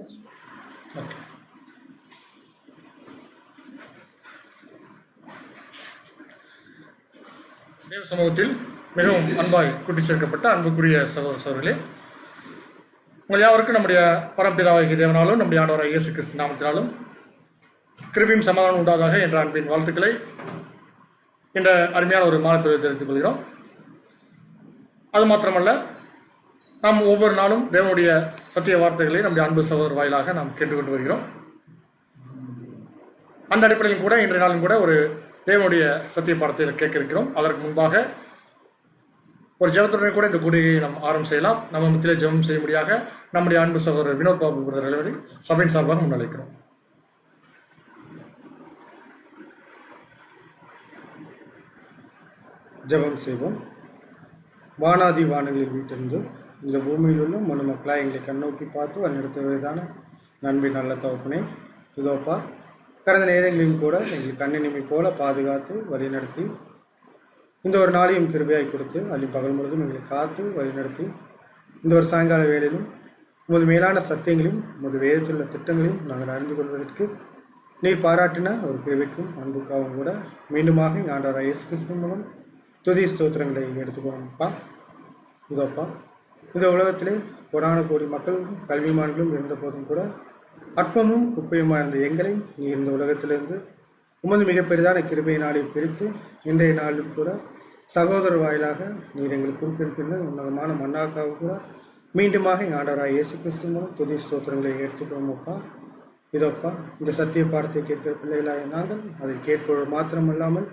Okay. தேவ சமூகத்தில் மிகவும் அன்பாய் கூட்டிச் சேர்க்கப்பட்ட அன்புக்குரிய சகோதர சகோதரர்களே, உங்கள் யாவருக்கும் நம்முடைய பரம்பிதாவாகிய தேவனாலும் நம்முடைய ஆண்டவராகிய இயேசு கிறிஸ்து நாமத்தினாலும் கிருபையும் சமாதானம் உண்டாதாக என்ற அன்பின் வாழ்த்துக்களை என்ற அருமையான ஒரு மாதத்தை தெரிவித்துக் கொள்கிறோம். அது மாத்திரமல்ல, நாம் ஒவ்வொரு நாளும் தேவனுடைய சத்திய வார்த்தைகளை நம்முடைய அன்பு சகோதரர் வாயிலாக நாம் கேட்டுக்கொண்டு வருகிறோம். அந்த அடிப்படையில் கூட இன்றைய நாளும் கூட ஒரு தேவனுடைய சத்திய பாடத்தை கேட்க இருக்கிறோம். அதற்கு முன்பாக ஒரு ஜெபத்துடன் கூட இந்த கூடியை நாம் ஆரம்பம் செய்யலாம். நம்ம மத்தியிலே ஜெபம் செய்யும்படியாக நம்முடைய அன்பு சகோதரர் வினோத் பாபு பிரதர் சபையின் சார்பாக முன்னழைக்கிறோம். ஜெபம் செய்வோம். வானாதி வானங்களில் வீட்டிலிருந்து இந்த பூமியில் உள்ள மனு மக்களாக எங்களை கண்ணோக்கி பார்த்து வழிநடத்துவதான நன்மை நல்ல தகப்பனே, இதோப்பா கடந்த நேரங்களிலும் கூட எங்கள் கண்ணினிமை போல பாதுகாத்து வழிநடத்தி இந்த ஒரு நாளையும் கிருபையாய் கொடுத்து அள்ளி பகல் முழுவதும் எங்களை காத்து வழிநடத்தி இந்த ஒரு சாயங்கால வேளையிலும் உமது மேலான சத்தியங்களையும் உமது வேதத்தில் உள்ள திட்டங்களையும் நாங்கள் அறிந்து கொள்வதற்கு நீர் பாராட்டின ஒரு கிருபைக்கும் அன்புக்காகவும் கூட மீண்டுமாக எங்கள் ஆண்டவராகிய இயேசு கிறிஸ்து மூலம் துதி ஸ்தோத்திரங்களை எடுத்துக்கோங்கப்பா. இதோப்பா இந்த உலகத்திலே கோடான கோடி மக்களும் கல்விமான்களும் இருந்த போதும் கூட அற்பமும் குப்பையுமாக இருந்த எங்களை நீ இந்த உலகத்திலிருந்து உமது மிக பெரிதான கிருபை நாளை பிரித்து இன்றைய நாளிலும் கூட சகோதரர் வாயிலாக நீர் எங்களுக்கு குறிப்பிருக்கின்ற உன்னதமான மன்னாக்காக கூட மீண்டுமாக எங்கள் ஆண்டவராகிய இயேசு கிறிஸ்து மூலம் துதி ஸ்தோத்திரங்களை எடுத்துக்கோங்கப்பா. இதோப்பா இந்த சத்திய பாடத்தை கேட்கிற பிள்ளைகளாக நாங்கள் அதை கேட்பது மாத்திரமல்லாமல்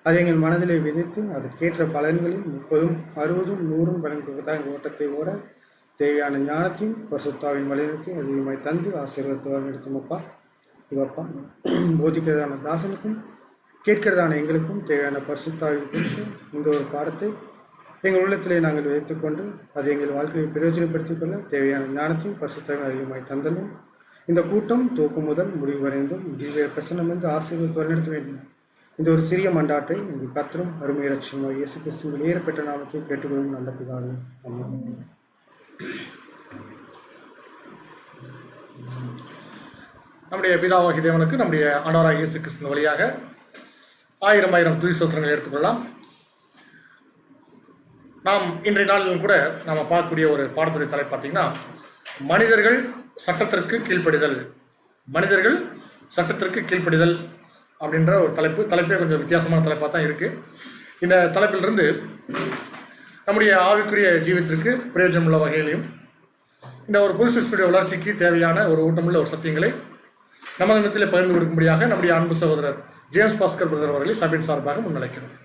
அதை எங்கள் மனதிலே விதைத்து அதற்கேற்ற பலன்களில் 30, 60, 100 வழங்குவதாக எங்கள் ஓட்டத்தை ஓட தேவையான ஞானத்தையும் பரிசுத்தாவின் வழிநடத்தையும் அதிகமாய் தந்து ஆசீர்வாதத்துடன் எடுத்துமப்பா. இதப்பா போதிக்கிறதான தாசனுக்கும் கேட்கிறதான எங்களுக்கும் தேவையான பரிசுத்தாவின் குறித்து இந்த ஒரு பாடத்தை எங்கள் உள்ளத்திலே நாங்கள் வைத்துக்கொண்டு அதை எங்கள் வாழ்க்கையை பிரயோஜனப்படுத்திக் கொள்ள தேவையான ஞானத்தையும் பரிசுத்தாவின் அதிகமாய் தந்தலும் இந்த கூட்டம் தூக்கம் முதல் முடிவு வரைந்தும் தீவிர பிரசன்னம் என்று ஆசீர்வாதத்துடன் நடத்த வேண்டும். இந்த ஒரு சிறிய மண்டாட்டை எங்கள் கர்த்தரும் அருமை இரட்சகருமாகிய இயேசு கிறிஸ்துவின் வெளியேறப்பட்ட நாமத்தை கேட்டுக்கொள்ளும் நல்ல பிதாவே, ஆமென். நம்முடைய பிதாவாகிய தேவனுக்கு நம்முடைய ஆண்டவராகிய இயேசு கிறிஸ்து வழியாக 1000 துதி ஸ்தோத்திரங்களை எடுத்துக்கொள்ளலாம். நாம் இன்றைய நாளிலும் கூட நாம் பார்க்கக்கூடிய ஒரு பாடத்துறை தலைப்பு பார்த்தீங்கன்னா, மனிதர்கள் சட்டத்திற்கு கீழ்ப்படிதல். மனிதர்கள் சட்டத்திற்கு கீழ்ப்படிதல் அப்படின்ற ஒரு தலைப்பே கொஞ்சம் வித்தியாசமான தலைப்பாக தான் இருக்குது. இந்த தலைப்பிலிருந்து நம்முடைய ஆவிக்குரிய ஜீவித்திற்கு பிரயோஜனம் உள்ள வகையிலையும் இந்த ஒரு புது சிருஷ்டியுடைய வளர்ச்சிக்கு தேவையான ஒரு ஊட்டமுள்ள ஒரு சத்தியங்களை நமது இடத்தில் பகிர்ந்து கொடுக்கும்படியாக நம்முடைய அன்பு சகோதரர் ஜேம்ஸ் பாஸ்கர் பிரதர் அவர்களை சபையின் சார்பாக முன்னிலைக்கிறோம்.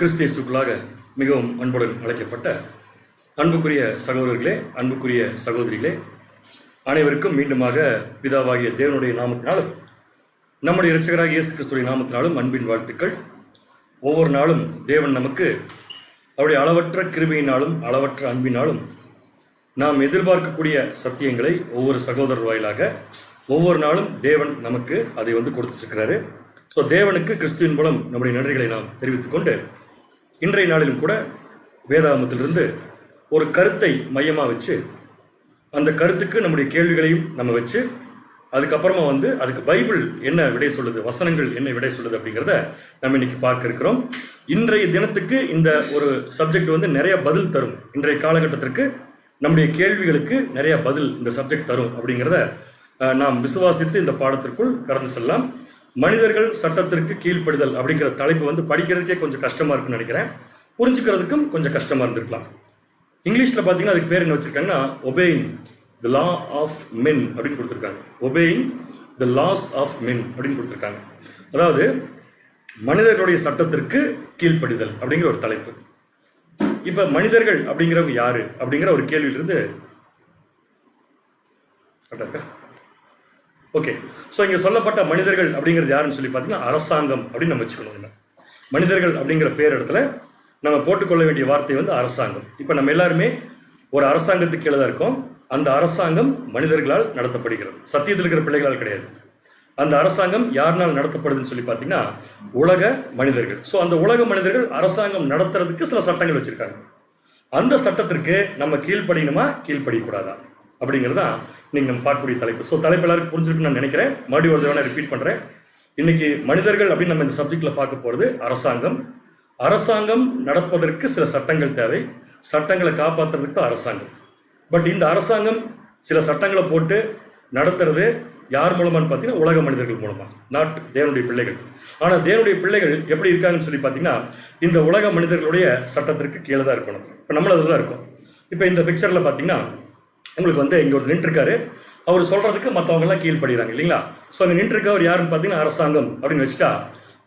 கிறிஸ்தியேசுக்குள்ளாக மிகவும் அன்புடன் அழைக்கப்பட்ட அன்புக்குரிய சகோதரர்களே, அன்புக்குரிய சகோதரிகளே, அனைவருக்கும் மீண்டுமாக பிதாவாகிய தேவனுடைய நாமத்தினாலும் நம்முடைய இரட்சகராகிய இயேசு கிறிஸ்துவின் நாமத்தினாலும் அன்பின் வாழ்த்துக்கள். ஒவ்வொரு நாளும் தேவன் நமக்கு அவருடைய அளவற்ற கிருபையினாலும் அளவற்ற அன்பினாலும் நாம் எதிர்பார்க்கக்கூடிய சத்தியங்களை ஒவ்வொரு சகோதரர் வாயிலாக ஒவ்வொரு நாளும் தேவன் நமக்கு அதை கொடுத்துருக்கிறாரு. ஸோ தேவனுக்கு கிறிஸ்துவின் மூலம் நம்முடைய நன்றிகளை நாம் தெரிவித்துக் கொண்டு இன்றைய நாளிலும் கூட வேதாகமத்திலிருந்து ஒரு கருத்தை மையமாக வச்சு அந்த கருத்துக்கு நம்முடைய கேள்விகளையும் நம்ம வச்சு அதுக்கப்புறமா அதுக்கு பைபிள் என்ன விடை சொல்லுது, வசனங்கள் என்ன விடை சொல்லுது அப்படிங்கிறத நம்ம இன்னைக்கு பார்க்க இருக்கிறோம். இன்றைய தினத்துக்கு இந்த ஒரு சப்ஜெக்ட் நிறைய பதில் தரும். இன்றைய காலகட்டத்திற்கு நம்முடைய கேள்விகளுக்கு நிறைய பதில் இந்த சப்ஜெக்ட் தரும் அப்படிங்கிறத நாம் விசுவாசித்து இந்த பாடத்திற்குள் கடந்து செல்லலாம். மனிதர்கள் சட்டத்திற்கு கீழ்ப்படுதல் அப்படிங்கிற தலைப்பு படிக்கிறதுக்கே கொஞ்சம் கஷ்டமா இருக்குன்னு நினைக்கிறேன். புரிஞ்சுக்கிறதுக்கும் கொஞ்சம் கஷ்டமா இருந்திருக்கலாம். இங்கிலீஷ்ல பார்த்தீங்கன்னா அதுக்கு பேர் என்ன வச்சிருக்காங்கன்னா, obeying the law of men அப்படின்னு கொடுத்துருக்காங்க. Obeying the laws of men அப்படின்னு கொடுத்துருக்காங்க. அதாவது மனிதர்களுடைய சட்டத்திற்கு கீழ்ப்படிதல் அப்படிங்கிற ஒரு தலைப்பு. இப்ப மனிதர்கள் அப்படிங்கிறவங்க யாரு அப்படிங்கிற ஒரு கேள்வியிலிருந்து ஓகே. ஸோ இங்கே சொல்லப்பட்ட மனிதர்கள் அப்படிங்கிறது யாருன்னு சொல்லி பார்த்தீங்கன்னா அரசாங்கம் அப்படின்னு நம்ம வச்சுக்கணும். இல்லை, மனிதர்கள் அப்படிங்கிற பேர் இடத்துல நம்ம போட்டுக்கொள்ள வேண்டிய வார்த்தை வந்து அரசாங்கம். இப்போ நம்ம எல்லாருமே ஒரு அரசாங்கத்துக்கு கீழே தான் இருக்கோம். அந்த அரசாங்கம் மனிதர்களால் நடத்தப்படுகிறது, சத்தியத்தில் இருக்கிற பிள்ளைகளால் கிடையாது. அந்த அரசாங்கம் யாருனால் நடத்தப்படுதுன்னு சொல்லி பார்த்தீங்கன்னா உலக மனிதர்கள். ஸோ அந்த உலக மனிதர்கள் அரசாங்கம் நடத்துறதுக்கு சில சட்டங்கள் வச்சிருக்காங்க. அந்த சட்டத்திற்கு நம்ம கீழ்ப்படியணுமா கீழ்ப்படியக்கூடாதா அப்படிங்கிறதா நீங்கள் நம்ம பார்க்கக்கூடிய தலைப்பு. ஸோ தலைப்பு எல்லாருக்கும் புரிஞ்சிருக்குன்னு நான் நினைக்கிறேன். மறுபடியும் ஒரு தடவை ரிப்பீட் பண்ணுறேன். இன்னைக்கு மனிதர்கள் அப்படின்னு நம்ம இந்த சப்ஜெக்டில் பார்க்க போகிறது அரசாங்கம். அரசாங்கம் நடப்பதற்கு சில சட்டங்கள் தேவை, சட்டங்களை காப்பாற்றுறதுக்கு தான் அரசாங்கம். பட் இந்த அரசாங்கம் சில சட்டங்களை போட்டு நடத்துறது யார் மூலமானு பார்த்தீங்கன்னா உலக மனிதர்கள் மூலமா, நாட் தேவனுடைய பிள்ளைகள். ஆனால் தேவனுடைய பிள்ளைகள் எப்படி இருக்காங்கன்னு சொல்லி பார்த்தீங்கன்னா இந்த உலக மனிதர்களுடைய சட்டத்திற்கு கீழே தான் இருக்கணும். இப்போ நம்மள அதில் தான் இருக்கும். இப்போ இந்த பிக்சரில் பார்த்தீங்கன்னா உங்களுக்கு வந்து இங்கே ஒரு நின்றுருக்காரு. அவர் சொல்றதுக்கு மற்றவங்கெல்லாம் கீழ்ப்படுகிறாங்க இல்லைங்களா? ஸோ அங்கே நின்றுருக்கவர் யாருன்னு பார்த்தீங்கன்னா அரசாங்கம் அப்படின்னு வச்சுட்டா,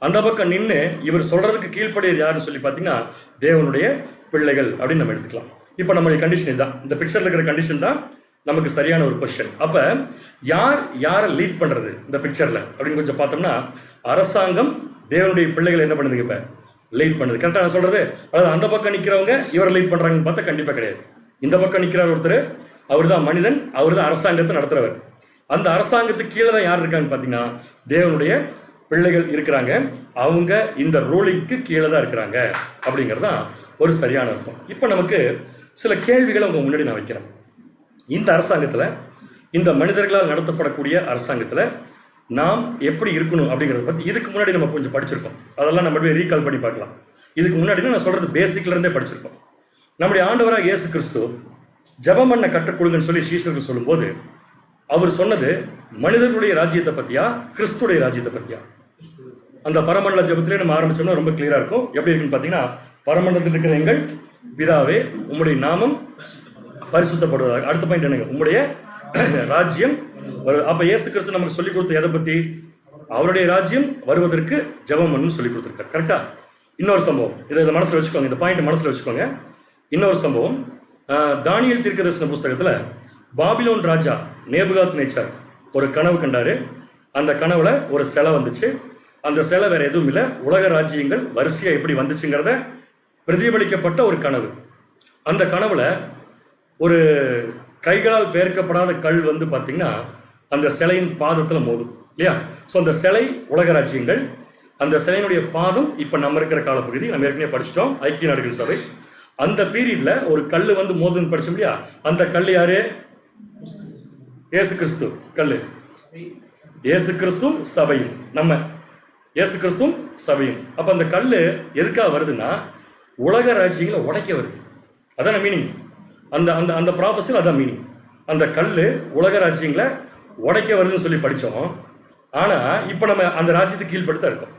அந்த பக்கம் நின்று இவர் சொல்றதுக்கு கீழ்ப்படியது யாருன்னு சொல்லி பார்த்தீங்கன்னா தேவனுடைய பிள்ளைகள் அப்படின்னு நம்ம எடுத்துக்கலாம். இப்போ நம்மளுடைய கண்டிஷன் இதுதான், இந்த பிக்சர்ல இருக்கிற கண்டிஷன் தான் நமக்கு சரியான ஒரு கொஸ்டின். அப்ப யாரை லீட் பண்றது இந்த பிக்சர்ல அப்படின்னு கொஞ்சம் பார்த்தோம்னா அரசாங்கம் தேவனுடைய பிள்ளைகள் என்ன பண்ணுதுங்க இப்ப லீட் பண்ணுது. கரெக்டா நான் சொல்றது? அதாவது அந்த பக்கம் நிக்கிறவங்க இவரை லீட் பண்றாங்கன்னு பார்த்தா கண்டிப்பா கிடையாது. இந்த பக்கம் நிக்கிறார் ஒருத்தர், அவர் தான் மனிதன், அவர் தான் அரசாங்கத்தை நடத்துறவர். அந்த அரசாங்கத்துக்கு கீழே தான் யார் இருக்காங்கன்னு பார்த்தீங்கன்னா தேவனுடைய பிள்ளைகள் இருக்கிறாங்க. அவங்க இந்த ரூலிங்க்கு கீழே தான் இருக்கிறாங்க அப்படிங்கிறது தான் ஒரு சரியான அர்த்தம். இப்போ நமக்கு சில கேள்விகளை உங்க முன்னாடி நான் வைக்கிறேன். இந்த அரசாங்கத்தில், இந்த மனிதர்களால் நடத்தப்படக்கூடிய அரசாங்கத்தில் நாம் எப்படி இருக்கணும் அப்படிங்கிறத பற்றி இதுக்கு முன்னாடி நம்ம கொஞ்சம் படிச்சிருக்கோம். அதெல்லாம் நம்ம ரீகால் பண்ணி பார்க்கலாம். இதுக்கு முன்னாடி நான் சொல்றது பேசிக்ல இருந்தே படிச்சிருக்கோம். நம்முடைய ஆண்டவராக இயேசு கிறிஸ்து ஜெபம் பண்ண கற்றுக்கொள்ளுங்கன்னு சொல்லி சீஷர்கள் சொல்லும்போது அவர் சொன்னது மனிதர்களுடைய ராஜ்யத்தை பத்தியா கிறிஸ்துடைய ராஜ்யத்தை பத்தியா? அந்த பரமண்டல ஜெபத்திலே நம்ம ஆரம்பிச்சோம்னா ரொம்ப கிளியரா இருக்கும். எப்படி இருக்குன்னு பார்த்தீங்கன்னா, பரமண்டலத்தில் இருக்கிற எங்கள் பிதாவே உம்முடைய நாமம் பரிசுத்தப்படுவதாக. அடுத்த பாயிண்ட் என்னங்க? உம்முடைய ராஜ்யம். அப்ப இயேசு கிறிஸ்து நமக்கு சொல்லிக் கொடுத்த எதை பத்தி? அவருடைய ராஜ்யம் வருவதற்கு ஜெபம் பண்ணணும்னு சொல்லி கொடுத்துருக்காரு. கரெக்டா? இன்னொரு சம்பவம், இதை மனசுல வச்சுக்கோங்க, இந்த பாயிண்ட் மனசுல வச்சுக்கோங்க. இன்னொரு சம்பவம், தானியேல் தீர்க்கதரிசன புஸ்தகத்துல பாபிலோன் ராஜா நேபுகாத்நேச்சார் ஒரு கனவு கண்டாரு. அந்த கனவுல ஒரு சிலை வந்துச்சு. அந்த சிலை வேற எதுவும் இல்லை, உலக ராஜ்யங்கள் வரிசையா எப்படி வந்துச்சுங்கிறத பிரதிபலிக்கப்பட்ட ஒரு கனவு. அந்த கனவுல ஒரு கைகளால் பெயர்க்கப்படாத கல் வந்து பார்த்தீங்கன்னா அந்த சிலையின் பாதத்துல மோதும் இல்லையா? ஸோ அந்த சிலை உலக ராஜ்யங்கள், அந்த சிலையினுடைய பாதம் இப்ப நம்ம இருக்கிற காலப்பகுதி. நம்ம ஏற்கனவே படிச்சிட்டோம், ஐக்கிய நாடுகள் சபை. அந்த பீரியட்ல ஒரு கல் வந்து மோதுன்னு படிச்சோம் இல்லையா? அந்த கல் யாரு? இயேசு கிறிஸ்து கல்லு. இயேசு கிறிஸ்துவும் சபையும், நம்ம இயேசு கிறிஸ்துவும் சபையும். அப்ப அந்த கல்லு எதுக்காக வருதுன்னா உலக ராஜ்யங்களை உடைக்க வருது. அதான மீனிங். அந்த அந்த அந்த ப்ராஃபஸில் அதான் மீனிங். அந்த கல்லு உலக ராஜ்யங்களை உடைக்க வருதுன்னு சொல்லி படித்தோம். ஆனா இப்ப நம்ம அந்த ராஜ்யத்துக்கு கீழ்படுத்த இருக்கோம்.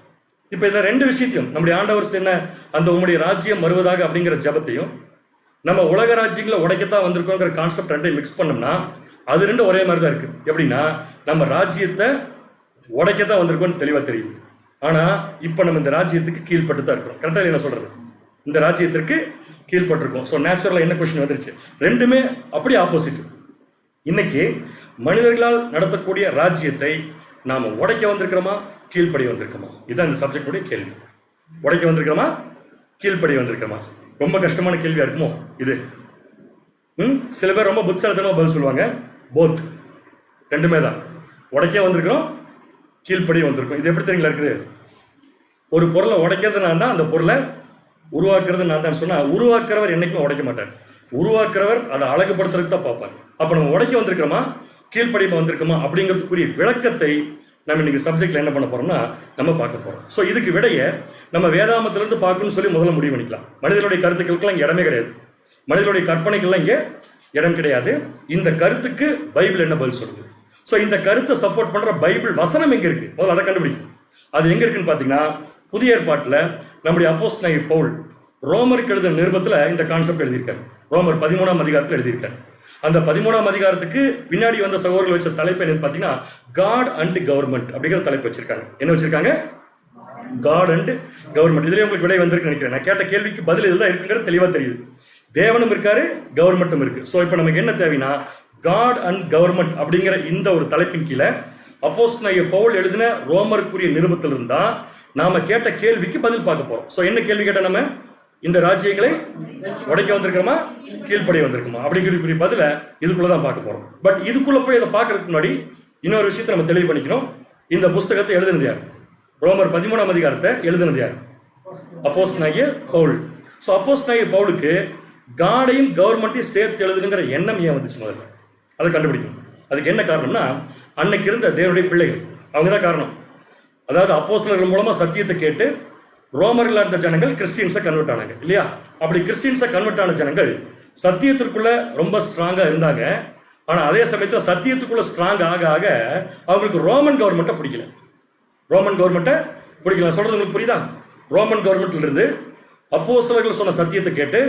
இப்ப இந்த ரெண்டு விஷயத்தையும் நம்முடைய ஆண்டவர் என்ன, அந்த உங்களுடைய ராஜ்யம் வருவதாக அப்படிங்கிற ஜபத்தையும் நம்ம உலக ராஜ்யங்களை உடைக்கத்தான் வந்திருக்கோங்கிற கான்செப்ட் ரெண்டையும் மிக்ஸ் பண்ணோம்னா அது ரெண்டும் ஒரே மாதிரி தான் இருக்கு. எப்படின்னா நம்ம ராஜ்யத்தை உடைக்கத்தான் வந்திருக்கோம்னு தெளிவா தெரியுது. ஆனா இப்ப நம்ம இந்த ராஜ்யத்துக்கு கீழ்பட்டு தான் இருக்கிறோம். கரெக்டா என்ன சொல்றது? இந்த ராஜ்யத்திற்கு கீழ்பட்டிருக்கோம். ஸோ நேச்சுரலா என்ன கொஸ்டின் வந்துருச்சு? ரெண்டுமே அப்படி ஆப்போசிட். இன்னைக்கு மனிதர்களால் நடத்தக்கூடிய ராஜ்யத்தை நாம உடைக்க வந்திருக்கிறோமா கீழ்ப்படி வந்திருக்கோமா? இதுதான் இந்த சப்ஜெக்டுடைய கேள்வி. உடைக்க வந்திருக்கிறோமா கீழ்ப்படி வந்திருக்கிறோமா? ரொம்ப கஷ்டமான கேள்வியா இருக்குமோ இது? சில பேர் ரொம்ப புத்திசாலித்தனமா பதில் சொல்லுவாங்க. போத், ரெண்டுமே தான். உடைக்க வந்திருக்கிறோம், கீழ்ப்படி வந்திருக்கோம். இது எப்படி தெரியுங்களா இருக்குது? ஒரு பொருளை உடைக்கிறது நான் தான், அந்த பொருளை உருவாக்குறது நான் தான் சொன்னா உருவாக்குறவர் என்னைக்குமே உடைக்க மாட்டார். உருவாக்குறவர் அதை அழகுபடுத்துறதுக்கு தான் பார்ப்பார். அப்ப நம்ம உடைக்க வந்திருக்கிறோமா கீழ்ப்படிமை வந்திருக்கோமா அப்படிங்கிறதுக்குரிய விளக்கத்தை நம்ம இன்னைக்கு சப்ஜெக்ட்ல என்ன பண்ண போறோம்னா நம்ம பார்க்க போறோம். ஸோ இதுக்கு விடைய நம்ம வேதாமத்திலிருந்து பார்க்கணும்னு சொல்லி முதல்ல முடிவு பண்ணிக்கலாம். மனிதனுடைய கருத்துக்களுக்கெல்லாம் இங்க இடமே கிடையாது, மனிதனுடைய கற்பனைக்கெல்லாம் இங்க இடம் கிடையாது. இந்த கருத்துக்கு பைபிள் என்ன பதில் சொல்லுது? ஸோ இந்த கருத்தை சப்போர்ட் பண்ற பைபிள் வசனம் எங்க இருக்கு? முதல்ல அதை கண்டுபிடிக்கும். அது எங்க இருக்குன்னு பாத்தீங்கன்னா புதிய ஏற்பாட்டுல நம்முடைய அப்போஸ்தலனாகிய பவுல் ரோமருக்கு எழுதின நிருபத்துல இந்த கான்செப்ட் எழுதியிருக்காரு. ரோமர் 13ஆம் அதிகாரத்தில் எழுதியிருக்காரு. அந்த 13ஆம் அதிகாரத்துக்கு பின்னாடி வந்த சகோதரர்கள் வச்ச தலைப்பு என்னன்னு பாத்தீங்கன்னா காட் அண்ட் கவர்மெண்ட் அப்படிங்கிற தலைப்பு வச்சிருக்காங்க. என்ன வச்சிருக்காங்க? God and government. இதுல உங்களுக்கு விடை வந்திருக்கு நினைக்கிறேன். நான் கேட்ட கேள்விக்கு பதில் இதுதான் இருக்குங்கிறது தெளிவா தெரியுது. தேவனும் இருக்காரு, கவர்மெண்ட்டும் இருக்கு. ஸோ இப்போ நமக்கு என்ன தேவைன்னா காட் அண்ட் கவர்மெண்ட் அப்படிங்கிற இந்த ஒரு தலைப்பின் கீழே அப்போஸ்தலனாகிய பவுல் எழுதின ரோமருக்குரிய நிருபத்தில் இருந்தா நாம கேட்ட கேள்விக்கு பதில் பார்க்க போறோம். சோ என்ன கேள்வி கேட்ட நம்ம? இந்த ராஜ்யங்களை உடைக்க வந்திருக்கிறோமா, கீழ்ப்படைய வந்திருக்குமா அப்படிங்கிற பதில இதுக்குள்ளதான் பார்க்க போறோம். பட் இதுக்குள்ள போய் அதை பார்க்கறதுக்கு முன்னாடி இன்னொரு விஷயத்தை நம்ம தெளிவு பண்ணிக்கணும். இந்த புஸ்தகத்தை எழுதினது யார்? ரோமர் 13ஆம் அதிகாரத்தை எழுதினது யார்? அப்போஸ்தலனாகிய பவுல். ஸோ அப்போஸ்தலனாகிய பவுலுக்கு காடையும் கவர்மெண்ட்டையும் சேர்த்து எழுதுங்கிற எண்ணம் ஏன் வந்துச்சு? முதல்ல அதை கண்டுபிடிக்கணும். அதுக்கு என்ன காரணம்னா, அன்னைக்கு இருந்த தேவனுடைய பிள்ளைகள் அவங்க தான் காரணம். அதாவது அப்போஸ்தலர்கள் மூலமா சத்தியத்தை கேட்டு ரோமர்கள் இருந்த ஜனங்கள் கிறிஸ்டியன்ஸை கன்வெர்ட் ஆனாங்க இல்லையா? அப்படி கிறிஸ்டியன்ஸை கன்வெர்ட் ஆன ஜனங்கள் சத்தியத்திற்குள்ள ரொம்ப ஸ்ட்ராங்கா இருந்தாங்க. ஆனா அதே சமயத்தில் சத்தியத்துக்குள்ள ஸ்ட்ராங் ஆக ஆக அவங்களுக்கு ரோமன் கவர்மெண்ட்டை பிடிக்கல. ரோமன் கவர்மெண்ட்டை பிடிக்கல. சொல்றது உங்களுக்கு புரியுதா? ரோமன் கவர்மெண்ட்ல இருந்து அப்போஸ்தலர்கள் சொன்ன சத்தியத்தை கேட்டு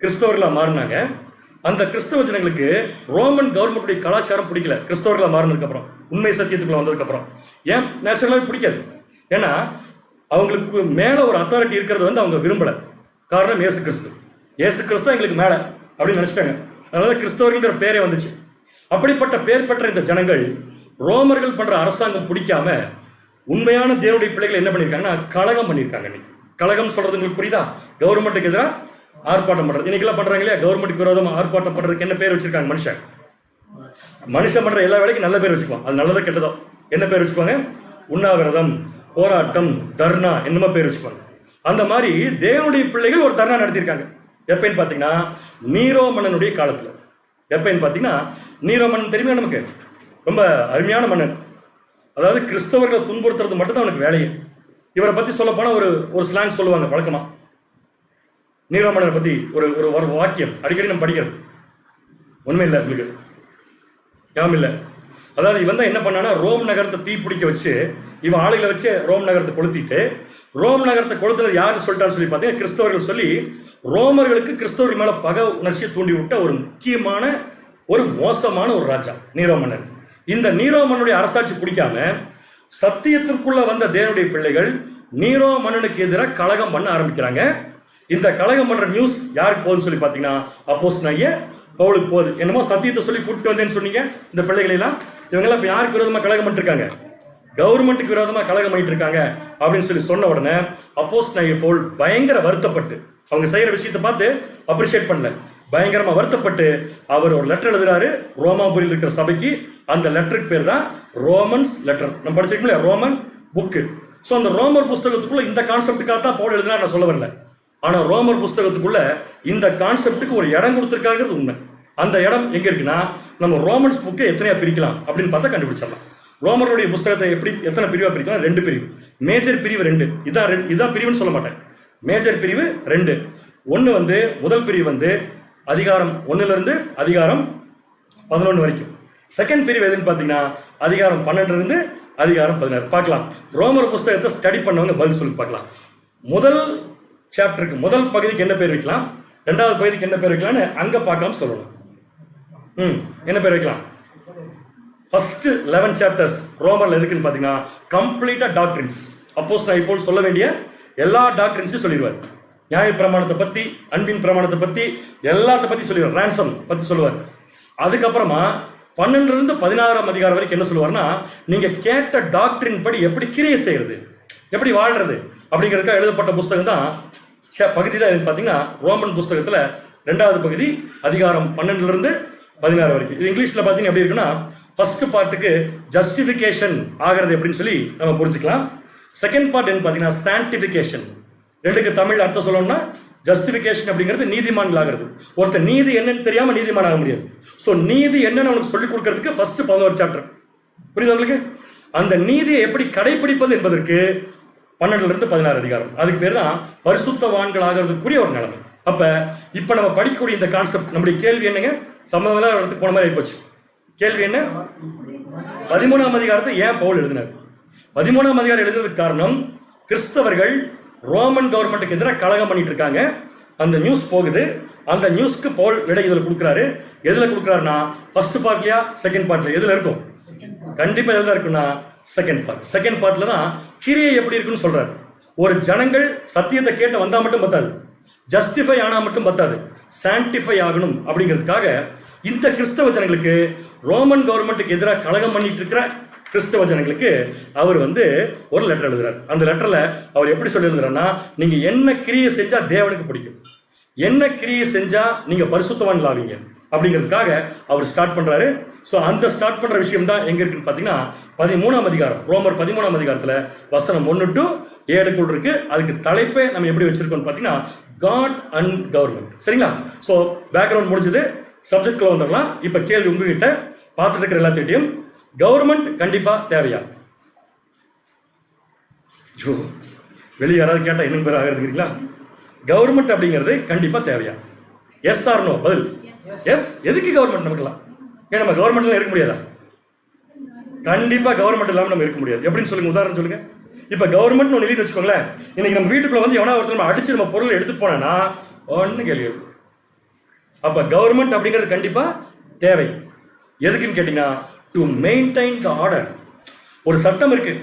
கிறிஸ்தவர்களா மாறினாங்க. அந்த கிறிஸ்தவ ஜனங்களுக்கு ரோமன் கவர்மெண்ட்டுடைய கலாச்சாரம் பிடிக்கல. கிறிஸ்தவர்களா மாறினதுக்கு அப்புறம், உண்மை சத்தியத்துக்குள்ள வந்ததுக்கு அப்புறம் ஏன் நேச்சுரலாவே பிடிக்காது. ஏன்னா அவங்களுக்கு மேல ஒரு அத்தாரிட்டி இருக்கிறது வந்து அவங்க விரும்பல. காரணம் இயேசு கிறிஸ்து. இயேசு கிறிஸ்து எங்களுக்கு மேல அப்படின்னு நினைச்சிட்டாங்க. அதனால கிறிஸ்தவர்கள்ங்கிற பேரே வந்துச்சு. அப்படிப்பட்ட பேர் பெற்ற இந்த ஜனங்கள் ரோமர்கள் பண்ற அரசாங்கம் பிடிக்காம உண்மையான தேவனுடைய பிள்ளைகள் என்ன பண்ணிருக்காங்கன்னா கலகம் பண்ணிருக்காங்க. இன்னைக்கு கலகம் சொல்றது உங்களுக்கு புரியுதா? கவர்மெண்ட்டுக்கு எதிராக ஆர்ப்பாட்டம் பண்றது. இன்னைக்கெல்லாம் பண்றாங்க இல்லையா? கவர்மெண்ட்டுக்கு விரோதமா ஆர்ப்பாட்டம் பண்றதுக்கு என்ன பேர் வச்சிருக்காங்க? மனுஷன் பண்ற எல்லா வேலைக்கும் நல்ல பேர் வச்சுக்குவாங்க. அது நல்லதோ கெட்டதோ என்ன பேர் வச்சுக்குவாங்க? உண்ணாவிரதம், போராட்டம், தர்ணா, என்னமோ பேர் வச்சுக்குவாங்க. அந்த மாதிரி தேவனுடைய பிள்ளைகள் ஒரு தர்ணா நடத்திருக்காங்க. எப்பன்னு பாத்தீங்கன்னா நீரோ மன்னனுடைய காலத்துல. எப்பன்னு பாத்தீங்கன்னா நீரோ மன்னன் தெரியுமா? நமக்கு ரொம்ப அருமையான மன்னன். அதாவது கிறிஸ்தவர்களை துன்புறுத்துறது மட்டும் தான் அவனுக்கு வேலையே. இவரை பத்தி சொல்ல போனா ஒரு ஸ்லாங் சொல்லுவாங்க வழக்கமா. நீரோ மன்னனை பத்தி ஒரு வாக்கியம் அடிக்கடி நம்ம படிக்கிறது. உண்மை இல்லை உங்களுக்கு ஞாபகம் இல்லை. அதாவது இவன் தான் என்ன பண்ணானா, ரோம் நகரத்தை தீ பிடிக்க வச்சு இவன் ஆளுகளை வச்சு ரோம் நகரத்தை கொளுத்திட்டு, ரோம் நகரத்தை கொளுத்துறது யாரு சொல்லிட்டான்னு சொல்லி பார்த்தீங்கன்னா கிறிஸ்தவர்கள் சொல்லி ரோமர்களுக்கு கிறிஸ்தவர்கள் மேல பகை உணர்ச்சியை தூண்டி விட்ட ஒரு முக்கியமான ஒரு மோசமான ஒரு ராஜா நீரோ மன்னன். இந்த நீரோ மன்னனுடைய அரசாட்சி பிடிக்காம சத்தியத்திற்குள்ள வந்த தேவனுடைய பிள்ளைகள் நீரோ மன்னனுக்கு எதிராக கலகம் பண்ண ஆரம்பிக்கிறாங்க. இந்த கலகம் பண்ற நியூஸ் யாருக்கு போகுதுன்னு சொல்லி பாத்தீங்கன்னா அப்போஸ்தலனாகிய பவுலுக்கு போகுது. என்னமோ சத்தியத்தை சொல்லி கூப்பிட்டு வந்தேன்னு சொன்னீங்க இந்த பிள்ளைகளை எல்லாம். இவங்க எல்லாம் யாருக்கு விரோதமா கலகம் பண்ணிட்டு இருக்காங்க? கவர்மெண்ட்டுக்கு விரோதமா கலகம் பண்ணிட்டு இருக்காங்க அப்படின்னு சொல்லி சொன்ன உடனே அப்போஸ்தலனாகிய பவுல் பயங்கர வருத்தப்பட்டு, அவங்க செய்யற விஷயத்தை பார்த்து அப்ரிஷியேட் பண்ணல, பயங்கரமா வருத்தப்பட்டு அவர் ஒரு லெட்டர் எழுதுறாரு ரோமாபுரியில் இருக்கிற சபைக்கு. அந்த லெட்டருக்கு பேர் தான் ரோமன்ஸ் லெட்டர். நம்ம படிச்சிருக்கோம் ரோமன் புக்கு. ஸோ அந்த ரோமர் புஸ்தகத்துக்குள்ள இந்த கான்செப்டுக்காக தான் பவுல் எழுதினா நான் சொல்ல வரல. ஆனா ரோமர் புஸ்தகத்துக்குள்ள இந்த கான்செப்டுக்கு ஒரு இடம் கொடுத்திருக்காங்கிறது உண்மை. அந்த இடம் எங்க இருக்குன்னா நம்ம ரோமன்ஸ் புக்கை எத்தனையா பிரிக்கலாம் அப்படின்னு பார்த்தா கண்டுபிடிச்சிடலாம். ரோமருடைய புஸ்தகத்தை எப்படி எத்தனை பிரிவா பிரிக்கலாம்? 2 பிரிவு. மேஜர் பிரிவு 2. இதான் பிரிவுன்னு சொல்ல மாட்டேன். மேஜர் பிரிவு 2. ஒன்னு வந்து முதல் பிரிவு வந்து அதிகாரம் 1ல இருந்து அதிகாரம் 11 வரைக்கும். செகண்ட் பிரிவு எதுன்னு பாத்தீங்கன்னா அதிகாரம் 12 இருந்து அதிகாரம் 16. பார்க்கலாம். ரோமர் புஸ்தகத்தை ஸ்டடி பண்ணவங்க பதில் சொல்லி பார்க்கலாம். முதல் சாப்டருக்கு முதல் பகுதிக்கு என்ன பேர் வைக்கலாம், 2வது பகுதிக்கு என்ன பேர் வைக்கலாம்னு அங்க பார்க்காம சொல்லணும். என்ன பேர் வைக்கலாம்? ஃபர்ஸ்ட் 11 சாப்டர்ஸ் ரோமர்ல எதுக்குன்னு பாத்தீங்கன்னா கம்ப்ளீட்டா டாக்ட்ரின்ஸ். அப்போஸ்தலனாகிய பவுல் சொல்ல வேண்டிய எல்லா டாக்ட்ரின்ஸையும் சொல்லிடுவார். நியாய பிரமாணத்தை பத்தி, அன்பின் பிரமாணத்தை பத்தி, எல்லாத்த பத்தி சொல்லிடுவார். ரான்சம் பத்தி சொல்லுவார். அதுக்கப்புறமா 12 இருந்து 16ஆம் அதிகாரம் வரைக்கும் என்ன சொல்லுவார்னா, நீங்க கேட்ட டாக்டரின் படி எப்படி கிரியை செய்யறது, எப்படி வாழ்றது அப்படிங்கிறதுக்காக எழுதப்பட்ட புஸ்தகம் தான் பகுதி தான் பாத்தீங்கன்னா ரோமன் புஸ்தகத்துல 2வது பகுதி அதிகாரம் 12 இருந்து 16 வரைக்கும். இது இங்கிலீஷ்ல பாத்தீங்கன்னா எப்படி இருக்குன்னா, ஃபர்ஸ்ட் பார்ட்டுக்கு ஜஸ்டிபிகேஷன் ஆகிறது எப்படின்னு சொல்லி நம்ம புரிஞ்சுக்கலாம். செகண்ட் பார்ட் என்ன பாத்தீங்கன்னா சான்டிபிகேஷன். ரெண்டுக்கு தமிழ் அர்த்தம் சொல்லணும்னா ஜஸ்டிபிகேஷன் அப்படிங்கிறது நீதிமான்கள் ஆகிறது. ஒருத்தர் நீதி என்னன்னு தெரியாம நீதிமான் ஆக முடியாது. ஸோ நீதி என்னன்னு அவனுக்கு சொல்லிக் கொடுக்கறதுக்கு ஃபர்ஸ்ட் 11 சாப்டர். புரியுது உங்களுக்கு? அந்த நீதியை எப்படி கடைபிடிப்பது என்பதற்கு 12 இருந்து 16 அதிகாரம். அதுக்கு பேர் தான் பரிசுத்தவான்கள் ஆகிறதுக்குரிய ஒரு நிலைமை. அப்ப இப்ப நம்ம படிக்கக்கூடிய இந்த கான்செப்ட், நம்முடைய கேள்வி என்னங்க, சம்பந்தம் இடத்துக்கு போன மாதிரி ஆயிப்போச்சு. கேள்வி என்ன? 13ஆம் அதிகாரத்தை ஏன் பவுல் எழுதினார்? 13ஆம் அதிகாரம் எழுதுறதுக்கு காரணம், கிறிஸ்தவர்கள் ரோமன் கவர்மெண்ட்டுக்கு எதிராக கலகம் பண்ணிட்டு இருக்காங்க. அந்த நியூஸ் போகுது. அந்த நியூஸ்க்கு பவுல் விடை இதுல கொடுக்குறாரு. எதுல கொடுக்குறாருன்னா ஃபர்ஸ்ட் பார்ட்லயா செகண்ட் பார்ட்ல? எதுல இருக்கும்? கண்டிப்பா எதுல இருக்குன்னா செகண்ட் பார்ட். செகண்ட் பார்ட்ல தான் கிரியை எப்படி இருக்குன்னு சொல்றாரு. ஒரு ஜனங்கள் சத்தியத்தை கேட்டு வந்தா மட்டும் பத்தாது, ஜஸ்டிஃபை ஆனா மட்டும் பத்தாது, சான்டிஃபை ஆகணும். அப்படிங்கிறதுக்காக இந்த கிறிஸ்தவ ஜனங்களுக்கு ரோமன் கவர்மெண்ட்டுக்கு எதிராக கலகம் பண்ணிட்டு இருக்கிற கிறிஸ்தவ ஜனங்களுக்கு அவர் வந்து ஒரு லெட்டர் எழுதுறாரு. அந்த லெட்டர்ல அவர் எப்படி சொல்லி எழுதுறாருன்னா, நீங்க என்ன கிரியை செஞ்சா தேவனுக்கு பிடிக்கும், என்ன கிரியை செஞ்சா நீங்க பரிசுத்தவான்கள் ஆவீங்க அப்படிங்கிறதுக்காக அவர் ஸ்டார்ட் பண்றாரு. ஸோ அந்த ஸ்டார்ட் பண்ற விஷயம் தான் எங்க இருக்குன்னு பாத்தீங்கன்னா 13ஆம் அதிகாரம், ரோமர் 13ஆம் அதிகாரத்துல வசனம் 1 to 7 இருக்கு. அதுக்கு தலைப்பே நம்ம எப்படி வச்சிருக்கோம்னு பாத்தீங்கன்னா காட் அண்ட் கவர்மெண்ட். சரிங்களா? ஸோ பேக்ரவுண்ட் முடிஞ்சது, சப்ஜெக்ட்ல வந்துடலாம். இப்ப கேள்வி உங்ககிட்ட, பார்த்துட்டு இருக்கிற எல்லாத்திட்டையும், கவர்மெண்ட் கண்டிப்பா தேவையா? ஜோ வெளியே யாராவது கேட்டா இன்னும் பேர் ஆகிறதுங்களா? கவர்மெண்ட் அப்படிங்கிறது கண்டிப்பா தேவையா? Yes or no? பதில் எஸ். எதுக்கு கவர்மெண்ட் நமக்குலாம்? ஏன் நம்ம கவர்மெண்ட்ல இருக்க முடியாதா? கண்டிப்பா கவர்மெண்ட் இல்லாம நம்ம இருக்க முடியாது. எப்படின்னு சொல்லுங்க, உதாரணம் சொல்லுங்க. இப்ப கவர்மெண்ட் ஒன்று வீட்டு வச்சுக்கோங்களேன், இன்னைக்கு நம்ம வீட்டுக்குள்ள வந்து எவனா ஒருத்தர் நம்ம அடிச்சு நம்ம பொருளை எடுத்து போனா ஒன்னு கேள்வி. அப்ப கவர்மெண்ட் அப்படிங்கிறது கண்டிப்பா தேவை. எதுக்குன்னு கேட்டீங்கன்னா டு மெயின்டைன் த ஆர்டர். ஒரு சட்டம் இருக்கு,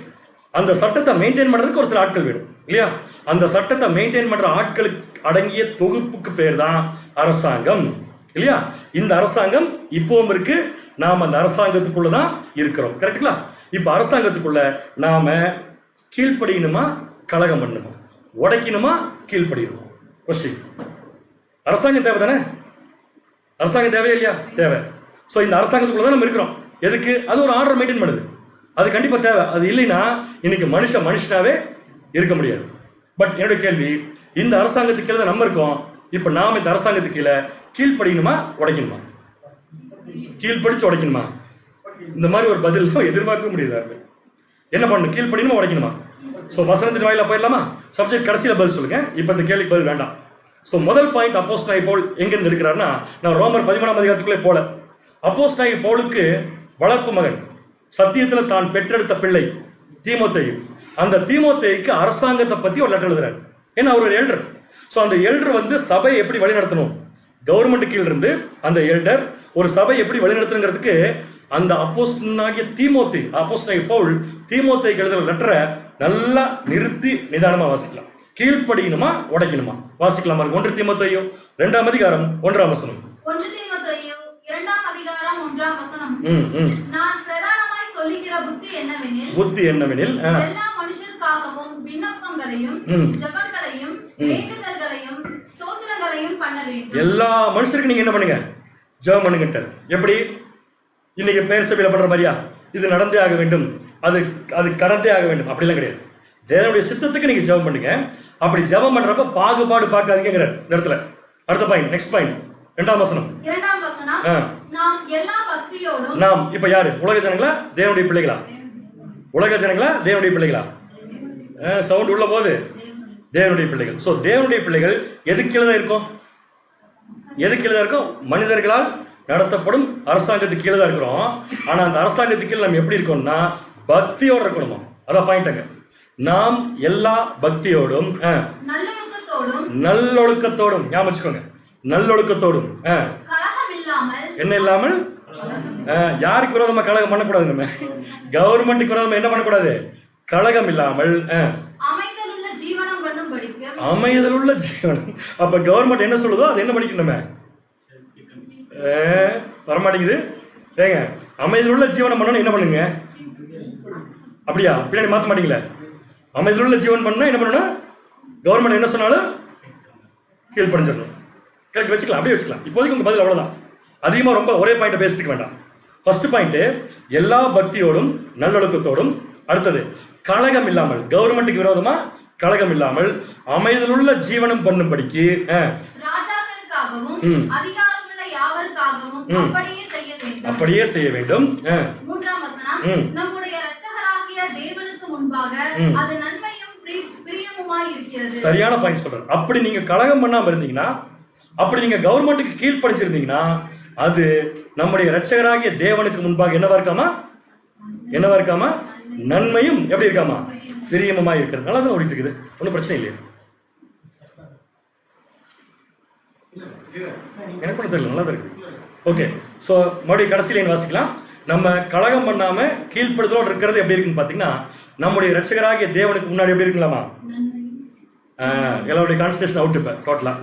அந்த சட்டத்தை மெயின்டைன் பண்றதுக்கு ஒரு சில ஆட்கள் வேணும் இல்லையா? அந்த சட்டத்தை மெயின்டைன் பண்ற ஆட்களுக்கு அடங்கிய தொகுப்புக்கு பேர் தான் அரசாங்கம் இல்லையா? இந்த அரசாங்கம் இப்பவும் இருக்கு, நாம அந்த அரசாங்கத்துக்குள்ளதான் இருக்கிறோம். கரெக்டுங்களா? இப்ப அரசாங்கத்துக்குள்ள நாம கீழ்ப்படியணுமா, கலகம் பண்ணணுமா, உடைக்கணுமா, கீழ்ப்படியணுமா? கொஸ்டின். அரசாங்கம் தேவை தானே? அரசாங்கம் தேவையா இல்லையா? தேவை. ஸோ இந்த அரசாங்கத்துக்குள்ள தான் நம்ம இருக்கிறோம். எதுக்கு? அது ஒரு ஆர்டர் மெயின்டைன் பண்ணுது, அது கண்டிப்பா தேவை. அது இல்லைன்னா இன்னைக்கு மனுஷனாவே இருக்க முடியாது. பட் என்னுடைய கேள்வி, இந்த அரசாங்கத்துக்கு கீழே நம்ம இருக்கோம். இப்ப நாம இந்த அரசாங்கத்துக்கு கீழே கீழ்ப்படியணுமா, உடைக்கணுமா? கீழ்ப்படிச்சு உடைக்கணுமா? இந்த மாதிரி ஒரு பதில் எதிர்பார்க்க முடியாது. என்ன பண்ணணும்? கீழ்ப்படியணுமா, உடைக்கணுமா? ஸோ வசனத்தின் வாயிலா போயிடலாமா? சப்ஜெக்ட் கடைசியில பதில் சொல்லுங்க. இப்ப இந்த கேள்விக்கு பதில் வேண்டாம். ஸோ முதல் பாயிண்ட், அப்போஸ்தலனாகிய பவுல் எங்கிருந்து எடுக்கிறாருன்னா, நான் ரோமர் 13ஆம் அதிகாரத்துக்குள்ளே போல. அப்போஸ்தலனாகிய பவுலுக்கு வளர்ப்பு மகன், சத்தியத்துல தான் பெற்றெடுத்த பிள்ளை தீமோத்தேயு, அந்த தீமோத்தேயுக்கு அரசாங்கத்தை பத்தி ஒரு லெட்டர் எழுதுறாரு. ஏன்னா அவர் ஒரு எல்டர். ஸோ அந்த எல்டர் வந்து சபை எப்படி வழி நடத்தணும், கவர்மெண்ட் கீழ் இருந்து அந்த எல்டர் ஒரு சபை எப்படி வழி நடத்தணுங்கிறதுக்கு அந்த அப்போஸ்தலனாகிய தீமோத்தேயு, அப்போஸ்தலனாகிய பவுல் தீமோத்தேயுக்கு எழுதுற லெட்டரை நல்லா நிறுத்தி நிதானமா வாசிக்கலாம். கீழ்ப்படியணுமா, உடைக்கணுமா? வாசிக்கலாம். 1 தீமோத்தேயு 2ஆம் அதிகாரம் 1ஆம் வசனம். 1 தீமோத்தேயு 2ஆம் அதிகாரம் 1ஆம் வசனம். நான் பிரதானமாய் சொல்லுகிற புத்தி என்னவெனில் எல்லா மனுஷருக்காகவும் விண்ணப்பங்களையும் ஜெபங்களையும் வேண்டுதல்களையும் ஸ்தோத்திரங்களையும் பண்ண வேண்டும். எல்லா மனுஷருக்கு நீங்க என்ன பண்ணுங்க? ஜெபம் பண்ணுங்க. எப்படி? இன்னைக்கு பேர் சபையில பண்ற மாதிரியா? இது நடந்தே ஆக வேண்டும், அது கடந்தே ஆக வேண்டும், அப்படிலாம் கிடையாது. தேவனுடைய சித்தத்துக்கு நீங்க ஜெபம் பண்ணுங்க. அப்படி ஜெபம் பண்றப்ப பாகுபாடு பார்க்காதீங்கிற இடத்துல. அடுத்த பாயிண்ட், நெக்ஸ்ட் பாயிண்ட், 2ஆம் வசனம். நாம் எல்லா பக்தியோடும், நாம் இப்ப யாரு? உலக ஜனங்களா, தேவனுடைய பிள்ளைகளா? உலக ஜனங்களா, தேவனுடைய பிள்ளைகளா? சவுண்ட் உள்ள போது தேவனுடைய பிள்ளைகள். சோ தேவனுடைய பிள்ளைகள் எதுக்கு கீழே இருக்கும்? எதுக்கு கீழே இருக்கும்? மனிதர்களால் நடத்தப்படும் அரசாங்கத்துக்கு கீழே தான் இருக்கிறோம். ஆனா அந்த அரசாங்கத்துக்கு கீழே நம்ம எப்படி இருக்கோம்னா பக்தியோடு இருக்கணுமா? அதான் பாயிண்ட். நாம் எல்லா பக்தியோடும் நல்லொழுக்கத்தோடும், ஞாபகம் வச்சுக்கோங்க, நல்லொழுக்கத்தோடும், என்ன இல்லாமல், யாருக்கு விரோதமா கலகம் பண்ணக்கூடாது. நம்ம கவர்மெண்ட்டுக்கு விரோதமா என்ன பண்ணக்கூடாது? கலகம் இல்லாமல் அமைதலுள்ள ஜீவனம். அப்ப கவர்மெண்ட் என்ன சொல்லுதோ அது என்ன பண்ணிக்கணும்? நம்ம வரமாட்டேங்குது ஏங்க. அமைதலுள்ள ஜீவனம் பண்ணணும், என்ன பண்ணுங்க? அப்படியா? பின்னாடி மாற்ற மாட்டீங்களே. அமைதியுள்ள ஜீவன் பண்ணா என்ன பண்ணணும்? கவர்மெண்ட் என்ன சொன்னாலும் கீழ்ப்படிஞ்சிடணும். கரெக்ட், வச்சுக்கலாம், அப்படியே வச்சுக்கலாம். இப்போதைக்கு உங்க பதில் அவ்வளவுதான். அதிகமா ரொம்ப ஒரே பாயிண்ட் பேசிக்க வேண்டாம். ஃபர்ஸ்ட் பாயிண்ட், எல்லா பக்தியோடும் நல்லொழுக்கத்தோடும். அடுத்தது, கலகம் இல்லாமல், கவர்மெண்ட்டுக்கு விரோதமா கலகம் இல்லாமல் அமைதியுள்ள ஜீவனம் பண்ணும்படிக்கு அப்படியே செய்ய வேண்டும். 3ஆம் வசனம், நம்முடைய இரட்சகராகிய தேவனுக்கு முன்பாக அது நன்மையும் பிரியமுமாய் இருக்கிறது. சரியான பாயிண்ட் சொல்றேன். அப்படி நீங்க கலகம் பண்ணாம இருந்தீங்கன்னா, அப்படி நீங்க கவர்மெண்ட்டுக்கு கீழ்ப்படிச்சிருந்தீங்கன்னா, அது நம்முடைய இரட்சகராகிய தேவனுக்கு முன்பாக என்னவா இருக்காமா? நன்மையும் எப்படி இருக்காமா? பிரியமுமா இருக்கிறது. நல்லா தான் ஓடிட்டு இருக்குது, ஒன்றும் பிரச்சனை இல்லையா? எனக்கு கூட தெரியல, நல்லா தான் இருக்கு. ஓகே, ஸோ மறுபடியும் கடைசி லைன் வாசிக்கலாம். நம்ம கலகம் பண்ணாம கீழ்ப்படுதலோடு இருக்கிறது எப்படி இருக்குன்னு பாத்தீங்கன்னா, நம்முடைய இரட்சகராகிய தேவனுக்கு முன்னாடி எப்படி இருக்கலாமா? எல்லாருடைய கான்சன்ட்ரேஷன் அவுட். இப்ப டோட்டலா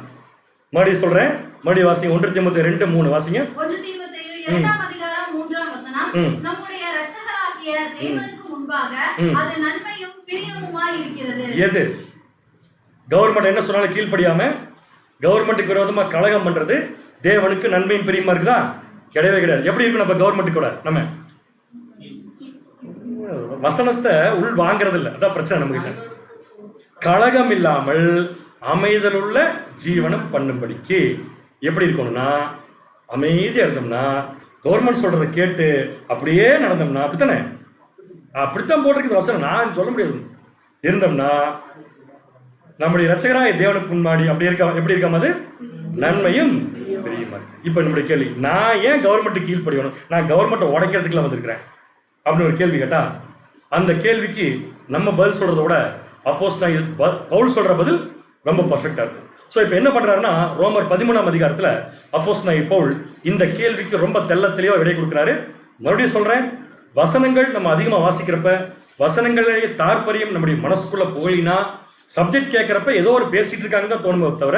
மறுபடியும் சொல்றேன், மறுபடியும் வாசிங்க. 1 தீமோத்தேயு 2:3 வாசிங்க. 1 தீமோத்தேயு 2ஆம் அதிகாரம் 3ஆம் வசனம், நம்முடைய இரட்சகராகிய ரட்சகராகிய தேவனுக்கு முன்பாக அது நன்மையும் பிரியமுமாய் இருக்கிறது. எது? கவர்மெண்ட் என்ன சொன்னாலும் கீழ்ப்படியாம கவர்மெண்ட்டுக்கு விரோதமா கலகம் பண்றது தேவனுக்கு நன்மையும் பிரியமா இருக்குதா? கிடையவே கிடையாது. எப்படி இருக்கணும் அப்ப கவர்மெண்ட் கூட? நம்ம வசனத்தை உள் வாங்குறது இல்லை, அதான் பிரச்சனை நம்ம கிட்ட. கலகம் இல்லாமல் அமைதலுள்ள ஜீவனம் பண்ணும்படிக்கு எப்படி இருக்கணும்னா, அமைதியா இருந்தோம்னா, கவர்மெண்ட் சொல்றதை கேட்டு அப்படியே நடந்தோம்னா, அப்படித்தானே? அப்படித்தான் போட்டிருக்குது வசனம், நான் சொல்ல முடியாது. இருந்தோம்னா நம்முடைய ரட்சகராய தேவனுக்கு முன்னாடி அப்படி இருக்க, எப்படி இருக்காம அது நன்மையும் பிரியமா இருக்கு. இப்ப நம்முடைய கேள்வி, நான் ஏன் கவர்மெண்ட் கீழ்ப்படியணும்? நான் கவர்மெண்ட்டை உடைக்கிறதுக்குலாம் வந்திருக்கிறேன் அப்படின்னு ஒரு கேள்வி கேட்டா, அந்த கேள்விக்கு நம்ம பதில் சொல்றதை விட அப்போஸ்தலன் பவுல் சொல்ற பதில் ரொம்ப பர்ஃபெக்டா இருக்கு. ஸோ இப்போ என்ன பண்றாருன்னா, ரோமர் 13ஆம் அதிகாரத்துல அப்போஸ்தலன் பவுல் இந்த கேள்விக்கு ரொம்ப தெளிவா விடை கொடுக்குறாரு. மறுபடியும் சொல்றேன், வசனங்கள் நம்ம அதிகமா வாசிக்கிறப்ப வசனங்களுடைய தாற்பயம் நம்முடைய மனசுக்குள்ள போயினா, சப்ஜெக்ட் கேட்கறப்ப ஏதோ ஒரு பேசிட்டு இருக்காங்க தான் தோணுமே தவிர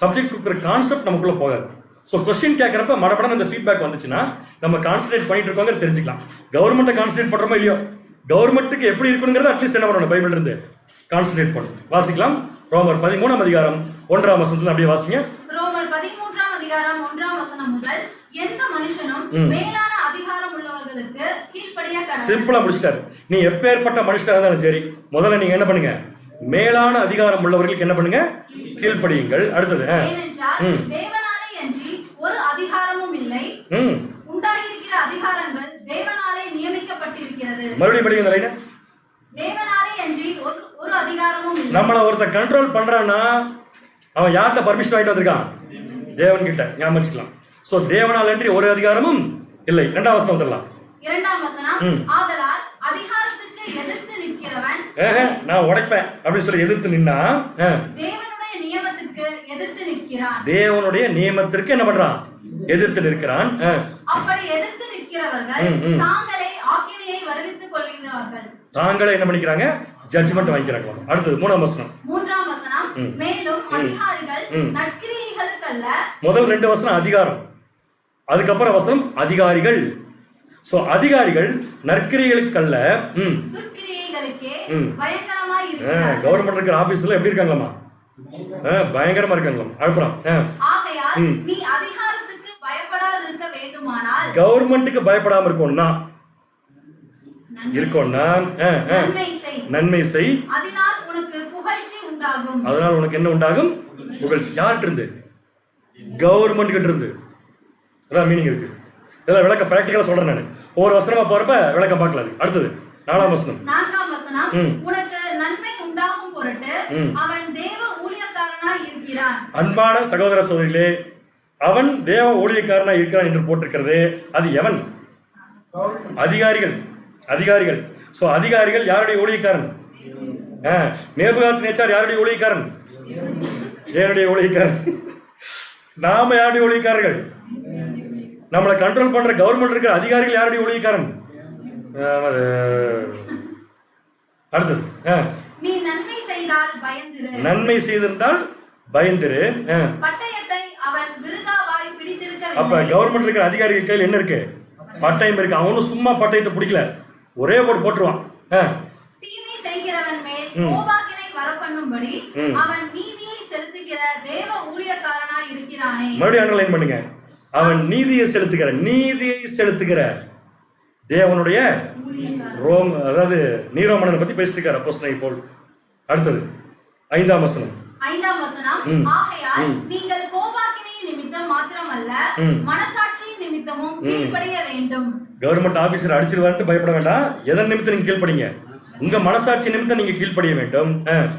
சப்ஜெக்ட் கொடுக்குற கான்செப்ட் நமக்குள்ள போகாது. ஸோ கொஸ்டின் கேட்கறப்ப மறுபடியும் அந்த ஃபீட்பேக் வந்துச்சுன்னா நம்ம கான்சன்ட்ரேட் பண்ணிட்டு இருக்கோங்க தெரிஞ்சுக்கலாம். கவர்மெண்ட்டை கான்சன்ட்ரேட் பண்றோமோ இல்லையோ, கவர்மெண்ட்டுக்கு எப்படி இருக்குங்கிறத அட்லீஸ்ட் என்ன பண்ணணும், பைபிள் இருந்து கான்சன்ட்ரேட் பண்ணணும். வாசிக்கலாம். ரோமர் 13ஆம் அதிகாரம் 1ஆம் வசனத்துல அப்படியே வாசிங்க. ரோமர் 13ஆம் அதிகாரம் 1ஆம் வசனம் முதல், எந்த மனுஷனும் மேலான அதிகாரம் உள்ளவர்களுக்கு கீழ்ப்படிய கடவன். சிம்பிளா முடிச்சிட்டாரு. நீ எப்பேற்பட்ட மனுஷனா இருந்தாலும் சரி, முதல்ல நீங்க என்ன பண்ணுங்க, மேலான அதிகாரம் உள்ளவர்களுக்கு என்ன பண்ணுங்க, கீழ்ப்படியுங்கள். அடுத்தது, ஏனென்றால் தேவனாலே அன்றி ஒரு அதிகாரமும் இல்லை, உண்டாயிருக்கிற அதிகாரங்கள் தேவனாலே நியமிக்கப்பட்டிருக்கிறது. மறுபடியும் படிங்க இந்த லைனை. தேவனாலே அன்றி ஒரு அதிகாரமும் இல்லை. நம்மள ஒருத்த கண்ட்ரோல் பண்றான்னா அவன் யார்கிட்ட பர்மிஷன் வாங்கிட்டு வந்திருக்கான்? தேவன் கிட்ட. ஞாபகம் வச்சுக்கலாம். சோ தேவனால் அன்றி ஒரு அதிகாரமும் இல்லை. 2ஆம் வசனம் வந்துடலாம். 2ஆம் வசனம், ஆதலால் அதிகாரத்துக்கு எதிர்த்து நிற்கிறவன், நான் உடைப்பேன் அப்படின்னு சொல்லி எதிர்த்து நின்னா, தேவனுடைய நியமத்துக்கு எதிர்த்து நிற்கிறான். தேவனுடைய நியமத்திற்கு என்ன பண்றான்? எதிர்த்து நிற்கிறான். அப்படி எதிர்த்து நிற்கிறவர்கள் தாங்களே ஆக்கினையை வருவித்துக் கொள்கிறார்கள். தாங்களே என்ன பண்ணிக்கிறாங்க? ஜட்ஜ்மெண்ட் வாங்கிக்கிறாங்க. அடுத்தது 3ஆம் வசனம். 3ஆம் வசனம், மேலும் அதிகாரிகள் நற்கிரியைகளுக்கல்ல. முதல் 2 வசனம் அதிகாரம், அதுக்கப்புறம் வசனம் அதிகாரிகள். சோ அதிகாரிகள் நற்கிரியைகளுக்கல்ல, துர்க்கிரியைகளுக்கே பயங்கரமாய் இருக்கிறார்கள். கவர்மெண்ட் இருக்கிற ஆபீஸ்ல எப்படி இருக்காங்களாமா? பயங்கரமா இருக்காங்களாம். அப்புறம், ஆகையால் நீ அதிகாரத்துக்கு பயப்படாதிருக்க வேண்டுமானால், கவர்மெண்ட்டுக்கு பயப்படாம இருக்கணும்னா நன்மை செய், அதனால் உனக்கு புகழ்ச்சி உண்டாகும். அதனால் உனக்கு என்ன உண்டாகும்? புகழ்ச்சி. யார்கிட்ட இருந்து? கவர்மெண்ட் கிட்ட இருந்து. அதான் மீனிங் இருக்கு. இதெல்லாம் விளக்க பிராக்டிகலா சொல்றேன் நான். ஒரு வசனமா போறப்ப விளக்க பார்க்கலாம். அடுத்தது 4ஆம் வசனம். 4ஆம் வசனம், உனக்கு நன்மை உண்டாகும் பொருட்டு அவன் தேவ ஊழியக்காரனாய் இருக்கிறான். அன்பான சகோதர சகோதரிகளே, அவன் தேவ ஊழியக்காரனாய் இருக்கிறான் என்று போட்டிருக்கிறது. அது எவன்? அதிகாரிகள். அதிகாரிகள். சோ அதிகாரிகள் யாருடைய ஊழியக்காரன்? நேபுகாத்நேச்சார் யாருடைய ஊழியக்காரன்? தேவனுடைய ஊழியக்காரன். நாம யாருடைய ஊழியக்காரர்கள்? நம்மளை கண்ட்ரோல் பண்ற கவர்மெண்ட் இருக்கிற அதிகாரிகள் யாருடைய ஊழியக்காரன்? அடுத்தது, நீ நன்மை செய்தால் பயந்திரு. நன்மை செய்திருந்தால் பயந்திரு. பட்டயத்தை அவன் விருதாவாய் பிடித்திருக்க. அப்ப கவர்மெண்ட் இருக்கிற அதிகாரிகள் கையில் என்ன இருக்கு? பட்டயம் இருக்கு. அவனும் சும்மா பட்டயத்தை பிடிக்கல, ஒரே போட்டு போட்டுருவான். தீமை செய்கிறவன் மேல் கோபாக்கினை வரப்பண்ணும்படி அவன் நீதியை செலுத்துகிற தேவ ஊழியக்காரனாய் இருக்கிறானே. மறுபடியும் அண்டர்லைன் பண்ணுங்க. அவன் நீதியை செலுத்துகிற தேவனுடைய அதாவது நீரோமன்னனை பத்தி பேசிட்டு அப்போஸ்தலன் பவுல். அடுத்தது 5ஆம் வசனம். 5ஆம் வசனம், ஆகையால் நீங்கள் கோபாக்கினையின் நிமித்தம் மாத்திரமல்ல மனசாட்சி நிமித்தமும் கீழ்ப்படிய வேண்டும். கவர்மெண்ட் ஆபீசர் அடிச்சிருவாருன்னு பயப்பட வேண்டாம். எதன் நிமித்தம் நீங்க கீழ்ப்படிங்க? உங்க மனசாட்சி நிமித்தம் நீங்க கீழ்ப்படிய வேண்டும்.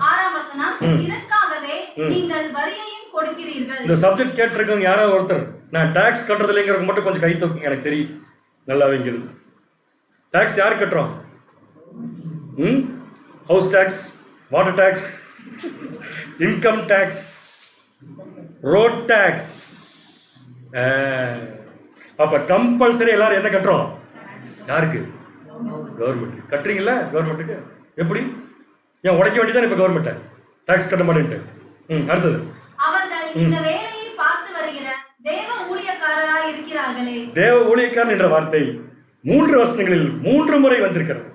6ஆம் வசனம், இதற்காகவே நீங்கள் வரியையும் கொடுக்கிறீர்கள். இந்த சப்ஜெக்ட் கேட்டிருக்கவங்க யாராவது ஒருத்தர் நான் டாக்ஸ் கட்டுறது இல்லைங்கிறவங்க மட்டும் கொஞ்சம் கை தூக்குங்க. எனக்கு தெரியும் நல்லா வைங்கிறது. டாக்ஸ் யார் கட்டுறோம்? House tax, water tax, income tax, road tax. அப்ப கம்பல்சரி எல்லாரும் என்ன கட்டுறோம்? யாருக்கு? கவர்மெண்ட். கட்டுறீங்களா கவர்மெண்ட்டுக்கு? எப்படி? ஏன் உடைக்க வேண்டியதான் இப்ப கவர்மெண்ட் டாக்ஸ் கட்ட மாட்டேன்ட்டு. அடுத்தது, அவர்கள் இந்த வேலையை பார்த்து வருகிற தேவ ஊழியக்காரராய் இருக்கிறார்களே. தேவ ஊழியக்காரன் என்ற வார்த்தை 3 வசனங்களில் 3 முறை வந்திருக்கிறது.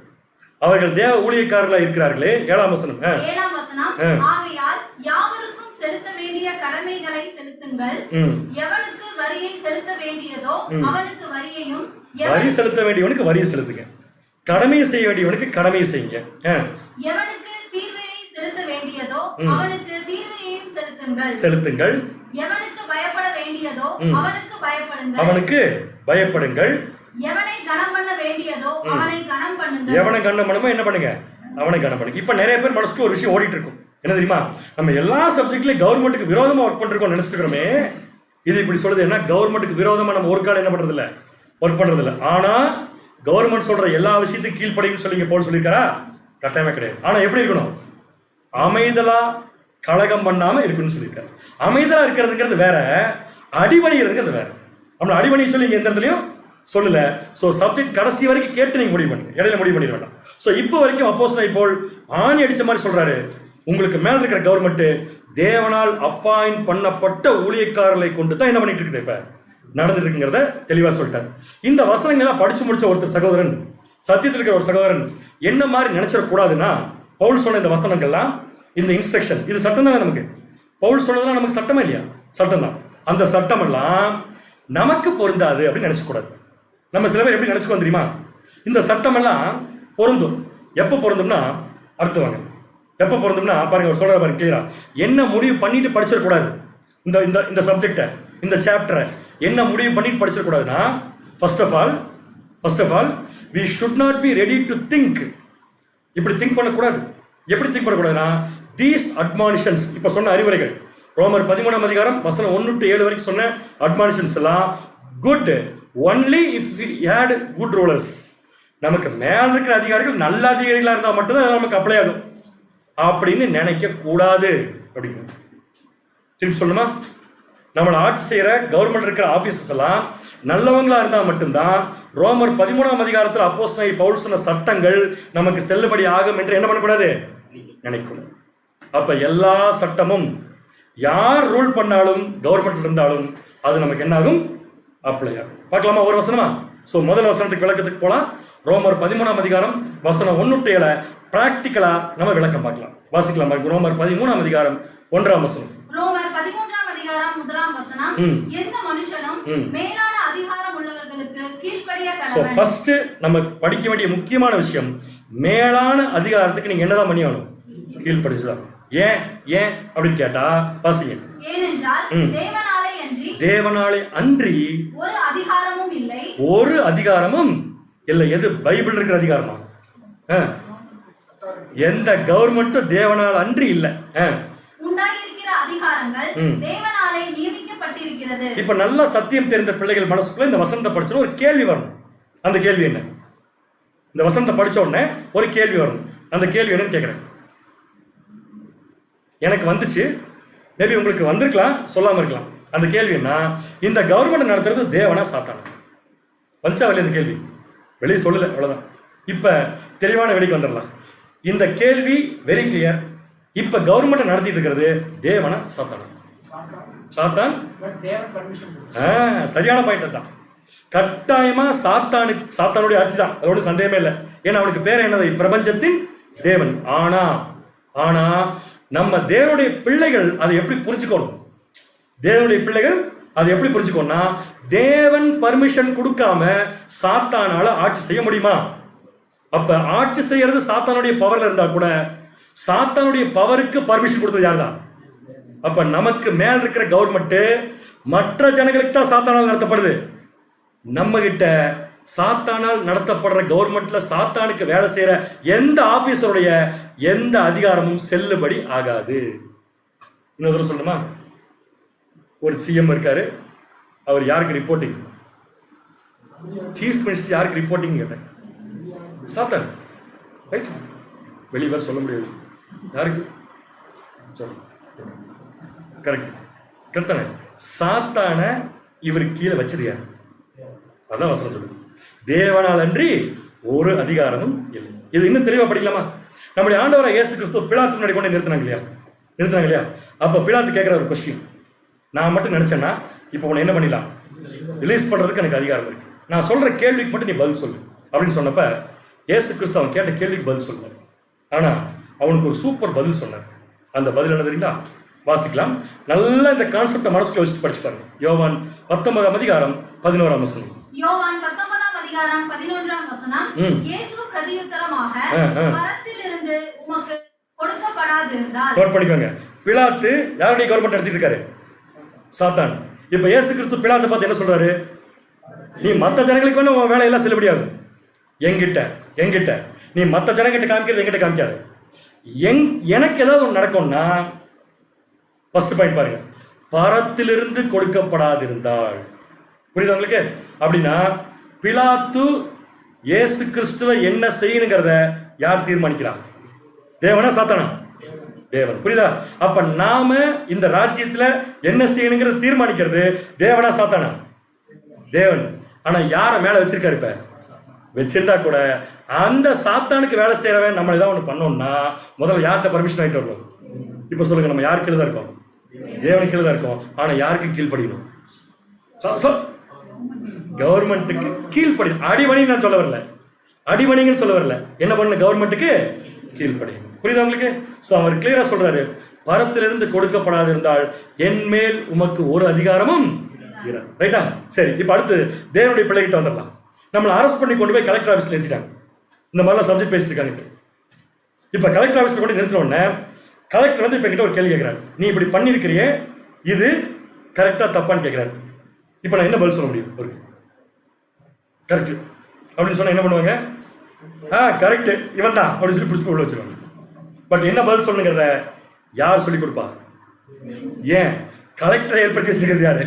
அவர்கள் தேவ ஊழியக்காரர்களாக இருக்கிறார்களே. 7ஆம் வசனம். 7ஆம் வசனம், ஆகையால் யாவருக்கும் செலுத்த வேண்டிய கடமைகளை செலுத்துங்கள். எவனுக்கு வரியை செலுத்த வேண்டியதோ அவனுக்கு வரியையும், வரி செலுத்த வேண்டியவனுக்கு வரியை செலுத்துங்க. கடமையை செய்ய வேண்டியவனுக்கு கடமையை செய்யுங்க. எவனுக்கு தீர்வையை செலுத்த வேண்டியதோ அவனுக்கு தீர்வையையும் செலுத்துங்கள். எவனுக்கு பயப்பட வேண்டியதோ அவனுக்கு பயப்படுங்கள். எவனை கனம் பண்ண வேண்டியதோ அவனை கனம் பண்ணுங்க. எவனை கனம் பண்ணுமோ என்ன பண்ணுங்க, அவனை கனம் பண்ணுங்க. இப்ப நிறைய பேர் மனசுக்கு ஒரு விஷயம் ஓடிட்டு இருக்கும். என்ன தெரியுமா, நம்ம எல்லா சப்ஜெக்ட்லயும் கவர்மெண்ட்டுக்கு விரோதமா ஒர்க் பண்றோம் நினைச்சிட்டு இருக்கிறோமே. இது இப்படி சொல்றது என்ன, கவர்மெண்ட்டுக்கு விரோதமா நம்ம ஒரு காலம் என்ன பண்றது இல்ல, ஒர்க் பண்றது இல்ல. ஆனா கவர்மெண்ட் சொல்ற எல்லா விஷயத்துக்கும் கீழ்ப்படியும் சொல்லி போல் சொல்லியிருக்காரா? கட்டாயமே கிடையாது. ஆனா எப்படி இருக்கணும், அமைதலா கலகம் பண்ணாம இருக்குன்னு சொல்லியிருக்காரு. அமைதலா இருக்கிறதுங்கிறது வேற, அடிபணிகிறதுங்கிறது வேற. நம்மள அடிபணி சொல்லி இங்க எந்த இடத்துலயும் சொல்லல. சோ சப்ஜெக்ட் கடைசி வரைக்கும் கேட்டு நீங்க முடிவு பண்ணுங்க, இடையில முடிவு பண்ணிட வேண்டாம். சோ இப்போ வரைக்கும் அப்போஸ்தலன் பவுல் ஆணி அடிச்ச மாதிரி சொல்றாரு, உங்களுக்கு மேல இருக்கிற கவர்மெண்ட் தேவனால் அப்பாயிண்ட் பண்ணப்பட்ட ஊழியக்காரர்களை கொண்டு தான் என்ன பண்ணிட்டு இருக்குது, இப்ப நடந்துட்டு இருக்குங்கிறத தெளிவா சொல்லிட்டாரு. இந்த வசனங்கள்லாம் படிச்சு முடிச்ச ஒருத்தர் சகோதரன், சத்தியத்தில் இருக்கிற ஒரு சகோதரன் என்ன மாதிரி நினைச்சிடக்கூடாதுன்னா, பவுல் சொன்ன இந்த வசனங்கள்லாம், இந்த இன்ஸ்ட்ரக்ஷன், இது சட்டம் தானே நமக்கு. பவுல் சொன்னதெல்லாம் நமக்கு சட்டமா இல்லையா? சட்டம் தான். அந்த சட்டம் எல்லாம் நமக்கு பொருந்தாது அப்படின்னு நினைச்சக்கூடாது. நம்ம சில பேர் எப்படி நினைச்சுக்கோ தெரியுமா, இந்த சட்டம் எல்லாம் பொருந்தும். எப்ப பொருந்தும்னா அர்த்தவாங்க. எப்ப பொருந்தும்னா பாருங்க, ஒரு சொல்ற பாருங்க கிளியரா, என்ன முடிவு பண்ணிட்டு படிச்சிடக்கூடாது. இந்த இந்த இந்த சப்ஜெக்டை, இந்த சாப்டரை என்ன முடிவு பண்ணிட்டு படிச்சிடக்கூடாதுன்னா, first of all we should not be ready to think. இப்படி திங்க் பண்ணக்கூடாது. எப்படி திங்க் பண்ணக்கூடாதுன்னா, these admonitions, இப்ப சொன்ன அறிவுரைகள், ரோமர் 13ஆம் அதிகாரம் வசனம் 1 to 7 வரைக்கும் சொன்ன அட்மானிஷன்ஸ் எல்லாம் good only if we had good rulers. நமக்கு மேல இருக்கிற அதிகாரிகள் நல்ல அதிகாரிகளா இருந்தா மட்டும்தான் நமக்கு அப்ளை ஆகும் அப்படின்னு நினைக்க கூடாது. அப்படிங்க திருப்பி சொல்லுமா, நம்மளை ஆட்சி செய்யற கவர்மெண்ட் இருக்கிற ஆபீசர்ஸ் எல்லாம் நல்லவங்களா இருந்தா மட்டும்தான் ரோமர் 13ஆம் அதிகாரத்தில் அப்போஸ்தலன் பவுல் சொன்ன சட்டங்கள் நமக்கு செல்லுபடி ஆகும் என்று என்ன பண்ணக்கூடாது, நினைக்கணும். அப்ப எல்லா சட்டமும் யார் ரூல் பண்ணாலும் கவர்மெண்ட்ல இருந்தாலும் அது நமக்கு என்ன ஆகும், அப்ளை ஆகும். பார்க்கலாமா ஒரு வசனமா? சோ முதல் வசனத்துக்கு விளக்கத்துக்கு போலாம். ரோமர் 13ஆம் அதிகாரம் வசனம் 1 to 7 பிராக்டிக்கலா நம்ம விளக்கம் பார்க்கலாம். வாசிக்கலாம். ரோமர் 13ஆம் அதிகாரம் 1ஆம் வசனம். ரோமர் 13ஆம் அதிகாரம் 1ஆம் வசனம், எந்த மனுஷனும் மேலான அதிகாரம் உள்ளவர்களுக்கு கீழ்ப்படிய கடவன். சோ ஃபர்ஸ்ட் நம்ம படிக்க வேண்டிய முக்கியமான விஷயம், மேலான அதிகாரத்துக்கு நீங்க என்னதான் பண்ணியாகணும், கீழ்ப்படிச்சுதான். ஏன் ஏன் அப்படின்னு கேட்டா வாசிங்க. ஏனென்றால் தேவனாலே அன்றி ஒரு அதிகாரமும் இல்லை. ஒரு அதிகாரமும் இல்லை. எது, பைபிள் இருக்கிற அதிகாரமா? எந்த கவர்மெண்ட்டும் தேவனால் அன்றி இல்லை. உண்டாயிருக்கிற அதிகாரங்கள் தேவனாலே நியமிக்கப்பட்டிருக்கிறது. இப்ப நல்ல சத்தியம் தெரிந்த பிள்ளைகள் மனசுக்குள்ள இந்த வசனத்தை படிச்ச ஒரு கேள்வி வரணும். அந்த கேள்வி என்ன? இந்த வசனத்தை படிச்ச உடனே ஒரு கேள்வி வரணும். அந்த கேள்வி என்னன்னு கேட்கிறேன். எனக்கு வந்துச்சு, மேபி உங்களுக்கு வந்திருக்கலாம், சொல்லாம இருக்கலாம். அந்த கேள்வி என்ன, இந்த கவர்மெண்ட் நடத்துறது தேவனா சாத்தானா? வந்துச்சா வெளியே? இந்த கேள்வி வெளியே சொல்லல, அவ்வளவுதான். இப்ப தெளிவான வெளிக்கு வந்துடலாம். இந்த கேள்வி வெரி கிளியர். இப்ப கவர்மெண்ட் நடத்திட்டு இருக்கிறது தேவனா சாத்தானா? சாத்தான். சரியான பாயிண்ட் தான். கட்டாயமா சாத்தானுடைய ஆட்சி தான், அதோட சந்தேகமே இல்லை. ஏன்னா அவனுக்கு பேர் என்னது, பிரபஞ்சத்தின் தேவன். ஆனா நம்ம தேவனுடைய பிள்ளைகள் அதை எப்படி புரிஞ்சுக்கணும்? தேவனுடைய பிள்ளைகள் அதை எப்படி புரிஞ்சுக்கணும்னா, தேவன் பர்மிஷன் கொடுக்காம சாத்தானால ஆட்சி செய்ய முடியுமா? அப்ப ஆட்சி செய்யறது சாத்தானுடைய பவர்ல இருந்தா கூட சாத்தானுடைய பவருக்கு பர்மிஷன் கொடுத்தது யாருதான்? அப்ப நமக்கு மேல இருக்கிற கவர்மெண்ட் மற்ற ஜனங்களுக்கு தான் சாத்தானால் நடத்தப்படுது. நம்ம கிட்ட சாத்தானால் நடத்தப்படுற கவர்மெண்ட்ல சாத்தானுக்கு வேலை செய்யற எந்த ஆபீசருடைய எந்த அதிகாரமும் செல்லுபடி ஆகாது. இன்னொரு சொல்லுமா, ஒரு சிஎம் இருக்காரு, அவர் யாருக்கு ரிப்போர்ட்டிங்? சீஃப் மினிஸ்டர் யாருக்கு ரிப்போர்ட்டிங் கேட்டேன்? சாத்தான். ரைட், வெளியே சொல்ல முடியாது யாருக்கு. கரெக்ட், கரெக்டான. சாத்தான இவருக்கு கீழே வச்சது யார்? அதான் வசனம் சொல்லுது, தேவனால் அன்றி ஒரு அதிகாரமும் இல்லை. இது இன்னும் தெளிவா படிக்கலாமா? நம்முடைய ஆண்டவராகிய இயேசு கிறிஸ்து பிலாத்து முன்னாடி கொண்டு நிறுத்தினாங்க இல்லையா? அப்ப பிலாத்து கேட்கிற ஒரு கொஸ்டின், நான் மட்டும் நினைச்சேன்னா இப்ப உன்னை என்ன பண்ணிடலாம், ரிலீஸ் பண்றதுக்கு எனக்கு அதிகாரம் இருக்கு. நான் சொல்ற கேள்விக்கு மட்டும் நீ பதில் சொல்லு அப்படின்னு சொன்னப்ப இயேசு கிறிஸ்து அவன் கேட்ட கேள்விக்கு பதில் சொன்னார். ஆனா அவனுக்கு ஒரு சூப்பர் பதில் சொன்னார். அந்த பதில் என்ன தெரியுங்களா? வாசிக்கலாம். நல்லா இந்த கான்செப்டை மனசுக்குள்ள வச்சு படிச்சு பாருங்க. யோவான் 19ஆம் அதிகாரம் 11ஆம் வசனம். யோவான் 19ஆம் அதிகாரம் 11ஆம் வசனம். இயேசு பிரதியுத்தரமாக, பரத்திலிருந்து உமக்கு கொடுக்கப்படாதிருந்தால். நோட் பண்ணிக்கோங்க. பிலாத்து யாருடைய கவர்மெண்ட் நடத்திட்டு இருக்காரு? சாத்தான். இப்ப இயேசு கிறிஸ்து பிலாத்தை பார்த்து என்ன சொல்றாரு? நீ மற்ற ஜனங்களுக்கு வேணும் உன் வேலையெல்லாம் செல்லுபடியாகும். எங்கிட்ட நீ மற்ற ஜனங்கிட்ட காமிக்கிறது எங்கிட்ட காமிக்காது. எனக்கு ஏதாவது ஒன்று நடக்கும்னா ஃபர்ஸ்ட் பாயிண்ட் பாருங்க, பரத்திலிருந்து கொடுக்கப்படாதிருந்தால். புரியுது உங்களுக்கு? அப்படின்னா பிலாத்து இயேசு கிறிஸ்துவை என்ன செய்யணுங்கிறத யார் தீர்மானிக்கிறான்? தேவனா சாத்தானா? தேவன். புரியுதா? அப்ப நாம இந்த ராஜ்யத்துல என்ன செய்யணுங்கிறத தீர்மானிக்கிறது தேவனா சாத்தானா? தேவன். ஆனா யார மேல வச்சிருக்காரு? இப்ப வச்சிருந்தா கூட அந்த சாத்தானுக்கு வேலை செய்யறவன் நம்ம ஏதாவது ஒண்ணு பண்ணோம்னா முதல்ல யார்கிட்ட பர்மிஷன் வாங்கிட்டு வரணும்? இப்ப சொல்லுங்க, நம்ம யாருக்கு கீழே தான் இருக்கோம்? தேவனுக்கு கீழே தான் இருக்கோம். ஆனா யாருக்கு கீழ்ப்படிக்கணும்? கவர்மெண்ட்டுக்கு கீழ்ப்படி. அடிபணின்னு நான் சொல்ல வரல, அடிபணிங்கன்னு சொல்ல வரல. என்ன பண்ணு? கவர்மெண்ட்டுக்கு கீழ்ப்படி. புரியுதா உங்களுக்கு? அவர் கிளியரா சொல்றாரு, பரத்திலிருந்து கொடுக்கப்படாது இருந்தால் என் மேல் உமக்கு ஒரு அதிகாரமும் ரைட்டா? சரி, இப்ப அடுத்து தேவனுடைய பிள்ளைகிட்ட வந்துடலாம். நம்மளை அரெஸ்ட் பண்ணி கொண்டு போய் கலெக்டர் ஆஃபீஸ்ல நிறுத்திட்டாங்க. இந்த மாதிரிலாம் சப்ஜெக்ட் பேசிட்டு இருக்காங்க. இப்ப கலெக்டர் ஆஃபீஸ்ல கொண்டு நிறுத்தின உடனே கலெக்டர் வந்து இப்ப கிட்ட ஒரு கேள்வி கேட்கிறாரு, நீ இப்படி பண்ணிருக்கிறியே இது கரெக்டா தப்பான்னு கேட்கிறாரு. இப்ப நான் என்ன பதில் சொல்ல முடியும்? ஒரு கரெக்ட் அப்படின்னு சொன்னா என்ன பண்ணுவாங்க? கரெக்ட் இவன் தான் அப்படின்னு சொல்லி பிடிச்சி உள்ள வச்சிருவாங்க. பட் என்ன பதில் சொல்லுங்கிறத யார் சொல்லி கொடுப்பா? ஏன் கலெக்டரை ஏற்படுத்தி வச்சிருக்கிறது யாரு?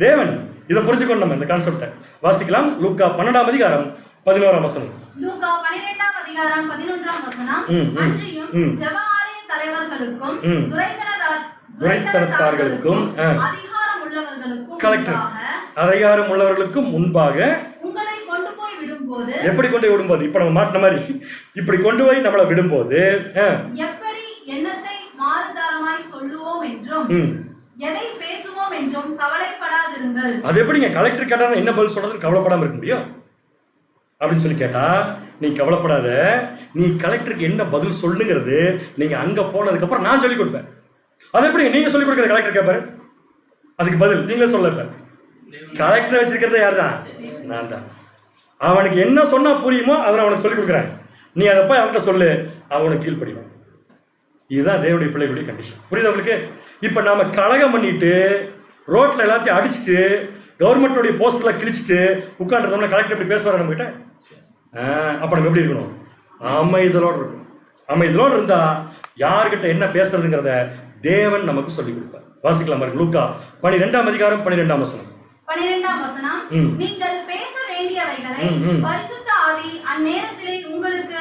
தேவன். இதை புரிஞ்சுக்கணும் நம்ம இந்த கான்செப்டை. வாசிக்கலாம். லூக்கா 12ஆம் அதிகாரம் 11ஆம் வசனம். லூக்கா 12ஆம் அதிகாரம் 11ஆம் வசனம். அன்றியும் ஜெப ஆலய தலைவர்களுக்கும் துரைத்தனத்தார்களுக்கும் அதிகாரம் உள்ளவர்களுக்கும் முன்பாக உங்களை கொண்டு போய் விடும்போது, எப்படி கொண்டு போய் விடும்போது? இப்ப நம்ம மாட்டின மாதிரி இப்படி கொண்டு போய் நம்மளை விடும்போது எப்படி எண்ணத்தை மாறுதாரமாய் சொல்லுவோம் என்றும் எதை பேசுவோம் என்றும் கவலைப்படாதிருங்கள். அது எப்படிங்க கலெக்டர் கேட்டா என்ன பதில் சொல்றதுன்னு கவலைப்படாம இருக்க முடியும்? அப்படின்னு சொல்லி கேட்டா, நீ கவலைப்படாத, நீ கலெக்டருக்கு என்ன பதில் சொல்லுங்கிறது நீங்க அங்க போனதுக்கு அப்புறம் நான் சொல்லி கொடுப்பேன். அது எப்படி நீங்க சொல்லி கொடுக்கறது? கலெக்டர் கேட்பாரு, அதுக்கு பதில் நீங்களே சொல்ல. கலெக்டர் வச்சிருக்கிறத யார் தான்? நான் தான். அவனுக்கு என்ன சொன்னா புரியுமோ அதை அவனுக்கு சொல்லி கொடுக்குறேன். நீ அதை போய் அவன்கிட்ட சொல்லு, அவனுக்கு கீழ்ப்படிவான். இதுதான் தேவனுடைய பிள்ளைகளுடைய கண்டிஷன். புரியுது உங்களுக்கு? இப்ப நாம கலகம் பண்ணிட்டு ரோட்ல எல்லாத்தையும் அடிச்சுட்டு கவர்மெண்டோடைய போஸ்ட்ல கிழிச்சிட்டு உட்காந்துருந்தோம்னா கலெக்டர் எப்படி பேசுவாரு நம்ம கிட்ட? அப்ப நம்ம எப்படி இருக்கணும்? அமைதலோடு இருக்கணும். அமைதலோடு இருந்தா யார்கிட்ட என்ன பேசுறதுங்கிறத தேவன் நமக்கு சொல்லி கொடுப்பார். வாசிக்கலாம் பாருங்க. லூக்கா 12ஆம் அதிகாரம் 12ஆம் வசனம். 12ஆம் வசனம். நீங்கள் பேச வேண்டியவைகளை பரிசுத்த ஆவி அந்நேரத்திலே உங்களுக்கு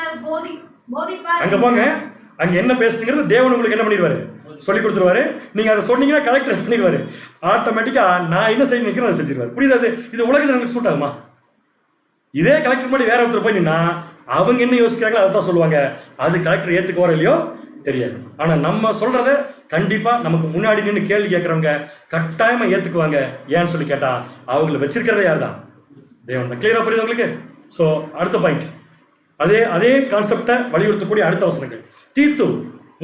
போதிப்பார். அங்க போங்க, அங்க என்ன பேசுங்கிறது தேவன் உங்களுக்கு என்ன பண்ணிடுவாரு? சொல்லி கொடுத்துருவாரு. நீங்க அதை சொன்னீங்கன்னா கலெக்டர் பண்ணிடுவாரு. ஆட்டோமேட்டிக்கா நான் என்ன செய்ய நினைக்கிறேன் அதை செஞ்சிருவாரு. புரியுது? இது உலகத்தில் எனக்கு சூட் ஆகுமா? இதே கலெக்டர் முன்னாடி வேற ஒருத்தர் போய் நின்னா அவங்க என்ன யோசிக்கிறாங்களோ அதை தான் சொல்லுவாங்க. அது கலெக்டர் ஏத்துக்கு வர இல்லையோ தெரியாது. ஆனா நம்ம சொல்றத கண்டிப்பா நமக்கு முன்னாடி நின்று கேள்வி கேட்கறவங்க கட்டாயமா ஏத்துக்குவாங்க. ஏன்னு சொல்லி கேட்டா அவங்களை வச்சிருக்கிறதே யார் தான்? தேவன் தான். கிளியரா புரியுது உங்களுக்கு? சோ அடுத்த பாயிண்ட், அதே கான்செப்டை வலியுறுத்தக்கூடிய அடுத்த வசனங்கள். தீத்து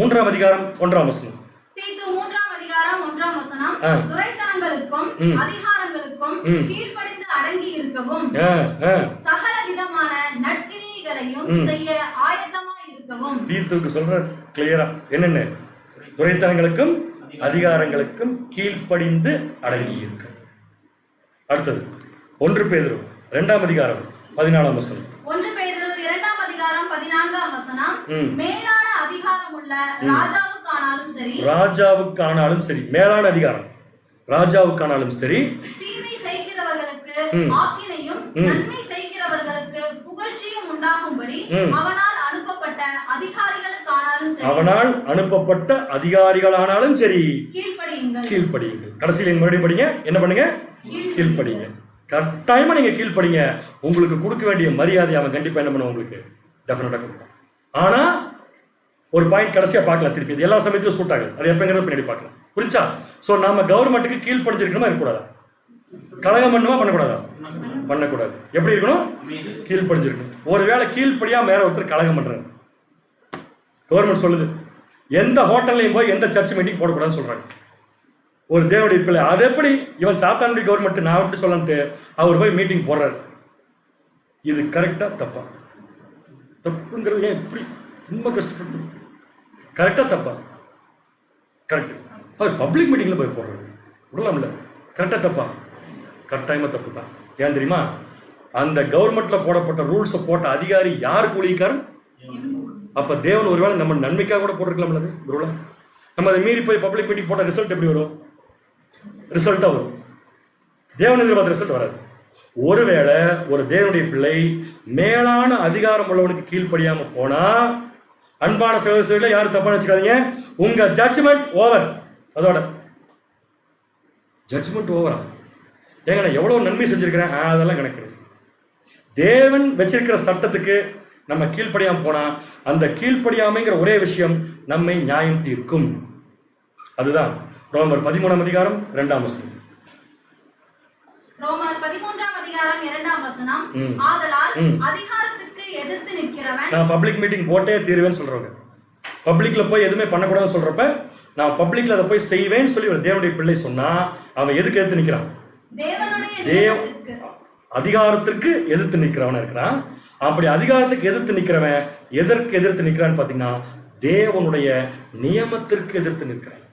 3ஆம் அதிகாரம் 1ஆம் வசனம். தீத்து 3ஆம் அதிகாரம் 1ஆம் வசனம். துரைத்தனங்களுக்கும் அதிகாரங்களுக்கும் கீழ்ப்படிந்து அடங்கி இருக்கவும் சகல விதமான நற்கிரியைகளையும் செய்ய ஆயத்தமாய் இருக்கவும். தீத்துக்கு சொல்ற கிளியரா என்னென்ன? துரைத்தனங்களுக்கும் அதிகாரங்களுக்கும் கீழ்ப்படிந்து அடங்கி இருக்க. அடுத்தது 1 பேதுரு 2ஆம் அதிகாரம் 14ஆம் வசனம். 1 பேதுரு 2ஆம் அதிகாரம் 14ஆம் வசனம். மேலான அதிகாரம் உள்ள ராஜாவுக்கானாலும் சரி, மேலான அதிகாரம் ராஜாவுக்கானாலும் சரி, தீமை செய்கிறவர்களுக்கு ஆக்கினையும் நன்மை செய்கிறவர்களுக்கு புகழ்ச்சியும் உண்டாகும்படி அவனால் அனுப்பப்பட்ட அதிகாரிகளானாலும் சரி கீழ்ப்படியுங்கள். கடைசியில் மறுபடியும் படிங்க. என்ன பண்ணுங்க? கீழ்ப்படிங்க. கட்டாயமா நீங்க கீழ்ப்படிங்க. உங்களுக்கு கொடுக்க வேண்டிய மரியாதை அவன் கண்டிப்பா என்ன பண்ணுவான்? உங்களுக்கு டெஃபினட்டா கொடுப்பான். ஆனா ஒரு பாயிண்ட் கடைசியா பார்க்கலாம். திருப்பி எல்லா சமயத்திலும் சூட் ஆகுது. அது எப்பங்கிறது பின்னாடி பார்க்கலாம். புரிஞ்சா? சோ நாம கவர்மெண்ட்டுக்கு கீழ்ப்படிஞ்சிருக்கணுமா இருக்கக்கூடாதா? கலகம் பண்ணுமா பண்ணக்கூடாதா? பண்ணக்கூடாது. எப்படி இருக்கணும்? கீழ்ப்படிஞ்சிருக்கணும். ஒருவேளை கீழ்ப்படியாம வேற ஒருத்தர் கலகம் பண்றாரு, கவர்மெண்ட் சொல்லுது எந்த ஹோட்டல்லையும் போய் எந்த சர்ச் மீட்டிங் போடக்கூடாதுன்னு சொல்றாங்க. ஒரு தேவனுடைய பிள்ளை அது எப்படி இவன் சாத்தானுடைய கவர்மெண்ட் நான் எப்படி சொல்லன்ட்டு அவர் போய் மீட்டிங் போடுறாரு. இது கரெக்டா தப்பா? தப்புங்கிறது ஏன் இப்படி ரொம்ப கஷ்டப்பட்டு? கரெக்டா தப்பா? கரெக்ட். அவர் பப்ளிக் மீட்டிங்ல போய் போடுறாரு, விடலாம்ல. கரெக்டா தப்பா? கட்டாயமா தப்பு தான். ஏன் தெரியுமா? அந்த கவர்மெண்ட்ல போடப்பட்ட ரூல்ஸை போட்ட அதிகாரி யார் கூலிக்காரன்? அப்ப தேவன் ஒருவேளை நம்ம நன்மைக்காக கூட போட்டிருக்கலாம்ல ரூலை. நம்ம அதை மீறி போய் பப்ளிக் மீட்டிங் போட்ட ரிசல்ட் எப்படி வரும்? ரிசல்ட்டா வரும். தேவன் எதிர்பார்த்த ரிசல்ட் வராது. ஒருவேளை ஒரு தேவனுடைய பிள்ளை மேலான அதிகாரம் உள்ளவனுக்கு கீழ்ப்படியாம போனா, அன்பான சகோதரர்களே யாரும் தப்பா நினைச்சுக்காதீங்க, உங்க ஜட்ஜ்மெண்ட் ஓவர். அதோட ஜட்ஜ்மெண்ட் ஓவரா? ஏங்க நான் எவ்வளவு நன்மை செஞ்சிருக்கிறேன், அதெல்லாம் கணக்கு. தேவன் வச்சிருக்கிற சட்டத்துக்கு நம்ம கீழ்ப்படியாம போனா அந்த கீழ்ப்படியாமைங்கிற ஒரே விஷயம் நம்மை நியாயம் தீர்க்கும். அதுதான் ரோமர் 13ஆம் அதிகாரம் 2ஆம் வசனம். ரோமர் 13ஆம் அதிகாரம் 2ஆம் வசனம். ஆதலால் அதிகாரத்துக்கு எதிர்த்து நிற்கிறவன், நான் பப்ளிக் மீட்டிங் போட்டே தீருவேன்னு சொல்றவங்க, பப்ளிக்ல போய் எதுவுமே பண்ணக்கூடாதுன்னு சொல்றப்ப நான் பப்ளிக்ல அதை போய் செய்வேன்னு சொல்லி ஒரு தேவனுடைய பிள்ளை சொன்னா அவன் எதுக்கு எதிர்த்து நிற்கிறான்? அதிகாரத்திற்கு எதிர்த்து நிற்கிறவனா இருக்கிறான். அப்படி அதிகாரத்துக்கு எதிர்த்து நிற்கிறவன் எதற்கு எதிர்த்து நிற்கிறான்னு பாத்தீங்கன்னா தேவனுடைய நியமத்திற்கு எதிர்த்து நிற்கிறான்.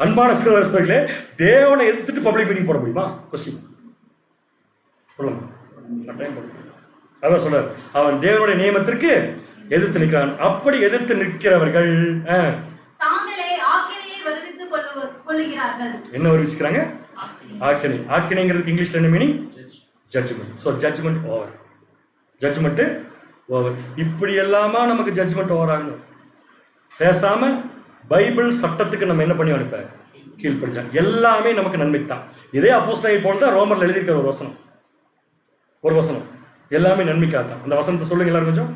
அன்பான சகோதரர்களே, தேவனை எதிர்த்துட்டு பப்ளிக் மீட்டிங் போட முடியுமா? கொஸ்டின் சொல்லுங்க. அதான் சொல்றார், அவன் தேவனுடைய நியமத்திற்கு எதிர்த்து நிற்கிறான். அப்படி எதிர்த்து நிற்கிறவர்கள் தாங்களே ஆக்கினையை வருவித்துக் கொள்ளுகிறார்கள். என்ன வருவிச்சுக்கிறாங்க? ஆக்கினை. ஆக்கினைங்கிறதுக்கு இங்கிலீஷ்ல என்ன meaning? Judgement. So judgement over. Judgement over. இப்படி எல்லாமா நமக்கு ஜட்ஜ்மெண்ட் ஓவர் ஆகணும். பேசாம பைபிள் சட்டத்துக்கு நம்ம என்ன பண்ணி அனுப்ப கீழ்ப்படிச்சான். எல்லாமே நமக்கு நன்மைக்கு தான். இதே அப்போஸ்தலனை போல தான் ரோமர்ல எழுதியிருக்கிற ஒரு வசனம் எல்லாமே நன்மைக்காக தான். அந்த வசனத்தை சொல்லுங்க எல்லாரும் கொஞ்சம்.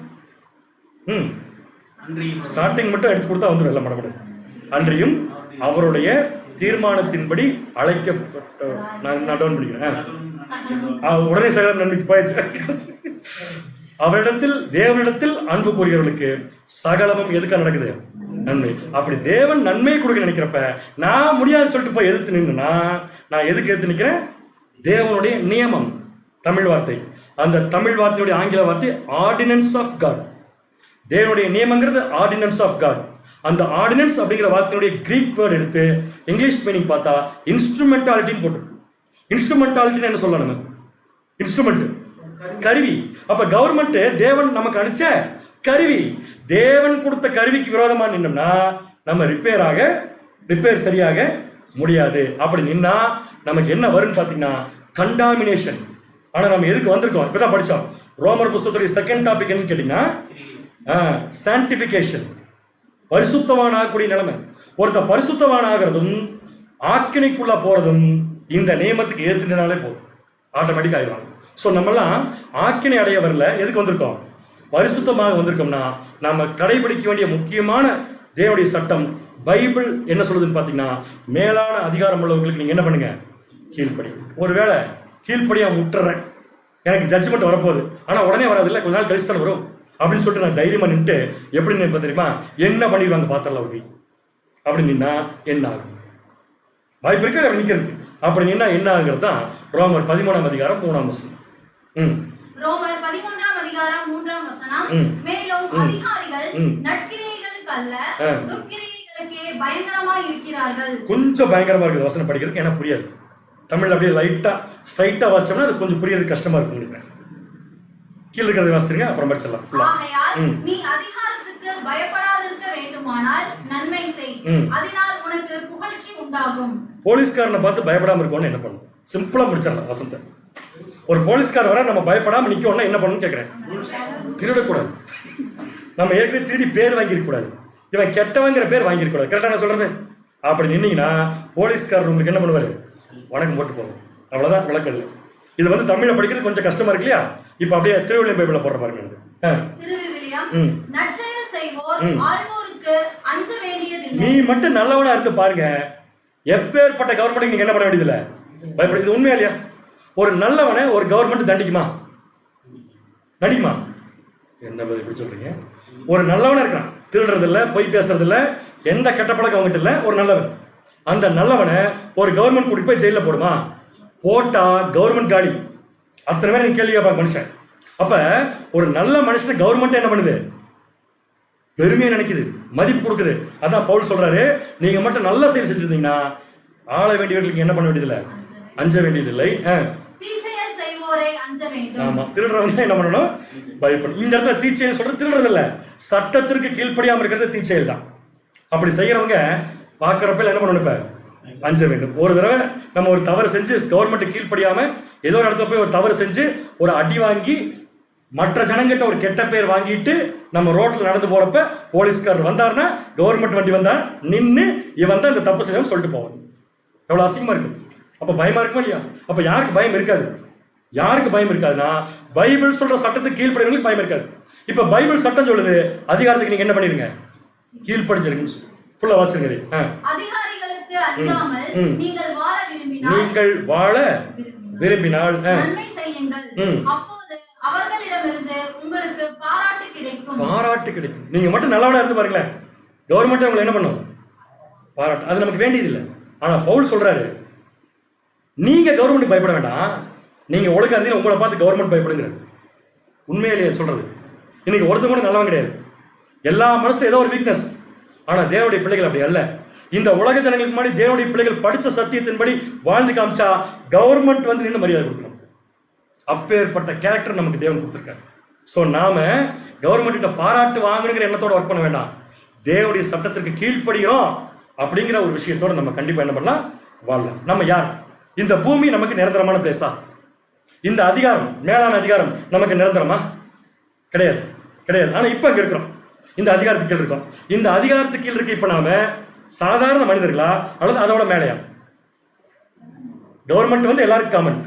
ஸ்டார்டிங் மட்டும் எடுத்து கொடுத்தா வந்துடும் எல்லாம் மடப்படும். அன்றியும் அவருடைய தீர்மானத்தின்படி அழைக்கப்பட்ட நான் டவுன் பண்ணிக்கிறேன். உடனே சகல நன்மைக்கு போயிடுச்சு. அவரிடத்தில் தேவனிடத்தில் அன்பு கூறுகிறவர்களுக்கு சகலமும் எதுக்கா நடக்குது? நன்மை. அப்படி தேவன் நன்மை கொடுக்க நினைக்கிறப்ப நான் முடியாது சொல்லிட்டு போய் எதிர்த்து நின்றுனா நான் எதுக்கு எதிர்த்து நிற்கிறேன்? தேவனுடைய நியமம். தமிழ் வார்த்தை, அந்த தமிழ் வார்த்தையுடைய ஆங்கில வார்த்தை ஆர்டினன்ஸ் ஆஃப் காட். தேவனுடைய நியமங்கிறது ஆர்டினன்ஸ் ஆஃப் காட். அந்த ஆர்டினன்ஸ் அப்படிங்கிற வார்த்தையுடைய கிரீக் வேர்ட் எடுத்து இங்கிலீஷ் மீனிங் பார்த்தா இன்ஸ்ட்ருமெண்டாலிட்டின்னு போட்டு. இன்ஸ்ட்ருமெண்டாலிட்டின்னு என்ன சொல்லணும்? இன்ஸ்ட்ருமெண்ட், கருவி. அப்ப கவர்மெண்ட் தேவன் நமக்கு அனுப்பிச்ச கருவி. தேவன் கொடுத்த கருவிக்கு விரோதமா நின்னோம்னா நம்ம ரிப்பேர் சரியாக முடியாது. அப்படி நின்னா நமக்கு என்ன வரும்னு பாத்தீங்கன்னா கண்டாமினேஷன். ஆனா நம்ம எதுக்கு வந்திருக்கோம்? இப்பதான் படிச்சோம். ரோமர் புத்தகத்துடைய செகண்ட் டாபிக் என்னன்னு கேட்டீங்கன்னா சான்டிபிகேஷன், பரிசுத்தவான் ஆகக்கூடிய நிலைமை. ஒருத்த பரிசுத்தவான் ஆகிறதும் ஆக்கினைக்குள்ள போறதும் இந்த நியமத்துக்கு ஏத்துனாலே போதும், ஆட்டோமேட்டிக் ஆயிடுவாங்க. ஸோ நம்மெல்லாம் ஆக்கினை அடைய வரல, எதுக்கு வந்திருக்கோம்? பரிசுத்தமாக வந்திருக்கோம்னா நாம கடைபிடிக்க வேண்டிய முக்கியமான தேவனுடைய சட்டம் பைபிள் என்ன சொல்லுதுன்னு பார்த்தீங்கன்னா மேலான அதிகாரம் உள்ளவர்களுக்கு நீங்க என்ன பண்ணுங்க? கீழ்ப்படி. ஒருவேளை கீழ்ப்படியா முட்டுறேன், எனக்கு ஜட்ஜ்மெண்ட் வரப்போகுது, ஆனா உடனே வராது இல்லை, கொஞ்ச நாள் கழிச்சு தான் வரும் அப்படின்னு சொல்லிட்டு நான் தைரியமா நின்று எப்படி நிற்ப தெரியுமா? என்ன பண்ணிடுவாங்க பாத்திரல அப்படி அப்படி நின்னா என்ன ஆகும்? வாய்ப்பு இருக்கு அப்படி நிற்கிறது. அப்படி நின்னா என்ன ஆகுறது தான் ரோமர் 13ஆம் அதிகாரம் 3ஆம் வசனம். ரோமர் 13ஆம் அதிகாரம் 3ஆம் வசனம். மேலும் அதிகாரிகள் நற்கிரியைகளுக்கு அல்ல துர்க்கிரியைகளுக்கே பயங்கரமாய் இருக்கிறார்கள். கொஞ்சம் பயங்கரமா இருக்குது வசனம் படிக்கிறதுக்கு, எனக்கு புரியாது. தமிழ்ல அப்படியே லைட்டா ஸ்ட்ரைட்டா வாசிச்சோம்னா அது கொஞ்சம் புரியறது கஷ்டமா இருக்கும் நினைக்கிறேன். கீழே இருக்கிறத வாசிங்க, அப்புறம் படிச்சிடலாம். ஆகையால் நீ அதிகாரத்துக்கு பயப்படாதிருக்க வேண்டுமானால் நன்மை செய், அதனால் உனக்கு புகழ்ச்சி உண்டாகும். போலீஸ்காரனை பார்த்து பயப்படாம இருக்கோம்னு என்ன பண்ணும்? சிம்பிளா முடிச்சிடலாம் வசனத்தை. ஒரு போலீஸ்கார் வர நம்ம பயப்படாம நிக்கணும்னா என்ன பண்ணணும்னு கேட்கிறேன். திருடக்கூடாது. நம்ம ஏற்கனவே திருடி பேர் வாங்கிருக்க கூடாது, இவன் கெட்டவங்கிற பேர் வாங்கிருக்க கூடாது. கரெக்டா நான் சொல்றது? அப்படி நின்னீங்கன்னா போலீஸ்காரர் உங்களுக்கு என்ன பண்ணுவாரு? வணக்கம் போட்டு போகும். அவ்வளவுதான் விளக்கல். இது வந்து தமிழ்ல படிக்கிறது கொஞ்சம் கஷ்டமா இருக்கு இல்லையா? இப்ப அப்படியே திருவிழியம் பைபிள்ல போடுற பாருங்க. நீ மட்டும் நல்லவனா இருந்து பாருங்க, எப்பேற்பட்ட கவர்மெண்ட் நீங்க என்ன பண்ண வேண்டியதில்லை, பயப்பட. இது உண்மையா இல்லையா? ஒரு நல்லவனை ஒரு கவர்மெண்ட் தண்டிக்குமா? தண்டிக்குமா? என்ன இப்படி சொல்றீங்க? ஒரு நல்லவனா இருக்கான், திருடுறது இல்ல, பொய் பேசுறது இல்ல, எந்த கெட்ட பழக்கம் அவங்ககிட்ட இல்ல, ஒரு நல்லவன். அந்த நல்லவனை ஒரு கவர்மெண்ட் கூட்டி போய் ஜெயில போடுமா? போட்டா கவர்மெண்ட் காலி. அத்தனை பேர் நீங்க கேள்வி கேட்பாங்க மனுஷன். அப்ப ஒரு நல்ல மனுஷனை கவர்மெண்ட் என்ன பண்ணுது? பெருமையை நினைக்குது, மதிப்பு கொடுக்குது. அதான் பவுல் சொல்றாரு, நீங்க மட்டும் நல்ல செயல் செஞ்சிருந்தீங்கன்னா ஆள வேண்டியவர்களுக்கு என்ன பண்ண வேண்டியதில்லை, அஞ்ச வேண்டியதில்லை. தீச்செயல் செய்வோரை அஞ்ச வேண்டும். ஆமா, திருடுறவங்க என்ன பண்ணணும்? பயப்படும். இந்த இடத்துல தீச்செயல் சொல்றது திருடுறது இல்ல, சட்டத்திற்கு கீழ்ப்படியாம இருக்கிறது தீச்செயல் தான். அப்படி செய்யறவங்க பாக்குறப்ப என்ன பண்ணணும்? இப்ப அஞ்ச வேண்டும். ஒரு தடவை நம்ம ஒரு தவறு செஞ்சு கவர்மெண்ட் கீழ்ப்படியாம ஏதோ ஒரு இடத்துல போய் ஒரு தவறு செஞ்சு ஒரு அடி வாங்கி மற்ற ஜனங்கிட்ட ஒரு கெட்ட பேர் வாங்கிட்டு நம்ம ரோட்ல நடந்து போறப்ப போலீஸ்காரர் வந்தாருன்னா, கவர்மெண்ட் வண்டி வந்தா நின்று இவன் தான் இந்த தப்பு செய்யணும் சொல்லிட்டு போவாங்க. எவ்வளவு அசிங்கமா இருக்கு. அப்ப பயமா இருக்குமா இல்லையா? அப்ப யாருக்கு பயம் இருக்காது? யாருக்கு பயம் இருக்காதுன்னா பைபிள் சொல்ற சட்டத்துக்கு கீழ்ப்படிறவங்களுக்கு பயம் இருக்காது. இப்ப பைபிள் சட்டம் சொல்லுது, அதிகாரத்துக்கு நீங்க என்ன பண்ணிருங்க? கீழ்ப்படிஞ்சிருங்க. ஃபுல்லா வாசிங்க. அதிகாரிகளுக்கு அஞ்சாமல் நீங்கள் வாழ விரும்பினால் நன்மை செய்யுங்கள், அப்போது அவர்களிடமிருந்து உங்களுக்கு பாராட்டு கிடைக்கும். பாராட்டு கிடைக்கும். நீங்க மட்டும் நல்லவனா இருந்து பாருங்களேன், கவர்மெண்ட் உங்களை என்ன பண்ணும்? பாராட்டு. அது நமக்கு வேண்டியது இல்லை. ஆனா பவுல் சொல்றாரு, நீங்க கவர்மெண்ட் பயப்பட வேண்டாம், நீங்க ஒழுங்கா இருந்தீங்க உங்களை பார்த்து கவர்மெண்ட் பயப்படுங்க. உண்மையிலேயே சொல்றது. இன்னைக்கு ஒருத்தர் கூட நல்லவன் கிடையாது. எல்லா மனசும் ஏதோ ஒரு வீக்னஸ். ஆனா தேவனுடைய பிள்ளைகள் அப்படி அல்ல. இந்த உலக ஜனங்களுக்கு முன்னாடி தேவனுடைய பிள்ளைகள் படிச்ச சத்தியத்தின்படி வாழ்ந்து காமிச்சா கவர்மெண்ட் வந்து நின்று மரியாதை கொடுக்கணும். அப்பேற்பட்ட கேரக்டர் நமக்கு தேவன் கொடுத்துருக்காரு. ஸோ நாம கவர்மெண்ட் பாராட்டு வாங்கணுங்கிற எண்ணத்தோட ஒர்க் பண்ண வேண்டாம். தேவனுடைய சட்டத்திற்கு கீழ்ப்படுகிறோம் அப்படிங்கிற ஒரு விஷயத்தோட நம்ம கண்டிப்பா என்ன பண்ணலாம்? வாழலாம். நம்ம யார்? இந்த பூமி நமக்கு நிரந்தரமான பிளேஸா? இந்த அதிகாரம், மேலான அதிகாரம் நமக்கு நிரந்தரமா? கிடையாது, கிடையாது. ஆனா இப்ப அங்க இருக்கிறோம், இந்த அதிகாரத்துக்கு கீழ் இருக்கோம். இந்த அதிகாரத்துக்கு கீழ் இருக்க இப்ப நாம சாதாரண மனிதர்களா அல்லது அதோட மேலையா? கவர்மெண்ட் வந்து எல்லாருக்கும் காமன்,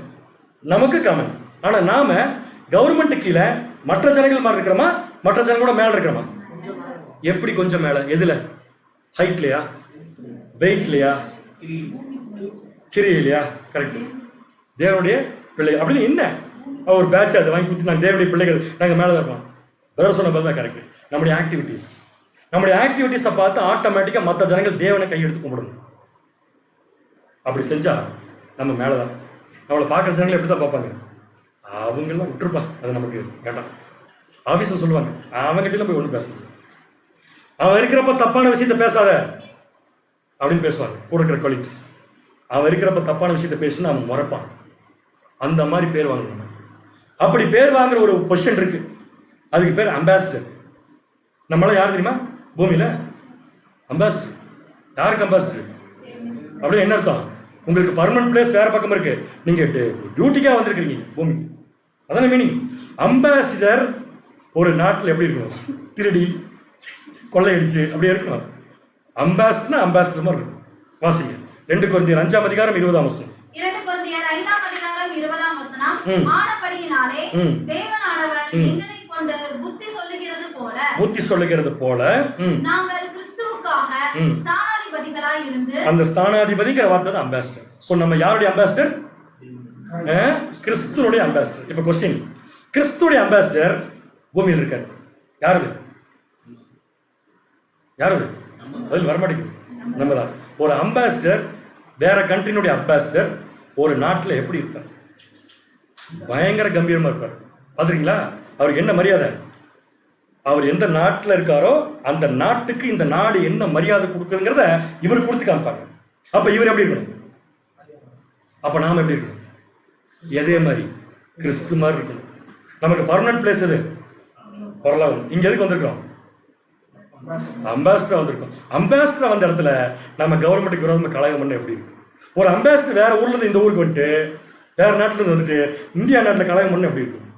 நமக்கு காமன். ஆனா நாம கவர்மெண்ட் கீழே மற்ற ஜனங்கள் மாதிரி இருக்கிறோமா, மற்ற ஜனங்களோட மேல இருக்கிறோமா? எப்படி கொஞ்சம் மேல? எதுல? ஹைட்லயா, வெயிட்லயா, கிரியிலையா? கரெக்ட். தேவனுடைய பிள்ளை அப்படின்னு என்ன ஒரு பேட்ச் அதை வாங்கி கொடுத்து நாங்கள் தேவனுடைய பிள்ளைகள் நாங்கள் மேலே இருக்கோம். வேற சொன்ன பதில் தான் கரெக்ட். நம்முடைய ஆக்டிவிட்டீஸை பார்த்து ஆட்டோமேட்டிக்காக மற்ற ஜனங்கள் தேவனை கையெடுத்து கும்பிடணும். அப்படி செஞ்சா நம்ம மேலே தான். நம்மளை பார்க்குற ஜனங்கள் எப்படி தான் பார்ப்பாங்க? அவங்கெல்லாம் விட்டுருப்பா, அது நமக்கு வேண்டாம். ஆஃபீஸில் சொல்லுவாங்க, அவங்ககிட்ட போய் ஒன்றும் பேசணும், அவன் இருக்கிறப்ப தப்பான விஷயத்த பேசாத அப்படின்னு பேசுவாங்க கூட இருக்கிற கொலீக்ஸ். அவன் இருக்கிறப்ப தப்பான விஷயத்த பேசுன்னு அவன் முறைப்பான். அந்த மாதிரி பேர் வாங்கணும். அப்படி பேர் வாங்குற ஒரு பொசிஷன் இருக்கு, அதுக்கு பேர் அம்பாசிடர். நம்மளாம் யார் தெரியுமா? பூமியில அம்பாசிடர். யாருக்கு அம்பாசிடர் அப்படின்னு என்ன அர்த்தம்? உங்களுக்கு பர்மனன்ட் பிளேஸ் வேற பக்கம் இருக்கு, நீங்க டியூட்டிக்காக வந்திருக்கீங்க பூமிக்கு, அதான மீனிங். அம்பாசிடர் ஒரு நாட்டில் எப்படி இருக்கணும்? திருடி கொள்ளையடிச்சு அப்படியே இருக்கணும். அம்பாசிடர் அம்பாசிடர் மாதிரி இருக்கும். வாசிங்க 2 கொரிந்தியர் 5ஆம் அதிகாரம் 20ஆம் வசனம். 2 கொரிந்தியர் 5ஆம் அதிகாரம் 20ஆம் வசனம். ஆனபடியினாலே தேவனானவர் எங்களை கொண்டு புத்தி சொல்லுகிறது போல நாங்கள் கிறிஸ்துவுக்காக ஸ்தானாதிபதிகளாய் இருந்து. அந்த ஸ்தானாதிபதிங்கிற வார்த்தை தான் அம்பாசிடர். சோ நம்ம யாருடைய அம்பாசிடர்? கிறிஸ்துவுடைய அம்பாசிடர். இப்ப क्वेश्चन, கிறிஸ்துவுடைய அம்பாசிடர் பூமியில் இருக்காரு. யாரு? அதில் வரமாட்டேங்குது. நம்ம தான் ஒரு அம்பாசிடர். வேற கண்ட்ரினுடைய அம்பாசிடர் ஒரு நாட்டில் எப்படி இருப்பார்? பயங்கர கம்பீரமா இருப்பார். பாத்துறீங்களா? அவருக்கு என்ன மரியாதை? அவர் எந்த நாட்டில் இருக்காரோ அந்த நாட்டுக்கு இந்த நாடு என்ன மரியாதை கொடுக்குதுங்கிறத இவர் கொடுத்து காமிப்பாங்க. அப்ப இவர் எப்படி இருக்கணும்? அப்ப நாம எப்படி இருக்கணும்? எதே மாதிரி கிறிஸ்து மாதிரி இருக்கணும். நமக்கு பர்மனன்ட் பிளேஸ் எது? பரலோகம். இங்க எதுக்கு வந்திருக்கோம்? அம்பாசிடர் வந்திருக்கோம். அம்பாசிடர் வந்த இடத்துல நம்ம கவர்மெண்ட்டுக்கு விரோதமா கலகம் பண்ண எப்படி இருக்கு? ஒரு அம்பாசிடர் வேற ஊர்ல இருந்து இந்த ஊருக்கு வந்துட்டு வேற நாட்டுல இருந்து வந்துட்டு இந்தியா நாட்டில் கலகம் பண்ண எப்படி இருக்கும்?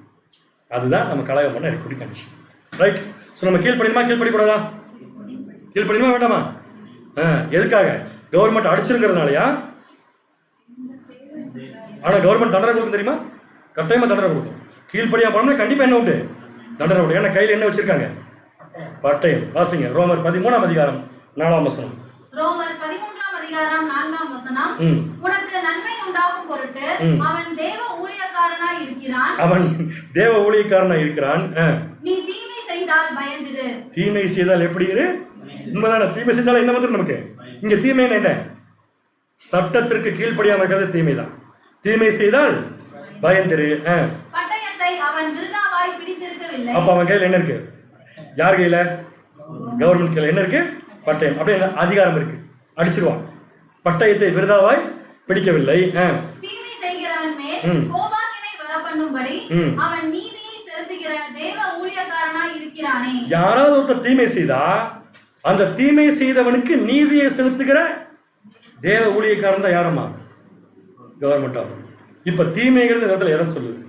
அதுதான் நம்ம கலகம் பண்ண இருக்கக்கூடிய கண்டிஷன். ரைட். ஸோ நம்ம கீழ்ப்படியுமா கீழ்ப்படிக்கூடாதா? கீழ்ப்படியுமா வேண்டாமா? எதுக்காக? கவர்மெண்ட் அடிச்சிருக்கிறதுனாலயா? ஆனா கவர்மெண்ட் தண்டனை கொடுக்கும் தெரியுமா? கட்டாயமா தண்டனை கொடுக்கும். கீழ்ப்படியா போனோம்னா கண்டிப்பா என்ன உண்டு? தண்டனை உண்டு. ஏன்னா கையில் என்ன வச்சிருக்காங்க? பட்டயம். வாசிங்க ரோமர் 13ஆம் அதிகாரம் 4ஆம் வசனம். ரோமர் 13ஆம் அதிகாரம் அதிகாரம் 4ஆம் வசனம், உனக்கு நன்மை உண்டாகும் பொருட்டு அவன் தேவ ஊழியக்காரனாய் இருக்கிறான். அவன் தேவ ஊழியக்காரனாய் இருக்கிறான். நீ தீமை செய்தால் பயந்திரு. தீமை செய்தால் எப்படி இரு? உண்மைதான? தீமை செய்தால் என்ன வந்துடும் நமக்கு? இங்க தீமை என்ன? சட்டத்திற்கு கீழ்ப்படியாம இருக்கிறது தீமைதான். தீமை செய்தால் பயந்திரு. பட்டயத்தை அவன் விருதாவாய் பிடித்திருக்கவில்லை. அப்ப அவன் கையில் என்ன இருக்கு? யார் கையில? கவர்மெண்ட் கையில என்ன இருக்கு? பட்டயம். அப்படியே அதிகாரம் இருக்கு, அடிச்சிருவான். பட்டயத்தை விருதாவாய் பிடிக்கவில்லை. தீமை செய்கிறவன் மேல் கோபாக்கினை வரப்பண்ணும்படி அவன் நீதியை செலுத்துகிற தேவ ஊழியக்காரனாய் இருக்கிறானே. யாராவது ஒருத்தர் தீமை செய்தா அந்த தீமை செய்தவனுக்கு நீதியை செலுத்துகிற தேவ ஊழியக்காரன் தான் யாரம்மா? கவர்மெண்ட் ஆகும். இப்ப தீமைங்கிறது இந்த இடத்துல எதை சொல்லுது?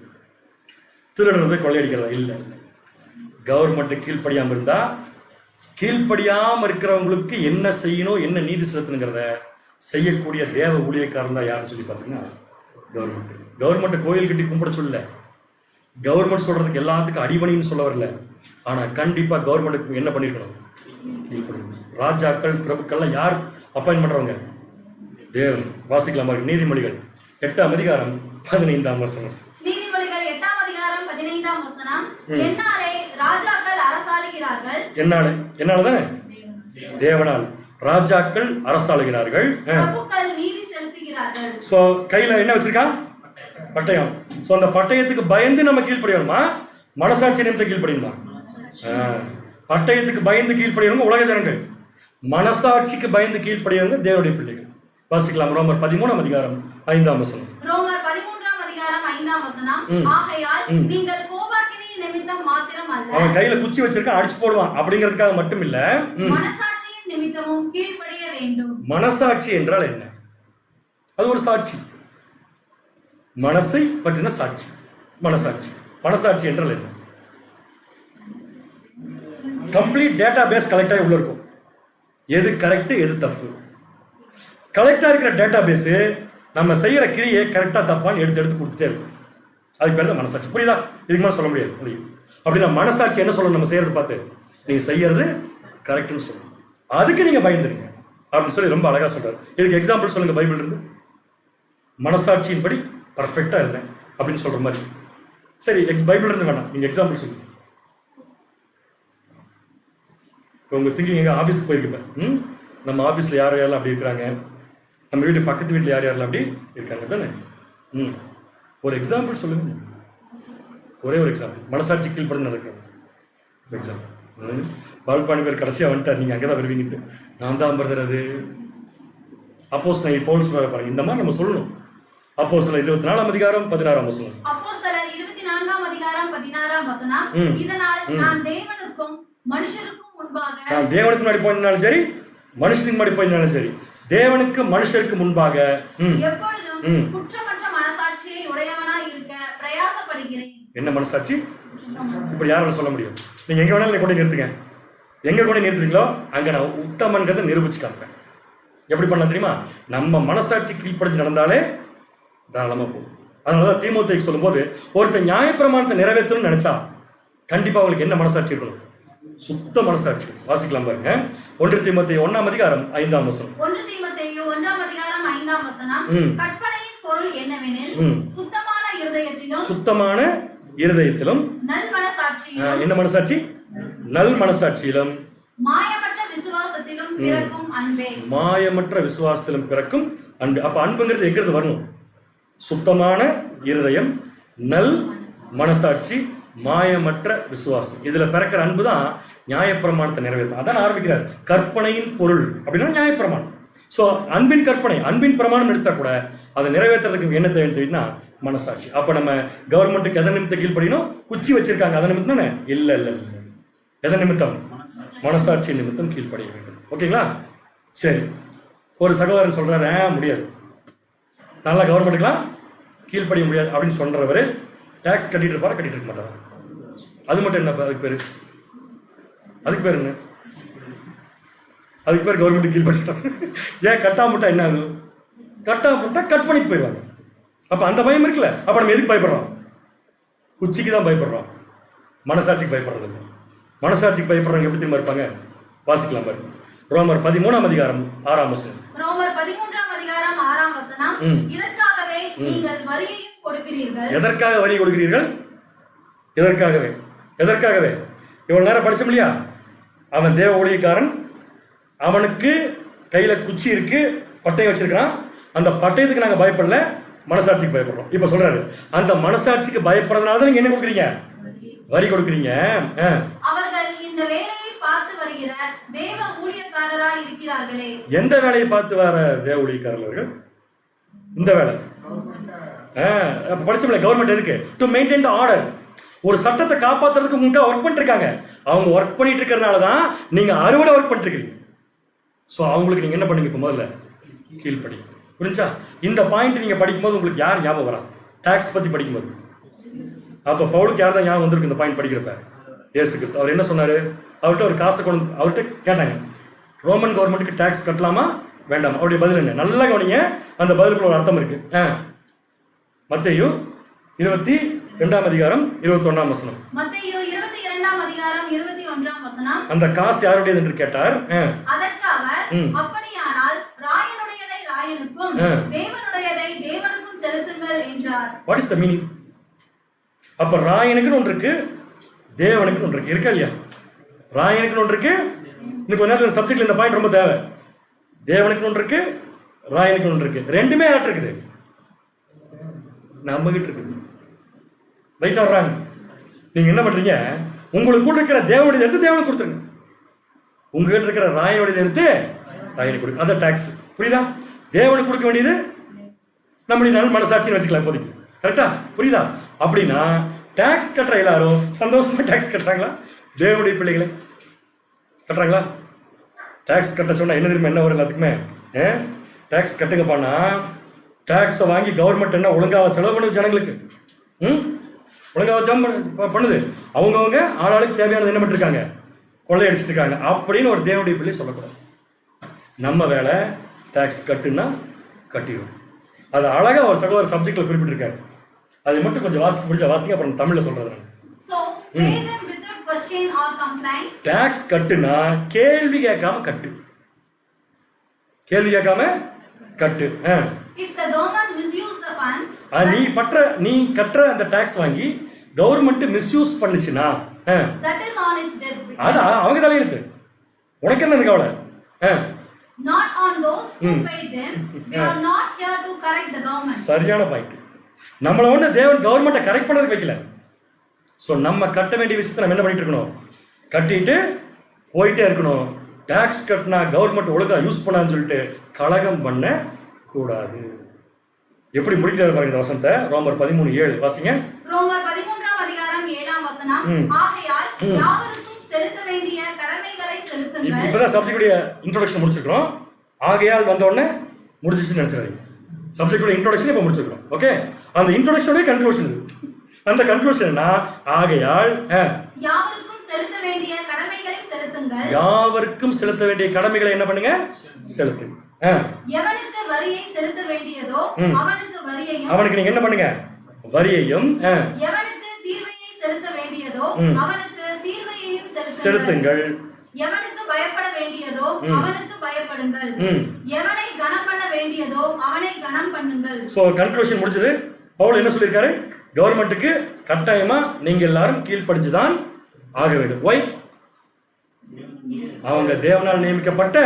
திருடுறது, கொள்ளையடிக்கிறதா? இல்ல. கவர்மெண்ட் கீழ்ப்படியாம இருந்தா, கீழ்ப்படியாம இருக்கிறவங்களுக்கு என்ன செய்யணும், என்ன நீதி செலுத்தணுங்கிறத செய்யக்கூடிய தேவ ஊழியக்காரன் தான் யாருன்னு சொல்லி பார்த்தீங்கன்னா கவர்மெண்ட். கவர்மெண்ட் கோயில் கட்டி கும்பிட சொல்லல. கவர்மெண்ட் சொல்றதுக்கு எல்லாத்துக்கும் அடிபணின்னு சொல்ல வரல. ஆனா கண்டிப்பா கவர்மெண்ட்டுக்கு என்ன பண்ணிருக்கணும்? கீழ்ப்படியணும். ராஜாக்கள், பிரபுக்கள்லாம் யார் அப்பாயின்ட் பண்றவங்க? தேவன். வாசிக்கலாம் நீதிமொழிகள் 8ஆம் அதிகாரம் 15ஆம் வசனம். நீதிமொழிகள் 8ஆம் அதிகாரம் 15ஆம் வசனம், என்னாலே ராஜாக்கள் அரசாளுகிறார்கள். என்னாலதானே? தேவனால் ராஜாக்கள் அரசாளுகிறார்கள். பிரபுக்கள் நீதி செலுத்துகிறார்கள். சோ கையில என்ன வச்சிருக்கான்? பட்டயம். சோ அந்த பட்டயத்துக்கு பயந்து நம்ம கீழ்ப்படியணுமா? மனசாட்சி நிமித்தம் கீழ்ப்படியணுமா? பட்டயத்துக்கு பயந்து கீழ்ப்படியவங்க உலக ஜனங்கள். மனசாட்சிக்கு பயந்து கீழ்ப்படியவங்க தேவனுடைய பிள்ளைகள். வாசிக்கலாம் ரோமர் 13ஆம் அதிகாரம் 5ஆம் வசனம். ரோமர் 13ஆம் அதிகாரம் 5ஆம் வசனம், ஆகையால் நீங்கள் கோபாக்கினியின் நிமித்தம் மாத்திரம் அல்ல. அவன் கையில குச்சி வச்சிருக்கான், அடிச்சு போடுவான் அப்படிங்கிறதுக்காக மட்டும் இல்ல, மனசாட்சியின் நிமித்தமும் கீழ்ப்படிய வேண்டும். மனசாட்சி என்றால் என்ன? அது ஒரு சாட்சி. மனசை பற்றின சாட்சி மனசாட்சி. மனசாட்சி என்றால் என்ன? கம்ப்ளீட் டேட்டா பேஸ் கலெக்ட் ஆகி உள்ள இருக்கும். எது கரெக்ட், எது தப்பு. கலெக்டா இருக்கிற டேட்டா பேஸ் நம்ம செய்யற கிரியை கரெக்டா தப்பான்னு எடுத்து கொடுத்துட்டே இருக்கும். அதுக்கு பேர் தான் மனசாட்சி. புரியுதா? இதுக்கு மேலே சொல்ல முடியாது. புரியும். அப்படின்னா மனசாட்சி என்ன சொல்லணும்? நம்ம செய்யறது பார்த்து நீங்க செய்யறது கரெக்ட்னு சொல்லணும். அதுக்கு நீங்க பயந்துருங்க அப்படின்னு சொல்லி ரொம்ப அழகா சொல்றாரு. இதுக்கு எக்ஸாம்பிள் சொல்லுங்க பைபிள் இருந்து. மனசாட்சியின்படி பர்ஃபெக்டா இருந்தேன் அப்படின்னு சொல்ற மாதிரி. சரி, பைபிள் இருந்து வேணாம், நீங்க எக்ஸாம்பிள் சொல்லுங்க. இப்போ உங்க திங்கிங் எங்க ஆஃபீஸ்க்கு போயிருப்பேன். நம்ம ஆஃபீஸில் யார் யாரெல்லாம் அப்படி இருக்கிறாங்க, நம்ம வீட்டு பக்கத்து வீட்டில் யார் யாரெல்லாம் அப்படி இருக்காங்க தானே? ஒரு எக்ஸாம்பிள் சொல்லுங்க. ஒரே ஒரு எக்ஸாம்பிள். மனசாட்சி கீழ்ப்படி நடக்கிறது எக்ஸாம்பிள். பால்பாணி பேர் கடைசியாக வந்துட்டார், நீங்கள் அங்கே தான் வருவீங்கட்டு. நான் தான் படுறது அப்போஸ்தலர் பவுல் பாருங்க. இந்த மாதிரி நம்ம சொல்லணும். அப்போஸ்தலர் 24ஆம் அதிகாரம் 16ஆம் வசனம். அப்போஸ்தலர் 24ஆம் அதிகாரம் 16ஆம் வசனம், இதனால் நான் தேவனுக்கும் மனுஷருக்கும் முன்பாக, நான் தேவனுக்கு முன்னாடி போயிருந்தாலும் சரி, மனுஷனுக்கு முன்னாடி போயிருந்தாலும் சரி, தேவனுக்கு மனுஷருக்கு முன்பாக எப்பொழுதும் குற்றமற்ற மனசாட்சியை உடையவனாய் இருக்க பிரயாசப்படுகிறேன். என்ன மனசாட்சி? இப்படி யாரால சொல்ல முடியும்? நீங்க எங்க வேணாலும் கொண்டு நிறுத்துங்க. எங்க கொண்டு நிறுத்துறீங்களோ அங்க நான் உத்தமன்கிறத நிரூபிச்சு காட்டுறேன். எப்படி பண்ணலாம் தெரியுமா? நம்ம மனசாட்சி கீழ்ப்படிஞ்சு நடந்தாலே தாராளமா போகும். அதனாலதான் தீமோத்தேயுக்கு சொல்லும் போது, ஒருத்தர் நியாயப்பிரமாணத்தை நிறைவேற்றணும்னு நினைச்சா கண்டிப்பா அவங்களுக்கு என்ன மனசாட்சி இருக்கணும்? சுத்த மனசாட்சி. வாசிக்கலாம் பாருங்க. 1 தீமோத்தேயு 1ஆம் அதிகாரம் 5ஆம் வசனம். 1 தீமோத்தேயு 1ஆம் அதிகாரம் 5ஆம் வசனம், கற்பனையின் பொருள் என்னவெனில் சுத்தமான இருதயத்திலும் நல் மனசாட்சியிலும், என்ன மனசாட்சி? நல் மனசாட்சியிலும் மாயமற்ற விசுவாசத்திலும் பிறக்கும் அன்பே. மாயமற்ற விசுவாசத்திலும் பிறக்கும் அன்பு. அப்ப அன்புங்கிறது எங்கிருந்து வரணும்? சுத்தமான இருதயம், நல் மனசாட்சி, மாயமற்ற விசுவாசம். இதுல பிறக்கிற அன்பு தான் நியாயப்பிரமாணத்தை நிறைவேற்றும். அதான் ஆரம்பிக்கிறார். கற்பனையின் பொருள் அப்படின்னா நியாயப்பிரமாணம். சோ அன்பின் கற்பனை, அன்பின் பிரமாணம் எடுத்தா கூட அதை நிறைவேற்றுறதுக்கு என்ன தேவைன்னா மனசாட்சி. அப்ப நம்ம கவர்மெண்ட்டுக்கு எதன் நிமித்தம் கீழ்ப்படினோம்? குச்சி வச்சிருக்காங்க, அதன் நிமித்தம் தானே? இல்ல இல்ல இல்ல, எதன் நிமித்தம்? மனசாட்சி நிமித்தம் கீழ்ப்படிய வேண்டும். ஓகேங்களா? சரி, ஒரு சகோதரன் சொல்றாரு, முடியாது, நல்லா கவர்மெண்ட்டுக்கெல்லாம் கீழ்ப்படிய முடியாது அப்படின்னு சொல்றவரு டேக்ஸ் கட்டிட்டு இருப்பாரு, கட்டிட்டு இருக்க மாட்டாரு. அது மட்டும் என்ன? அதுக்கு பேரு என்ன? அதுக்கு பேர் கவர்மெண்ட் கீழ்படிட்டாங்க. ஏன் கட்டாமட்டா என்ன ஆகும்? கட்டாமட்டா கட் பண்ணிட்டு போயிடுவாங்க. அப்ப அந்த பயம் இருக்குல்ல. அப்ப நம்ம எதுக்கு பயப்படுறோம்? குச்சிக்கு தான் பயப்படுறோம், மனசாட்சிக்கு பயப்படுறது இல்லை. மனசாட்சிக்கு பயப்படுறவங்க எப்படி திரும்ப இருப்பாங்க? வாசிக்கலாம் பாருங்க. ரோமர் 13ஆம் அதிகாரம் 6ஆம் வசனம். ரோமர் 13 வசனம், இதற்காகவே நீங்கள் வரியையும் கொடுக்கிறீர்கள். எதற்காக வரி கொடுக்கிறீர்கள்? எதற்காகவே. எதற்காகவே? இவ்வளவு நேரம் படிச்சோம் இல்லையா? அவன் தேவ ஊழியக்காரன், அவனுக்கு கையில குச்சி இருக்கு, பட்டயம் வச்சிருக்கான். அந்த பட்டயத்துக்கு நாங்க பயப்படல, மனசாட்சிக்கு பயப்படுறோம். இப்ப சொல்றாரு, அந்த மனசாட்சிக்கு பயப்படுறதுனால தான் நீங்க என்ன கொடுக்குறீங்க? வரி கொடுக்குறீங்க. அவர்கள் இந்த வேலையை பார்த்து வருகிற தேவ ஊழியக்காரராய் இருக்கிறார்களே. எந்த வேலையை பார்த்து வர தேவ ஊழியக்காரர்கள்? இந்த வேலை படிச்சோம்ல, கவர்மெண்ட் எதுக்கு? To maintain the order. ஒரு சட்டத்தை காப்பாத்துறதுக்கு முன்னாடி ஒர்க் பண்ணிட்டு இருக்காங்க. அவங்க ஒர்க் பண்ணிட்டு இருக்கிறதுனால தான் நீங்க அறுவடை ஒர்க் பண்ணிட்டு இருக்கீங்க. ஸோ அவங்களுக்கு நீங்க என்ன பண்ணுங்க? இப்போ முதல்ல கீழ்படி. புரிஞ்சா? இந்த பாயிண்ட் நீங்க படிக்கும்போது உங்களுக்கு யார் ஞாபகம் வரா? டாக்ஸ் பத்தி படிக்கும்போது அப்ப பவுலுக்கு யார் தான் ஞாபகம் வந்திருக்கு இந்த பாயிண்ட் படிக்கிறப்ப? இயேசு கிறிஸ்து. அவர் என்ன சொன்னாரு? அவர்கிட்ட ஒரு காசை கொண்டு அவர்கிட்ட கேட்டாங்க, ரோமன் கவர்மெண்ட்டுக்கு டாக்ஸ் கட்டலாமா வேண்டாம்? அவருடைய பதில் என்ன? நல்லா கவனிங்க, அந்த பதிலுக்குள்ள ஒரு அர்த்தம் இருக்கு. மத்தேயு 22 அதிகாரம் 21 வசனம். மத்தேயு 22 அதிகாரம் 21 வசனம். அந்த காசு யாருடையது என்று கேட்டார். அதற்கு அவர், அப்படியானால் ராயனுடையதை ராயனுக்கும் தேவனுடையதை தேவனுக்கும் செலுத்துங்கள் என்றார். What is the meaning? அப்ப ராயனுக்கு ஒன்று இருக்கு, தேவனுக்கு ஒன்று இருக்கு. இருக்கா இல்லையா? ராயனுக்கு ஒன்று இருக்கு. இன்னைக்கு கொஞ்ச நேரத்தில் சப்ஜெக்ட்ல இந்த பாயிண்ட் ரொம்ப தேவை. தேவனுக்கு ஒன்று இருக்கு, ராயனுக்கு ஒன்று இருக்கு. ரெண்டுமே யார்கிட்ட இருக்குது? நம்ம கிட்ட இருக்குது. ரைட்டா வர்றாங்க. நீங்க என்ன பண்றீங்க? உங்களுக்கு கூட இருக்கிற தேவனுடைய எடுத்து தேவனுக்கு கொடுத்துருங்க. உங்ககிட்ட இருக்கிற ராயனுடைய எடுத்து ராயனுக்கு கொடுங்க. அந்த டாக்ஸ். புரியுதா? தேவனுக்கு கொடுக்க வேண்டியது நம்முடைய நல்ல மனசாட்சின்னு வச்சுக்கலாம் இப்போதைக்கு. கரெக்டா? புரியுதா? அப்படின்னா டாக்ஸ் கட்டுற எல்லாரும் சந்தோஷமா டாக்ஸ் கட்டுறாங்களா? தேவனுடைய பிள்ளைகளை கட்டுறாங்களா? டாக்ஸ் கட்ட சொன்னா என்ன தெரியுமா என்ன வரும் எல்லாத்துக்குமே? டாக்ஸ் கட்டுங்கப்பானா, டாக்ஸை வாங்கி கவர்மெண்ட் என்ன ஒழுங்காக செலவு பண்ணுது ஜனங்களுக்கு? ஒழுங்காக பண்ணுது. அவங்கவுங்க ஆளாளுக்கு தேவையானது என்ன பண்ணிருக்காங்க? கொள்ளையடிச்சிட்டு இருக்காங்க அப்படின்னு ஒரு தேவனுடைய பிள்ளை சொல்லக்கூடாது. நம்ம வேலை டாக்ஸ் கட்டுன்னா கட்டிடும். அது அழகா ஒரு சகோதர சப்ஜெக்ட்ல குறிப்பிட்டிருக்காரு. அதை மட்டும் கொஞ்சம் வாசிங்க, அப்புறம் தமிழ்ல சொல்றேன். டாக்ஸ் கட்டுனா கேள்வி கேட்காம கட்டு. கேள்வி கேட்காம கட்டு. நீ கட்டுற அந்த டாக்ஸ் வாங்கி கவர்மெண்ட் மிஸ்யூஸ் பண்ணுச்சுன்னா அது அவங்க தலையெழுத்து. உனக்கு என்ன கவலை? Not on those who paid them. We are not here to correct the government. சரியான பாயிண்ட். நம்மள வந்து தேவன் கவர்மெண்ட்டை கரெக்ட் பண்ணதுக்கு வைக்கல. ஸோ நம்ம கட்ட வேண்டிய விஷயத்தை நம்ம என்ன பண்ணிட்டு இருக்கணும்? கட்டிட்டு போயிட்டே இருக்கணும். டாக்ஸ் கட்டினா கவர்மெண்ட் ஒழுங்கா யூஸ் பண்ணான்னு சொல்லிட்டு கலகம் பண்ண கூடாது. எப்படி முடிக்கிறாரு பாருங்க இந்த வசனத்தை. ரோமர் 13:7 வாசிங்க. ரோமர் 13 அதிகாரம் 7 வசனம். ஆகையால் யாவருக்கும் செலுத்த வேண்டிய கடமைகளை செலுத்துங்கள். இப்பதான் சப்ஜெக்டுடைய இன்ட்ரோடக்ஷன் முடிச்சிருக்கோம். ஆகையால் வந்த உடனே முடிஞ்சிச்சுன்னு நினைச்சிடாதீங்க. சப்ஜெக்டுடைய இன்ட்ரோடக்ஷன் இப்ப முடிச்சிருக்கோம். ஓகே, அந்த இன்ட்ரோடக்ஷனுடைய கன்க்ளூஷன். அந்த கன்க்ளூஷன் என்ன? ஆகையால் யாவருக்கும் செலுத்த வேண்டிய கடமைகளை செலுத்துங்கள். யாவருக்கும் செலுத்த வேண்டிய கடமைகளை என்ன பண்ணுங்க? செலுத்துங்க. எவனுக்கு வரியை செலுத்த வேண்டியதோ அவனுக்கு வரியையும், அவனுக்கு நீங்க என்ன பண்ணுங்க? வரியையும். எவனுக்கு தீர்வையை செலுத்த வேண்டியதோ அவனுக்கு தீர்வையையும் செலுத்துங்கள். எவனுக்கு பயப்பட வேண்டியதோ அவனுக்கு பயப்படுங்கள். எவனை கனம் பண்ண வேண்டியதோ அவனை கனம் பண்ணுங்கள். சோ கன்க்ளூஷன் முடிச்சது. பவுல் என்ன சொல்லிருக்காரு? கவர்மெண்ட்டுக்கு கட்டாயமா நீங்க எல்லாரும் கீழ்ப்படிஞ்சுதான் ஆக வேண்டும். ஒய்? அவங்க தேவனால் நியமிக்கப்பட்ட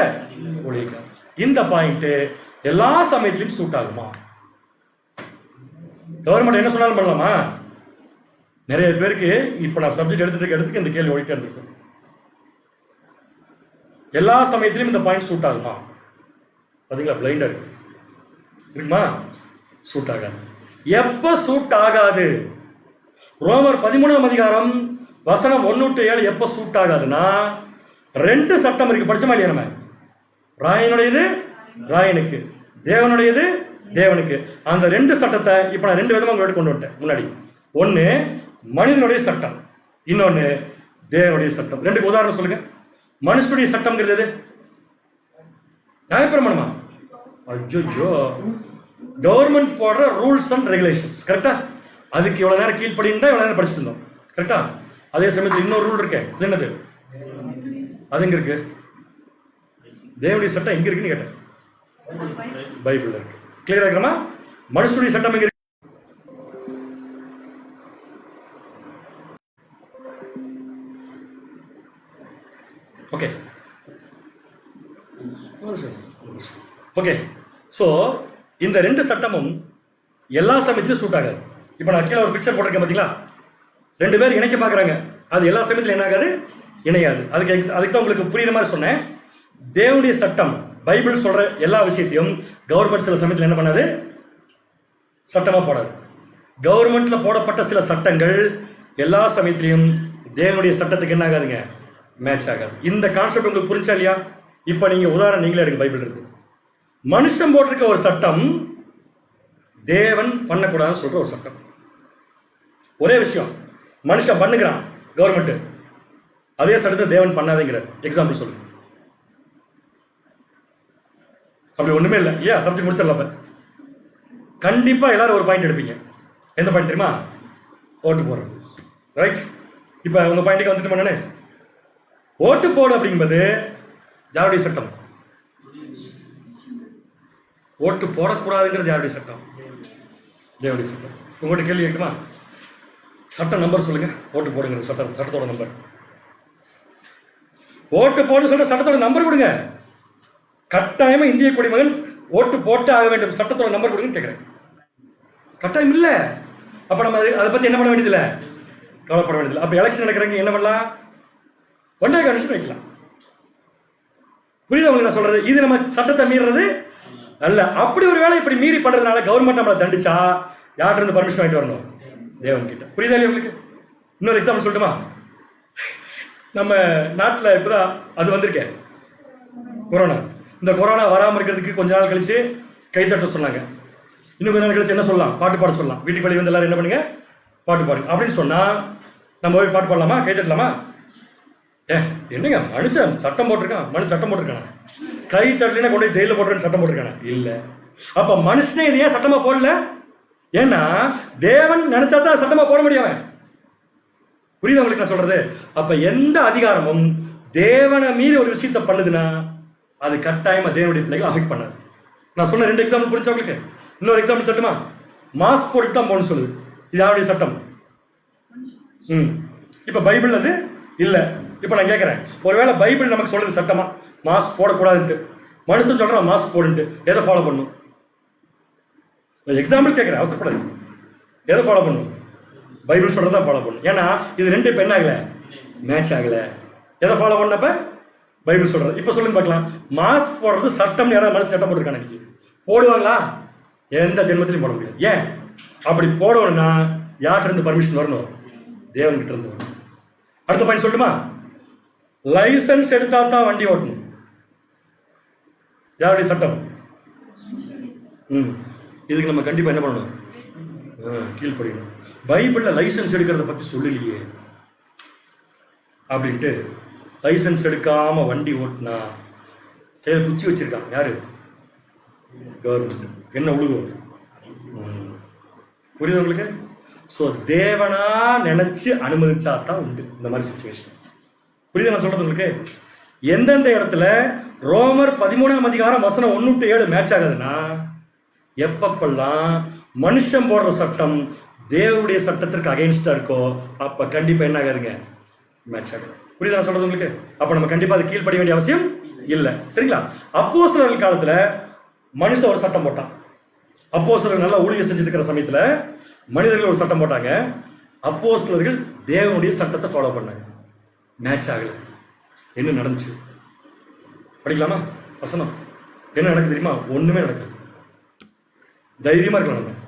ஊழியர்கள். இந்த பாயிண்ட் எல்லா சமயத்திலும் சூட் ஆகுமா? கவர்மெண்ட் என்ன சொன்னாலும் பண்ணலாமா? நிறைய பேருக்கு இப்ப நான் சப்ஜெக்ட் எடுத்துட்டு இந்த கேள்வி ஓடிட்டே இருந்திருக்கும். எல்லா சமயத்திலும் இந்த பாயிண்ட் சூட் ஆகுமா? பாத்தீங்களா, பிளைண்டா இருக்குமா? சூட் ஆகாது. எப்ப சூட் ஆகாது? ரோமர் 13 அதிகாரம் வசனம் 1-7 எப்ப சூட் ஆகாதுன்னா, 2 சட்டம் இருக்கு. படிச்சமா இல்லையா? நம்ம ராயனுடையது ராயனுக்கு, தேவனுடையது தேவனுக்கு. அந்த 2 சட்டத்தை இப்ப நான் 2 விதமா உங்களோட கொண்டு வந்துட்டேன் முன்னாடி. ஒன்னு மனிதனுடைய சட்டம், இன்னொன்னு தேவனுடைய சட்டம். 2 உதாரணம் சொல்லுங்க. மனுஷனுடைய சட்டம்ங்கிறது நியாயப்பிரமாணமா? ஐயோ, கவர்மெண்ட் போடுற ரூல்ஸ் அண்ட் ரெகுலேஷன்ஸ். கரெக்டா? அதுக்கு இவ்வளவு நேரம் கீழ்ப்படிந்தா இவ்வளவு நேரம் படிச்சிருந்தோம். கரெக்டா? அதே சமயத்தில் இன்னொரு ரூல் இருக்கு. அது என்னது? அது எங்க இருக்கு? தேவனுடைய சட்டம் எங்க இருக்குன்னு கேட்டேன். பைபிள்ல இருக்கு. கிளியரா இருக்கிறமா? மனுஷனுடைய சட்டம் எங்க இருக்கு? Okay okay. ஸோ இந்த ரெண்டு சட்டமும் எல்லா சமயத்திலும் சூட் ஆகாது. இப்போ நான் கீழே ஒரு பிக்சர் போட்டிருக்கேன் பார்த்தீங்களா? ரெண்டு பேர் இணைக்க பார்க்குறாங்க, அது எல்லா சமயத்திலும் என்ன ஆகாது? இணையாது. அதுக்கு தான் உங்களுக்கு புரியுற மாதிரி சொன்னேன். தேவனுடைய சட்டம் பைபிள் சொல்ற எல்லா விஷயத்தையும் கவர்மெண்ட் சில சமயத்தில் என்ன பண்ணாது? சட்டமா போடாது. கவர்மெண்ட்ல போடப்பட்ட சில சட்டங்கள் எல்லா சமயத்திலையும் தேவனுடைய சட்டத்துக்கு என்ன ஆகாதுங்க? மேட்ச் ஆகாது. இந்த கான்செப்ட் உங்களுக்கு புரிஞ்சா இல்லையா? இப்ப நீங்க உதாரணம் நீங்களே எடுங்க. பைபிள் இருக்கு, மனுஷன் போட்டிருக்க ஒரு சட்டம் தேவன் பண்ணக்கூடாதுன்னு சொல்ற ஒரு சட்டம். ஒரே விஷயம், மனுஷன் பண்ணுகிறான் கவர்மெண்ட், அதே சட்டத்தை தேவன் பண்ணாதேங்கிற எக்ஸாம்பிள் சொல்லுங்க. அப்படி ஒண்ணுமே இல்லை. ஏன் சப்ஜெக்ட் முடிச்சிடலாம். கண்டிப்பா எல்லாரும் ஒரு பாயிண்ட் எடுப்பீங்க. எந்த பாயிண்ட் தெரியுமா? ஓட்டு போடுறது. ரைட். இப்ப உங்க பாயிண்ட்டுக்கு வந்துட்டு பண்ணனே, ஓட்டு போடு அப்படிங்கிறது யாருடைய சட்டம்? ஓட்டு போடக்கூடாதுங்கிறது யாருடைய சட்டம்? தேவனுடைய சட்டம். உங்கள்கிட்ட கேள்வி கேட்குமா? சட்ட நம்பர் சொல்லுங்க. ஓட்டு போடுங்கிற சட்டத்தோட நம்பர். ஓட்டு போடு சொல்ற சட்டத்தோட நம்பர் கொடுங்க. கட்டாயமா இந்திய குடிமகன் ஓட்டு போட்டு ஆக வேண்டும். சட்டத்தோட நம்பர் கொடுங்கன்னு கேட்கிறேன். கட்டாயம் இல்ல. அப்ப நம்ம அதை பத்தி என்ன பண்ண வேண்டியதில்லை, கவலைப்பட வேண்டியதில்லை. அப்ப எலெக்ஷன் நடக்கிறவங்க என்ன பண்ணலாம்? ஒன்றே கமிஷன் வைக்கலாம். புரியுது உங்களுக்கு நான் சொல்றது? இது நம்ம சட்டத்தை மீறது அல்ல. அப்படி ஒரு வேலை இப்படி மீறி பண்றதுனால கவர்மெண்ட் நம்மளை தண்டிச்சா யார்கிட்ட இருந்து பர்மிஷன் வாங்கிட்டு வரணும்? தேவன் கிட்ட. புரியுதா இல்லையா உங்களுக்கு? இன்னொரு எக்ஸாம்பிள் சொல்லட்டுமா? நம்ம நாட்டில் இப்பதான் அது வந்திருக்கேன், கொரோனா. இந்த கொரோனா வராமல் இருக்கிறதுக்கு கொஞ்ச நாள் கழிச்சு கைத்தட்ட சொன்னாங்க. இன்னும் கொஞ்ச நாள் கழிச்சு என்ன சொல்லலாம்? பாட்டு பாட சொல்லலாம். வீட்டுக்கு வெளியே வந்து எல்லாரும் என்ன பண்ணுங்க? பாட்டு பாடுங்க அப்படின்னு சொன்னா நம்ம போய் பாட்டு பாடலாமா? கைத்தட்டலாமா? என்னங்க மனுஷன் சட்டம் போட்டிருக்கான், மனுஷன் சட்டம் போட்டிருக்கான, கை தட்டலினா கொண்டு போய் ஜெயில போட்டுருன்னு சட்டம் போட்டிருக்கான? இல்ல. அப்ப மனுஷனே இது ஏன் சட்டமா போடல? ஏன்னா தேவன் நினைச்சா தான் சட்டமா போட முடியும். புரியுது உங்களுக்கு நான் சொல்றது? அப்ப எந்த அதிகாரமும் தேவனை மீறி ஒரு விஷயத்த பண்ணுதுன்னா அது கட்டாயமா தேவனுடைய பிள்ளைகள் அஃபெக்ட் பண்ணாது. நான் சொன்ன ரெண்டு எக்ஸாம்பிள் புரிஞ்சா உங்களுக்கு? இன்னொரு எக்ஸாம்பிள் சொல்லட்டுமா? மாஸ்க் போட்டு தான் போகணும்னு சொல்லுது. இது யாருடைய சட்டம்? இப்ப பைபிள் அது இல்ல. இப்ப நான் கேட்கிறேன், ஒருவேளை பைபிள் நமக்கு சொல்றது சட்டமா மாஸ்க் போடக்கூடாதுன்ட்டு, மனுஷன் சொல்றான் மாஸ்க் போடுன்ட்டு, எதை ஃபாலோ பண்ணும்? எக்ஸாம்பிள் கேட்கிறேன், அவசரப்படாது. எதை ஃபாலோ பண்ணும்? பைபிள் சொல்றதா ஃபாலோ பண்ணும். ஏன்னா இது ரெண்டு இப்ப என்ன ஆகல? மேட்ச் ஆகல. எதை ஃபாலோ பண்ணப்ப? பைபிள் சொல்றது. இப்ப சொல்லுங்க பார்க்கலாம், மாஸ்க் போடுறது சட்டம் யாராவது மனுஷன் சட்டம் போட்டுருக்காங்க? போடுவாங்களா? எந்த ஜென்மத்திலையும் போட முடியாது. ஏன்? அப்படி போடணும்னா யார்கிட்ட இருந்து பர்மிஷன் வரணும்? தேவன் கிட்ட இருந்து வரணும். அடுத்த பாயிண்ட் சொல்லட்டுமா? லைசன்ஸ் எடுத்தா தான் வண்டி ஓட்டணும். யாருடைய சட்டம்? இதுக்கு நம்ம கண்டிப்பா என்ன பண்ணணும்? கீழ்ப்படியணும். பைபிள்ல லைசன்ஸ் எடுக்கிறத பத்தி சொல்லலையே அப்படின்ட்டு லைசன்ஸ் எடுக்காம வண்டி ஓட்டினா கையில் குச்சி வச்சிருக்காங்க. யாரு? கவர்மெண்ட். என்ன உழுகும்? புரியுது உங்களுக்கு? ஸோ தேவனா நினைச்சு அனுமதிச்சா தான் உண்டு இந்த மாதிரி சிச்சுவேஷன். புரியுது நான் சொல்றது உங்களுக்கு? எந்தெந்த இடத்துல ரோமர் 13ஆம் அதிகாரம் வசனம் 1-7 மேட்ச் ஆகுதுன்னா எப்பப்பெல்லாம் மனுஷன் போடுற சட்டம் தேவனுடைய சட்டத்திற்கு அகைன்ஸ்டா இருக்கோ அப்ப கண்டிப்பா என்ன ஆகாதுங்க? மேட்ச் ஆகுது. புரியுது நான் சொல்றது உங்களுக்கு? அப்ப நம்ம கண்டிப்பா அது கீழ்ப்படிய வேண்டிய அவசியம் இல்ல. சரிங்களா? அப்போஸ்தலர்கள் காலத்துல மனுஷன் ஒரு சட்டம் போட்டான். அப்போஸ்தலர்கள் நல்லா ஊழியம் செஞ்சுட்டு இருக்கிற சமயத்துல மனிதர்கள் ஒரு சட்டம் போட்டாங்க. அப்போஸ்தலர்கள் தேவனுடைய சட்டத்தை ஃபாலோ பண்ணாங்க. மேட்ச் ஆகல. என்ன நடந்துச்சு படிக்கலாமா? வசனம் என்ன நடக்குது தெரியுமா? ஒண்ணுமே நடக்குது. தைரியமா இருக்கலாம். நம்ம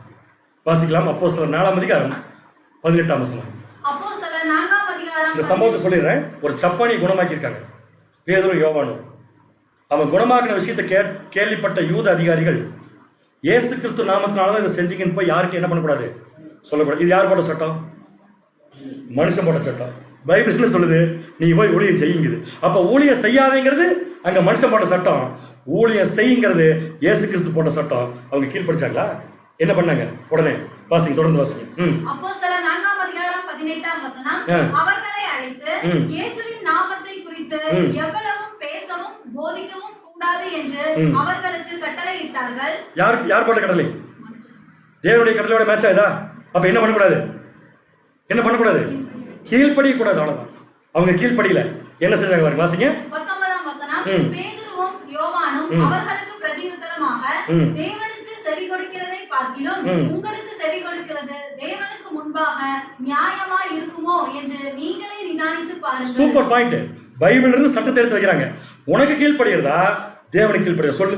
வாசிக்கலாம். அப்போஸ்தலர் 4ஆம் அதிகாரம் 18ஆம் வசனம். அப்போஸ்தலர் 4ஆம் அதிகாரம். இந்த சம்பவத்தை சொல்லிடுறேன். ஒரு சப்பானியை குணமாக்கி இருக்காங்க, பேதுரு யோவானும். அவன் குணமாக்கின விஷயத்தை கேள்விப்பட்ட யூத அதிகாரிகள் இயேசு கிறிஸ்து நாமத்தினாலதான் இதை செஞ்சீங்கன்னு போய் யாருக்கு என்ன பண்ணக்கூடாது? சொல்லக்கூடாது. இது யார் போட்ட சட்டம்? மனுஷன் போட்ட சட்டம். பைபிள் என்ன சொல்லுது? நீ போய் ஊழியம் செய்யுங்குது. அப்ப ஊழியம் செய்யாதேங்கிறது அங்க மனுஷன் போட்ட சட்டம், ஊழியம் செய்யுங்கிறது இயேசு கிறிஸ்து போட்ட சட்டம். அவங்க கீழ்படிச்சாங்களா? என்ன பண்ணாங்க? உடனே வாசிங்க, தொடர்ந்து வாசிங்க. அப்போஸ்தலர் 4ஆம் அதிகாரம் 18ஆம் வசனம். அவர்களை அழைத்து இயேசுவின் நாமத்தை குறித்து எவ்வளவும் பேசவும் போதிக்கவும் கூடாது என்று அவர்களுக்கு கட்டளையிட்டார்கள். யார் போட்ட கட்டளை? தேவனுடைய கட்டளையோட மேட்சா இதா? அப்ப என்ன பண்ணக்கூடாது? என்ன பண்ணக்கூடாது? கீழ்ப்படிய கூடாது. அவ்வளவுதான். அவங்க கீழ்ப்படியில என்ன செஞ்சாங்க பாருங்க, வாசிங்க. 19ஆம் வசனம். பேதுருவும் யோவானும் அவர்களுக்கு பிரதியுத்தரமாக, தேவனுக்கு செவி கொடுக்கிறதை பார்க்கிலும் உங்களுக்கு செவி கொடுக்கிறது தேவனுக்கு முன்பாக நியாயமா இருக்குமோ என்று நீங்களே நிதானித்து பாருங்கள். Super point. பைபிள்ல இருந்து சட்டத்தை எடுத்து வைக்கிறாங்க. உனக்கு கீழ்ப்படியறதா தேவனுக்கு கீழ்ப்படிய சொல்லு.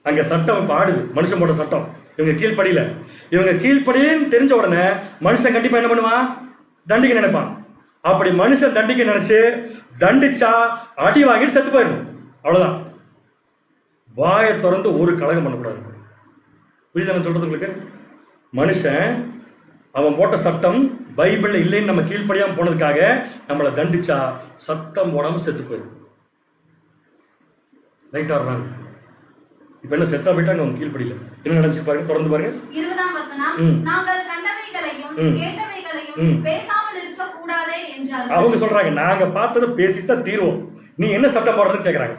அங்க சட்டம் பாடுது, மனுஷன் போட்ட சட்டம். இவங்க கீழ்ப்படியில. இவங்க கீழ்ப்படியன்னு தெரிஞ்ச உடனே மனுஷன் கண்டிப்பா என்ன பண்ணுவான்? தண்டிக்க நினைப்பான். அப்படி மனுஷன் தண்டிக்க நினைச்சு தண்டிச்சா அடி வாங்கிட்டு செத்து போயிடும். அவ்வளவுதான். வாயை திறந்து ஒரு கலகம் பண்ணக்கூடாது. புரியுது சொல்றது உங்களுக்கு? மனுஷன் அவன் போட்ட சட்டம் பைபிள்ல இல்லைன்னு நம்ம கீழ்ப்படியாம போனதுக்காக நம்மளை தண்டிச்சா சத்தம் போடாம செத்து போயிடும். Right or wrong? இப்ப என்ன செத்தா போயிட்டாங்க அவங்க கீழ்ப்படியில. என்ன நினைச்சு பாருங்க, தொடர்ந்து பாருங்க. 20ஆம் வசனம். நாங்கள் கண்டவைகளையும் கேட்டவைகளையும் பேசாமல் இருக்க கூடாதே என்றார்கள். அவங்க சொல்றாங்க நாங்க பார்த்ததை பேசித்தான் தீர்வோம், நீ என்ன சட்டம் போடுறதுன்னு கேக்குறாங்க.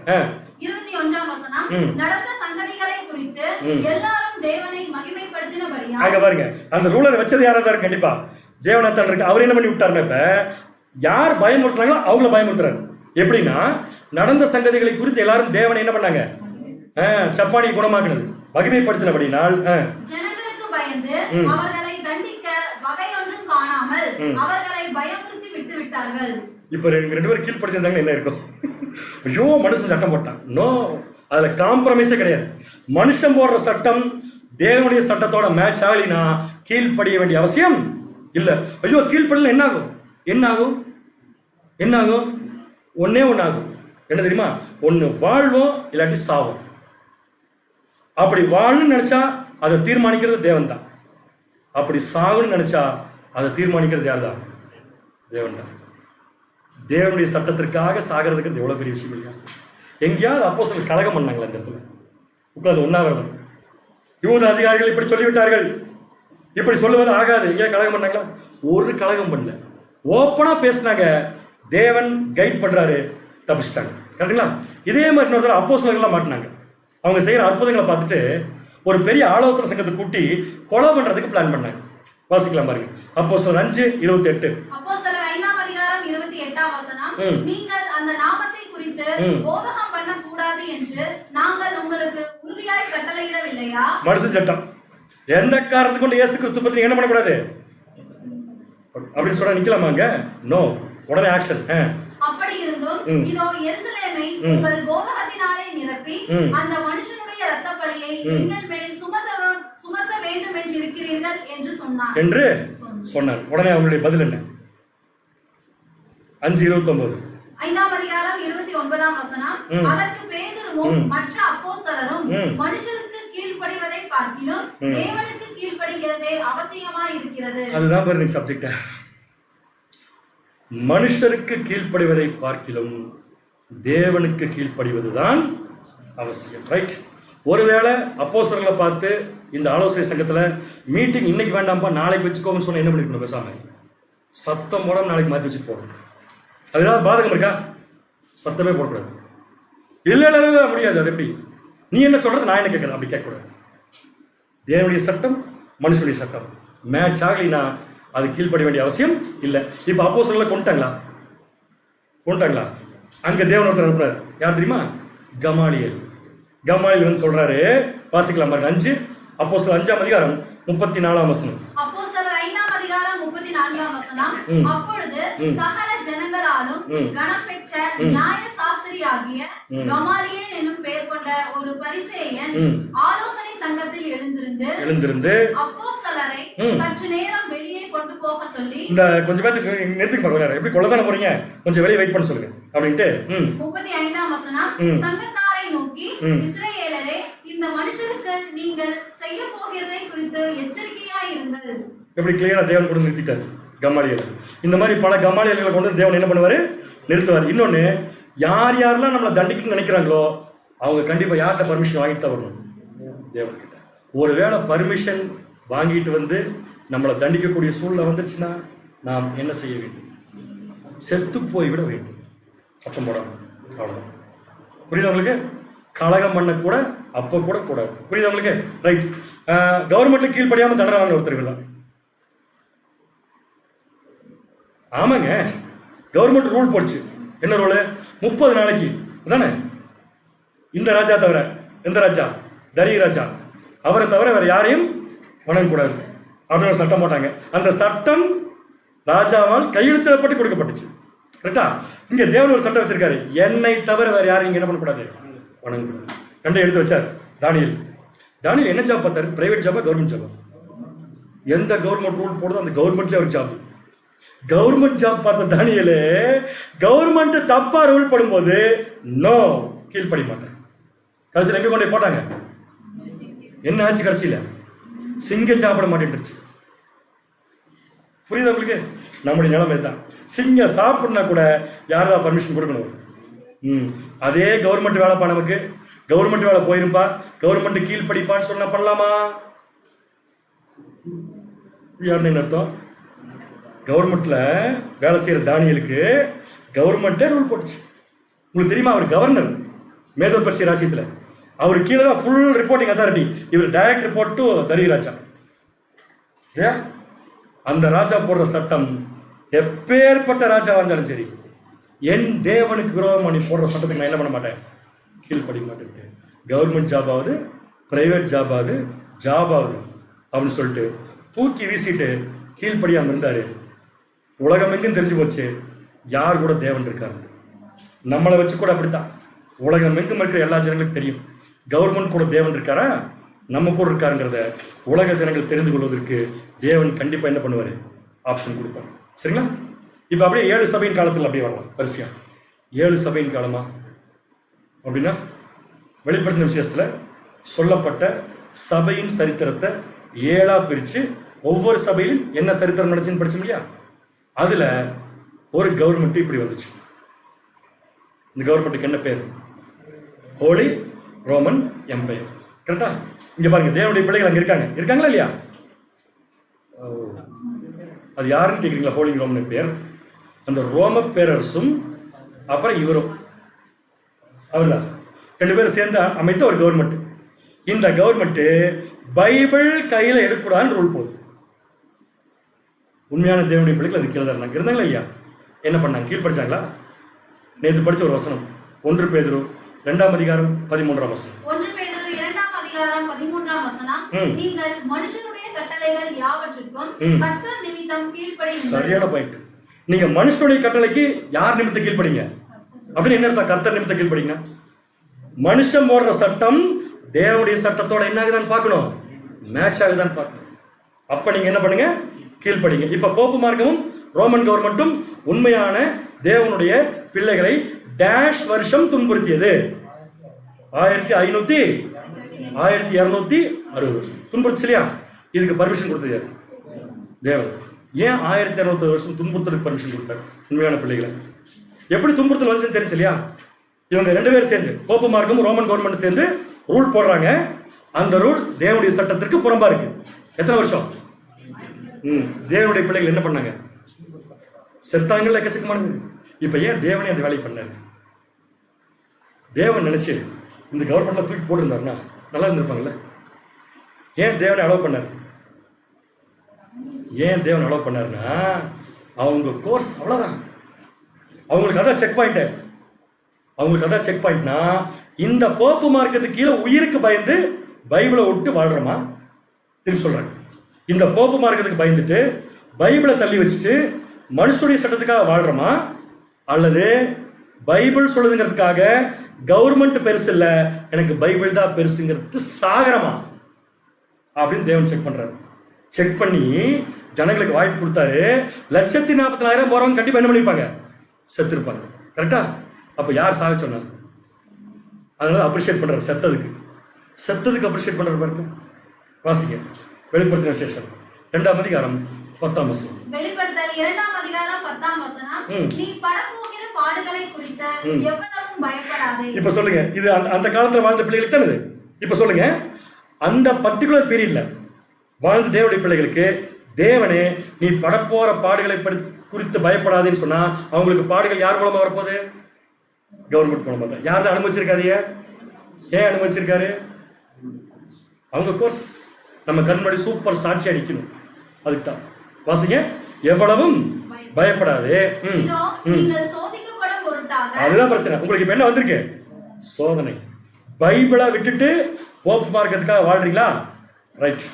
21ஆம் வசனம். நடந்த சங்கதிகளை குறித்து எல்லாரும் தேவனை மகிமைப்படுத்தினபடியால். அங்க பாருங்க, அந்த ரூலர் வச்சது யாரா இருந்தாரு? கண்டிப்பா தேவனாத்தான் இருக்கு. அவர் என்ன பண்ணி விட்டாருன்னா, இப்ப யார் பயமுறுத்துறாங்களோ அவங்கள பயமுறுத்துறாரு. எப்படின்னா, நடந்த சங்கதிகளை குறித்து எல்லாரும் தேவனை என்ன பண்ணாங்க? சப்பானி குணமாக்குனது, மகிமைப்படுத்தினபடினால் ஜனங்களுக்கு பயந்து அவர்களை தண்டிக்க வகை ஒன்றும் காணாமல் அவர்களை பயமுறுத்தி விட்டு விட்டார்கள். இப்ப ரெண்டு பேரும் கீழ்படிச்சிருந்தாங்க என்ன இருக்கும்? ஐயோ மனுஷன் சட்டம் போட்டான். நோ, அதுல காம்ப்ரமைஸே கிடையாது. மனுஷன் போடுற சட்டம் தேவனுடைய சட்டத்தோட மேட்ச் ஆகலினா கீழ்ப்படிய வேண்டிய அவசியம் இல்ல. ஐயோ கீழ்ப்படியல என்ன ஆகும்? என்ன ஆகும்? என்ன ஆகும்? ஒன்னே ஒன்னு ஆகும். என்ன தெரியுமா? ஒன்னு வாழ்வோம், இல்லாட்டி சாவோம். அப்படி வாழணும்னு நினைச்சா அதை தீர்மானிக்கிறது தேவன் தான். அப்படி சாகணும்னு நினைச்சா அதை தீர்மானிக்கிறது யார் தான்? தேவன் தான். தேவனுடைய சட்டத்திற்காக சாகிறதுக்கு எவ்வளவு பெரிய விஷயம் இல்லையா? எங்கேயாவது அப்போஸ்தலர்கள் கலகம் பண்ணாங்களா? இந்த இடத்துல உட்கார்ந்து உண்ணாவிரதம் யூத அதிகாரிகள் இப்படி சொல்லிவிட்டார்கள், இப்படி சொல்லுவது ஆகாது, எங்கேயா கலகம் பண்ணாங்களா? ஒரு கலகம் பண்ணல. ஓப்பனா பேசினாங்க. தேவன் கைட் பண்றாரு, தப்பிச்சிட்டாங்க. கரெக்டுங்களா? இதே மாதிரி இன்னொரு அப்போஸ்தலர்கள்லாம் மாட்டினாங்க. அவங்க செய்யற அற்புதங்களை பார்த்துட்டு ஒரு பெரிய ஆலோசனை சங்கத்தை கூட்டி கொலை பண்றதுக்கு பிளான் பண்ணாங்க. வாசிக்கலாம் பாருங்க. அப்போஸ்தலர் 5:28. அப்போஸ்தலர் 5ஆம் அதிகாரம் 28ஆம் வசனம். நீங்கள் அந்த நாமத்தை குறித்து போதகம் பண்ண கூடாது என்று நாங்கள் உங்களுக்கு உறுதியாய் கட்டளையிடவில்லையா? மனுஷ சட்டம். எந்த காரணத்துக்கு கொண்டு இயேசு கிறிஸ்து பத்தி என்ன பண்ணக்கூடாது அப்படின்னு சொல்ல நிக்கலாமாங்க? நோ, உடனே ஆக்ஷன். அப்படி இருந்தும் இதோ எருசலேமை உங்கள் போதகத்தினாலே நிரப்பி அந்த மனுஷனுடைய இரத்த பழியை எங்கள் மேல் சுமத்த வேண்டும் என்று இருக்கிறீர்கள் என்று சொன்னார். உடனே அவங்களுடைய பதில் என்ன? 5:29. 5ஆம் அதிகாரம் 29ஆம் வசனம். அதற்கு பேதுருவும் மற்ற அப்போஸ்தலரும் மனுஷருக்கு கீழ்ப்படிவதை பார்க்கிலும் தேவனுக்கு கீழ்ப்படிகிறதே அவசியமாய் இருக்கிறது. அதுதான் பாருங்க சப்ஜெக்ட். மனுஷருக்கு கீழ்ப்படிவதை பார்க்கிலும் தேவனுக்கு கீழ்ப்படிவதுதான் அவசியம். ரைட்? ஒருவேளை அப்போஸ்தலர்களை பார்த்து இந்த ஆலோசனை சங்கத்துல மீட்டிங் இன்னைக்கு வேண்டாம்ப்பா நாளைக்கு வச்சுக்கோங்கன்னு சொன்ன என்ன பண்ணிருக்கணும்? பேசாம சத்தம் போட நாளைக்கு மாற்றி வச்சுட்டு போகணும். அது ஏதாவது பாதகம் இருக்கா? சத்தமே போடக்கூடாது. இல்ல முடியாது. அது எப்படி? நீ என்ன சொல்றது, நான் என்ன கேட்கறேன்? அப்படி கேட்கக்கூடாது. தேவனுடைய சட்டம், மனுஷனுடைய சட்டம் மேட்ச் ஆகலினா அது கீழ்ப்படிய வேண்டிய அவசியம் இல்லை. இப்ப அப்போஸ்தலர்களை கொண்டுட்டாங்களா? அங்க தேவன் ஒருத்தர் அனுப்புறாரு. யார் தெரியுமா? கமாலியல் வந்து சொல்றாரு. வாசிக்கலாம் பாருங்க. 5 அப்போஸ்தலர் 5ஆம் அதிகாரம் 34ஆம் வசனம். அப்போஸ்தலர் 5ஆம் அதிகாரம் 34ஆம் வசனம். அப்பொழுது சகல ஜனங்களாலும் கனம் பெற்ற நியாய சாஸ்திரியாகிய கமாலியேல் என்னும் பெயர் கொண்ட ஒரு பரிசேயன் ஆலோசனை சங்கத்தில் எழுந்திருந்து அப்போஸ்தலரை சற்று நேரம் வெளியே கொண்டு போக சொல்லி, இந்த கொஞ்சம் பேருக்கு நிறுத்திக்க பாருங்க, எப்படி கொள்ளதான போறீங்க, கொஞ்சம் வெளியே வெயிட் பண்ண சொல்லுங்க அப்படின்ட்டு 35ஆம் வசனம். சங்கத்தாரை நோக்கி, இஸ்ரவேலரே, இந்த மனுஷருக்கு நீங்கள் செய்ய போகிறதை குறித்து எச்சரிக்கையாய் இருங்கள். எப்படி கிளியரா தேவன் கொண்டு நிறுத்திட்டாரு கமாலியல். இந்த மாதிரி பல கமாலியல்களை கொண்டு தேவன் என்ன பண்ணுவாரு? நிறுத்துவார். இன்னொன்னு, யாரெல்லாம் நம்மளை தண்டிக்கணும்னு நினைக்கிறாங்களோ அவங்க கண்டிப்பா யார்கிட்ட பர்மிஷன் வாங்கிட்டு தான் வரணும்? தேவன் கிட்ட. ஒருவேளை பர்மிஷன் வாங்கிட்டு வந்து நம்மளை தண்டிக்கக்கூடிய சூழ்நிலை வந்துருச்சுன்னா நாம் என்ன செய்ய வேண்டும்? செத்து போய் விட வேண்டும். சத்தம் போடாம. அவ்வளவுதான். புரியுது உங்களுக்கு? கலகம் பண்ண கூட அப்போ கூட கூடாது. புரியுது உங்களுக்கு? ரைட். கவர்மெண்ட்டுக்கு கீழ்ப்படியாம தண்டனை வாங்க ஒருத்தர் இல்லை. ஆமாங்க, கவர்மெண்ட் ரூல் போடுச்சு. என்ன ரூல்? 30 நாளைக்கு அதானே, இந்த ராஜா தவிர, எந்த ராஜா? தரி ராஜா, அவரை தவிர வேற யாரையும் வணங்கக்கூடாது அப்படின்னு ஒரு சட்டம் போட்டாங்க. அந்த சட்டம் ராஜாவால் கையெழுத்திடப்பட்டு கொடுக்கப்பட்டுச்சு. கரெக்டா? இங்க தேவன் ஒரு சட்டம் வச்சிருக்காரு, என்னை தவிர வேற யாரும் இங்க என்ன பண்ணக்கூடாது, வணங்கக்கூடாது. ரெண்டை எடுத்து வச்சார். தானியேல் என்ன ஜாப் பார்த்தாரு? பிரைவேட் ஜாபா கவர்மெண்ட் ஜாபா? எந்த கவர்மெண்ட் ரூல் போடுதோ அந்த கவர்மெண்ட்ல ஒரு ஜாப். கவர்மெண்ட் ஜாப் பார்த்த தானியேல் கவர்மெண்ட் தப்பா ரூல் போடும்போது நோ, கீழ்ப்படி மாட்டேன். கடைசியில் எங்க கொண்டு போட்டாங்க? என்ன ஆச்சு கடைசியில? சிங்கம் சாப்பிட மாட்டேன்ருச்சு. புரியுது உங்களுக்கு? நம்முடைய நிலைமை தான். சிங்கம் சாப்பிடனா கூட யாராவது பர்மிஷன் கொடுக்கணும். அதே கவர்மெண்ட் வேலைப்பா, நமக்கு கவர்மெண்ட் வேலை போயிருப்பா, கவர்மெண்ட் கீழ்ப்படிப்பான்னு சொன்னா பண்ணலாமா? யாருன்னு அர்த்தம்? கவர்மெண்ட்ல வேலை செய்யற தானியலுக்கு கவர்மெண்ட்டே ரூல் போட்டுச்சு. உங்களுக்கு தெரியுமா? அவர் கவர்னர் மேதோ பர்சிய ராஜ்யத்துல. அவர் கீழே தான் ஃபுல் ரிப்போர்ட்டிங் அத்தாரிட்டி. இவர் டைரக்ட் ரிப்போர்ட் டு தரி ராஜா. அந்த ராஜா போடுற சட்டம் எப்பேற்பட்ட ராஜாவா இருந்தாலும் சரி, என் தேவனுக்கு விரோதமா நீ போடுற சட்டத்துக்கு நான் என்ன பண்ண மாட்டேன், கீழ்ப்படிக்க மாட்டேன். கவர்மெண்ட் ஜாப் ஆகுது, பிரைவேட் ஜாப் ஆகுது, அப்படின்னு சொல்லிட்டு தூக்கி வீசிட்டு கீழ்ப்படியாம இருந்தாரு. உலகம் எங்கும் தெரிஞ்சு போச்சு யார் கூட தேவன் இருக்காரு. நம்மளை வச்சு கூட அப்படித்தான் உலகம் எங்கும் இருக்கிற எல்லா ஜனங்களுக்கும் தெரியும் கவர்மெண்ட் கூட தேவன் இருக்காரா, நம்ம கூட இருக்காருங்கிறத உலக ஜனங்கள் தெரிந்து கொள்வதற்கு தேவன் கண்டிப்பா என்ன பண்ணுவாரு, ஆப்ஷன் கொடுப்பார். சரிங்களா? இப்ப அப்படியே 7 சபையின் காலத்தில் அப்படியே வரலாம் வரிசையா. 7 சபையின் காலமா அப்படின்னா வெளிப்படுத்தின விசேஷத்துல சொல்லப்பட்ட சபையின் சரித்திரத்தை 7ஆ பிரிச்சு ஒவ்வொரு சபையிலும் என்ன சரித்திரம் நடந்துச்சுன்னு படிச்சோம் இல்லையா? அதுல ஒரு கவர்மெண்ட் இப்படி வந்துச்சு. இந்த கவர்மெண்ட்டுக்கு என்ன பேர்? Holy Roman Empire. கரெக்டா? இங்க பாருங்க, தேவனுடைய பிள்ளைகள் அங்க இருக்காங்களா இல்லையா? அது யாருன்னு கேக்குறீங்களா? ஹோலி ரோமன் பேர். அந்த ரோம பேரரசும் அப்புறம் இவரும், அவர்தான் 2 பேரும் சேர்ந்து அமைத்த ஒரு கவர்மெண்ட். இந்த கவர்மெண்ட் பைபிள் கையில எடுக்கூடாதுன்னு ரூல் போகுது. உண்மையான தேவனுடைய பிள்ளைகள் அது கீழே தான் இருந்தாங்களா ஐயா? என்ன பண்ணாங்க? கீழ்படிச்சாங்களா? நேற்று படிச்ச ஒரு வசனம் 1 பேதுரு 2ஆம் அதிகாரம் 13ஆம் வசனம். 1 பேதுரு 2ஆம் அதிகாரம் 13ஆம் வசனம். நீங்கள் மனுஷனுடைய கட்டளைகள் யாவற்றிற்கும் கர்த்தர் நிமித்தம் கீழ்ப்படியுங்கள். சரியான பாயிண்ட். நீங்க மனுஷனுடைய கட்டளைக்கு யார் நிமித்தம் கீழ்ப்படிங்க அப்படின்னு என்ன அர்த்தம்? கர்த்தர் நிமித்தம் கீழ்ப்படிங்க. மனுஷன் போடுற சட்டம் தேவனுடைய சட்டத்தோட என்ன ஆகுதான்னு பார்க்கணும், மேட்ச் ஆகுதான்னு பார்க்கணும். அப்ப நீங்க என்ன பண்ணுங்க, கீழ்ப்படிங்க. இப்ப போப்பு மார்க்கமும் ரோமன் கவர்மெண்ட்டும் உண்மையான தேவனுடைய பிள்ளைகளை டேஷ் வருஷம் துன்புறுத்தியது. 1260 வருஷம் துன்புறுத்து இல்லையா? இதுக்கு பர்மிஷன் கொடுத்தது யார்? தேவன். ஏன் 1260 வருஷம் துன்புறுத்தலுக்கு பர்மிஷன் கொடுத்தார்? உண்மையான பிள்ளைகளை எப்படி துன்புறுத்தல் வந்துச்சுன்னு தெரிஞ்சு இல்லையா? இவங்க 2 பேரும் சேர்ந்து, போப்பு மார்க்கும் ரோமன் கவர்மெண்ட் சேர்ந்து ரூல் போடுறாங்க. அந்த ரூல் தேவனுடைய சட்டத்திற்கு புறம்பா இருக்கு. எத்தனை வருஷம்? தேவனுடைய பிள்ளைகள் என்ன பண்ணாங்க? செத்தாங்கல்ல, எக்கச்சக்கமானது. இப்ப ஏன் தேவனே அந்த வேலையை பண்ணாரு? தேவன் நினைச்சு இந்த கவர்மெண்ட்ல தூக்கி போட்டிருந்தாருன்னா நல்லா இருந்திருப்பாங்கல்ல. ஏன் தேவனை அலோவ் பண்ணாரு? ஏன் தேவன் அலோவ் பண்ணாருன்னா அவங்க கோர்ஸ் அவ்வளவுதான். அவங்களுக்கு அதான் செக் பாயிண்ட். செக் பாயிண்ட்னா இந்த போப்பு மார்க்கத்துக்கு கீழே உயிருக்கு பயந்து பைபிளை விட்டு வாழ்றோமா? திருப்பி சொல்றாங்க, இந்த போப்பு மார்க்கத்துக்கு பயந்துட்டு பைபிளை தள்ளி வச்சுட்டு மனுஷனுடைய சட்டத்துக்காக வாழ்றோமா, அல்லது பைபிள் சொல்லுதுங்கிறதுக்காக கவர்மெண்ட் பெருசு இல்ல, எனக்கு பைபிள் தான் பெருசுங்கிறது சாகரமா அப்படின்னு தேவன் செக் பண்றாரு. செக் பண்ணி ஜனங்களுக்கு வாய்ப்பு கொடுத்தாரு. 1,44,000 போறவங்க கண்டிப்பா என்ன பண்ணிருப்பாங்க? செத்துருப்பாங்க. கரெக்டா? அப்ப யார் சாக சொன்னாங்க? அதனால அப்ரிஷியேட் பண்றாரு. செத்ததுக்கு அப்ரிஷியேட் பண்றாரு பாருங்க. வாசிங்க வெளிப்படுத்தின விசேஷம் 2ஆம் அதிகாரம் 10ஆம் வசனம். வெளிப்படுத்தல் 2ஆம் அதிகாரம் 10ஆம் வசனம். நீ படப்போகிற பாடுகளை குறித்து எவ்வளவும் பயப்படாதே. இப்ப சொல்லுங்க, இது அந்த காலத்துல வாழ்ந்த பிள்ளைகளுக்கு தானே? இப்ப சொல்லுங்க, அந்த பர்டிகுலர் பீரியட்ல வாழ்ந்த தேவனுடைய பிள்ளைகளுக்கு தேவனே நீ படப்போற பாடுகளை குறித்து பயப்படாதேன்னு சொன்னா அவங்களுக்கு பாடுகள் யார் மூலமா வரப்போகுது? கவர்மெண்ட் போன பார்த்தா யார் தான் அனுமதிச்சிருக்காதீங்க? ஏன் அனுமதிச்சிருக்காரு? அவங்க கோர்ஸ் நம்ம கண்மணி சூப்பர் சாட்சி அடிக்கணும். அதுக்கு தான் வாசிங்க. எவ்வளவும் பயப்படாதே. இதோ நீங்கள் சோதிக்கப்படும் பொருட்டாக. அதுதான் பிரச்சனை. உங்களுக்கு இப்ப என்ன வந்திருக்கு? சோதனை. பைபிளை விட்டுட்டு போப்பு மார்க்கத்துக்காக வாழ்றீங்களா? ரைட்.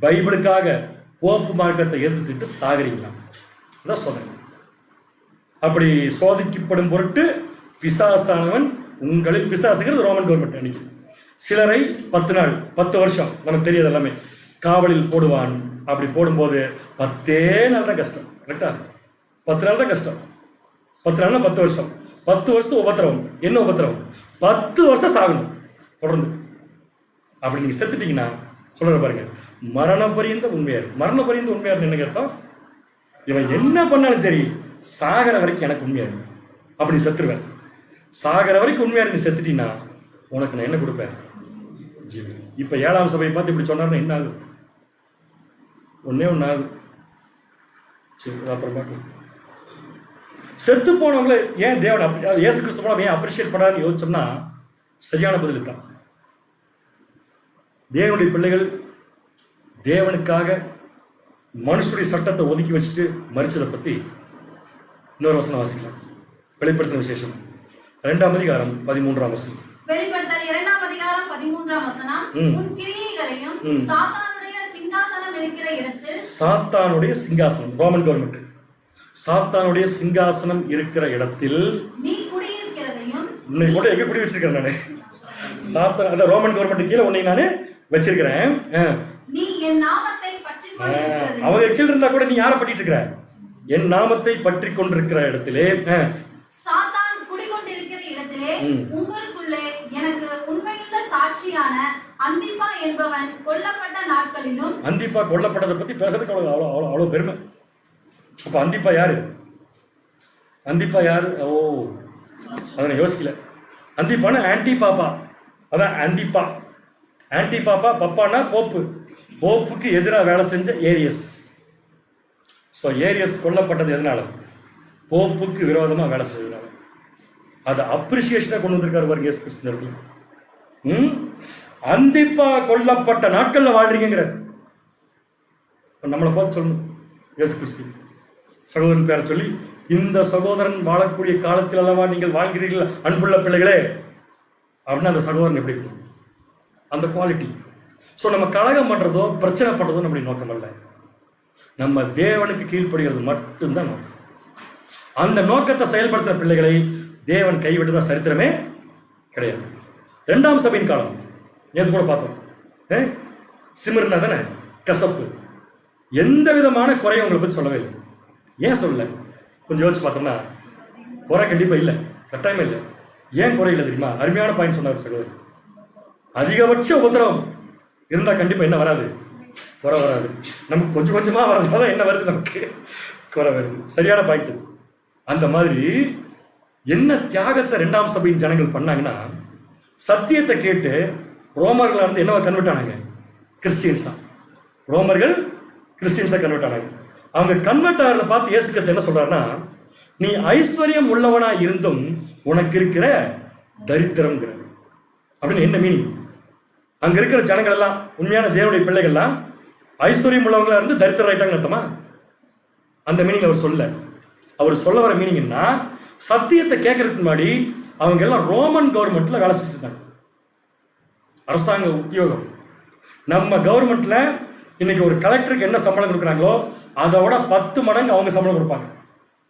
பைபிளுக்காக போப்பு மார்க்கத்தை எதிர்த்துட்டு சாகுறீங்களா? அதான் சோதனை. அப்படி சோதிக்கப்படும் பொருட்டு பிசாசானவன் உங்களில், பிசாசுங்கிறது ரோமன் கவர்மெண்ட் அன்னைக்கு, சிலரை 10 நாள் 10 வருஷம் நமக்கு தெரியாது எல்லாமே காவலில் போடுவான். அப்படி போடும்போது 10 நாள் தான் கஷ்டம். கரெக்டா? 10 நாள் தான் கஷ்டம். 10 நாள்னா 10 வருஷம். 10 வருஷம் உபத்திரவம். என்ன உபத்திரவம்? 10 வருஷம் சாகணும் தொடர்ந்து. அப்படி நீங்க செத்துட்டீங்கன்னா சொல்ற பாருங்க, மரணம் பரியந்த உண்மையார். மரணம் பரியந்த உண்மையார் என்ன அர்த்தம்? இவன் என்ன பண்ணாலும் சரி சாகர வரைக்கும் எனக்கு உண்மையாரு. அப்படி செத்துருவேன். சாகர வரைக்கும் உண்மையாரு நீ செத்துட்டீங்கன்னா உனக்கு நான் என்ன கொடுப்பேன்? ஜீவன். இப்ப 7ஆம் சபையை பார்த்து இப்படி சொன்னார்னா என்ன ஆகும்? ஒன்னே ஒன்று ஆகும். சரி, அப்புறம் பார்க்கலாம். செத்து போனவங்களை ஏன் தேவன் அப்படி, இயேசு கிறிஸ்து போல ஏன் அப்ரிஷியேட் பண்ணாருன்னு யோசிச்சோம்னா சரியான பதில் தான். தேவனுடைய பிள்ளைகள் தேவனுக்காக மனுஷனுடைய சட்டத்தை ஒதுக்கி வச்சுட்டு மறிச்சதை பத்தி இன்னொரு வசனம் வாசிக்கலாம். வெளிப்படுத்தின விசேஷம் 2ஆம் அதிகாரம் 13ஆம் வசனம். வெளிப்படுத்தல் 2ஆம் அதிகாரம் 13ஆம் வசனம். உன் கிரியைகளையும் சாத்தானுடைய சிங்காசனம் இருக்கிற இடத்தில். சாத்தானுடைய சிங்காசனம் ரோமன் கவர்மெண்ட். சாத்தானுடைய சிங்காசனம் இருக்கிற இடத்தில் நீ குடியிருக்கிறதையும். இன்னைக்கு கூட எங்க குடி வச்சிருக்கிறேன் நானு? சாத்தான் அந்த ரோமன் கவர்மெண்ட் கீழே உன்னை நானு வச்சிருக்கிறேன். நீ என் நாமத்தை பற்றி கொண்டிருக்கிறது. அவங்க கீழ இருந்தா கூட நீ யாரை பற்றிட்டு இருக்கிற? என் நாமத்தை பற்றி கொண்டிருக்கிற இடத்திலே, சாத்தான் குடிகொண்டிருக்கிற இடத்திலே உங்களுக்குள்ளே எனக்கு உண்மையுள்ள சாட்சியான அந்திப்பா என்பவன் கொல்லப்பட்ட நாட்களிலும். அந்திப்பா கொல்லப்பட்டதை பத்தி பேசுறதுக்கு அவ்வளவு பெருமை. அப்ப அந்திப்பா யாரு? அந்திப்பா யாரு? ஓ, அதை யோசிக்கல. அந்திப்பான ஆன்டி பாப்பா. அதான் அந்திப்பா. ஆன்டி பாப்பா. பப்பானா போப்பு. போப்புக்கு எதிராக வேலை செஞ்ச ஏரியஸ். ஸோ ஏரியஸ் கொல்லப்பட்டது எதனால? போப்புக்கு விரோதமாக வேலை செஞ்சதுனால. அதை அப்ரிசியேஷனாக கொண்டு வந்திருக்காரு பாருங்க இயேசு கிறிஸ்துவர்கள். அந்திப்பா கொல்லப்பட்ட நாட்கள்ல வாழ்றீங்கிற நம்மளை பார்த்து சொல்லணும். இயேசு கிறிஸ்து சகோதரன் பேரை சொல்லி, இந்த சகோதரன் வாழக்கூடிய காலத்தில் அல்லவா நீங்கள் வாழ்கிறீர்கள் அன்புள்ள பிள்ளைகளே அப்படின்னா அந்த சகோதரன் எப்படி இருக்கும்? அந்த குவாலிட்டி. ஸோ நம்ம கலகம் பண்றதோ பிரச்சனை பண்றதோ நம்முடைய நோக்கம் அல்ல. நம்ம தேவனுக்கு கீழ்ப்படுகிறது மட்டும்தான் நோக்கம். அந்த நோக்கத்தை செயல்படுத்துற பிள்ளைகளை தேவன் கைவிட்டதா சரித்திரமே கிடையாது. 2ஆம் சபையின் காலம் நேற்று கூட பார்த்தோம். சிமிர்னா தானே கசப்பு. எந்த விதமான குறையும் உங்களை பற்றி சொல்லவே இல்லை. ஏன் சொல்லல? கொஞ்சம் யோசிச்சு பார்த்தோம்னா குறை கண்டிப்பா இல்லை, கட்டாயமே இல்லை. ஏன் குறை இல்லை தெரியுமா? அருமையான பாயிண்ட் சொன்னார் சகோதரர். அதிகபட்ச உபத்திரவம் இருந்தா கண்டிப்பா என்ன வராது? குறை வராது. நமக்கு கொஞ்சம் கொஞ்சமா வரதுனால என்ன வருது? நமக்கு குறை வருது. சரியான பாயிண்ட். அந்த மாதிரி என்ன தியாகத்தை 2ஆம் சபையின் ஜனங்கள் பண்ணாங்கன்னா, சத்தியத்தை கேட்டு ரோமர்கள் இருந்து என்னவா கன்வெர்ட் ஆனாங்க? கிறிஸ்டியன்ஸா. ரோமர்கள் கிறிஸ்டியன்ஸா கன்வெர்ட் ஆனாங்க. அவங்க கன்வெர்ட் ஆகிறத பார்த்து இயேசு கிறிஸ்து என்ன சொல்றாருன்னா, நீ ஐஸ்வர்யம் உள்ளவனா இருந்தும் உனக்கு இருக்கிற தரித்திரம்ங்கிற. அப்படின்னு என்ன மீனிங்? அங்க இருக்கிற ஜனங்கள் எல்லாம் உண்மையான தேவனுடைய பிள்ளைகள்லாம் ஐஸ்வர்யம் உள்ளவங்களா இருந்து தரித்திரம் ஆயிட்டாங்க அர்த்தமா? அந்த மீனிங் அவர் சொல்ல. அவர் சொல்ல வர மீனிங் என்ன? சத்தியத்தை கேட்கறதுக்கு முன்னாடி அவங்க எல்லாம் ரோமன் கவர்மெண்ட்ல வேலை செஞ்சுட்டாங்க. அரசாங்க உத்தியோகம். நம்ம கவர்மெண்ட்ல இன்னைக்கு ஒரு கலெக்டருக்கு என்ன சம்பளம் கொடுக்குறாங்களோ அதோட 10 மடங்கு அவங்க சம்பளம் கொடுப்பாங்க.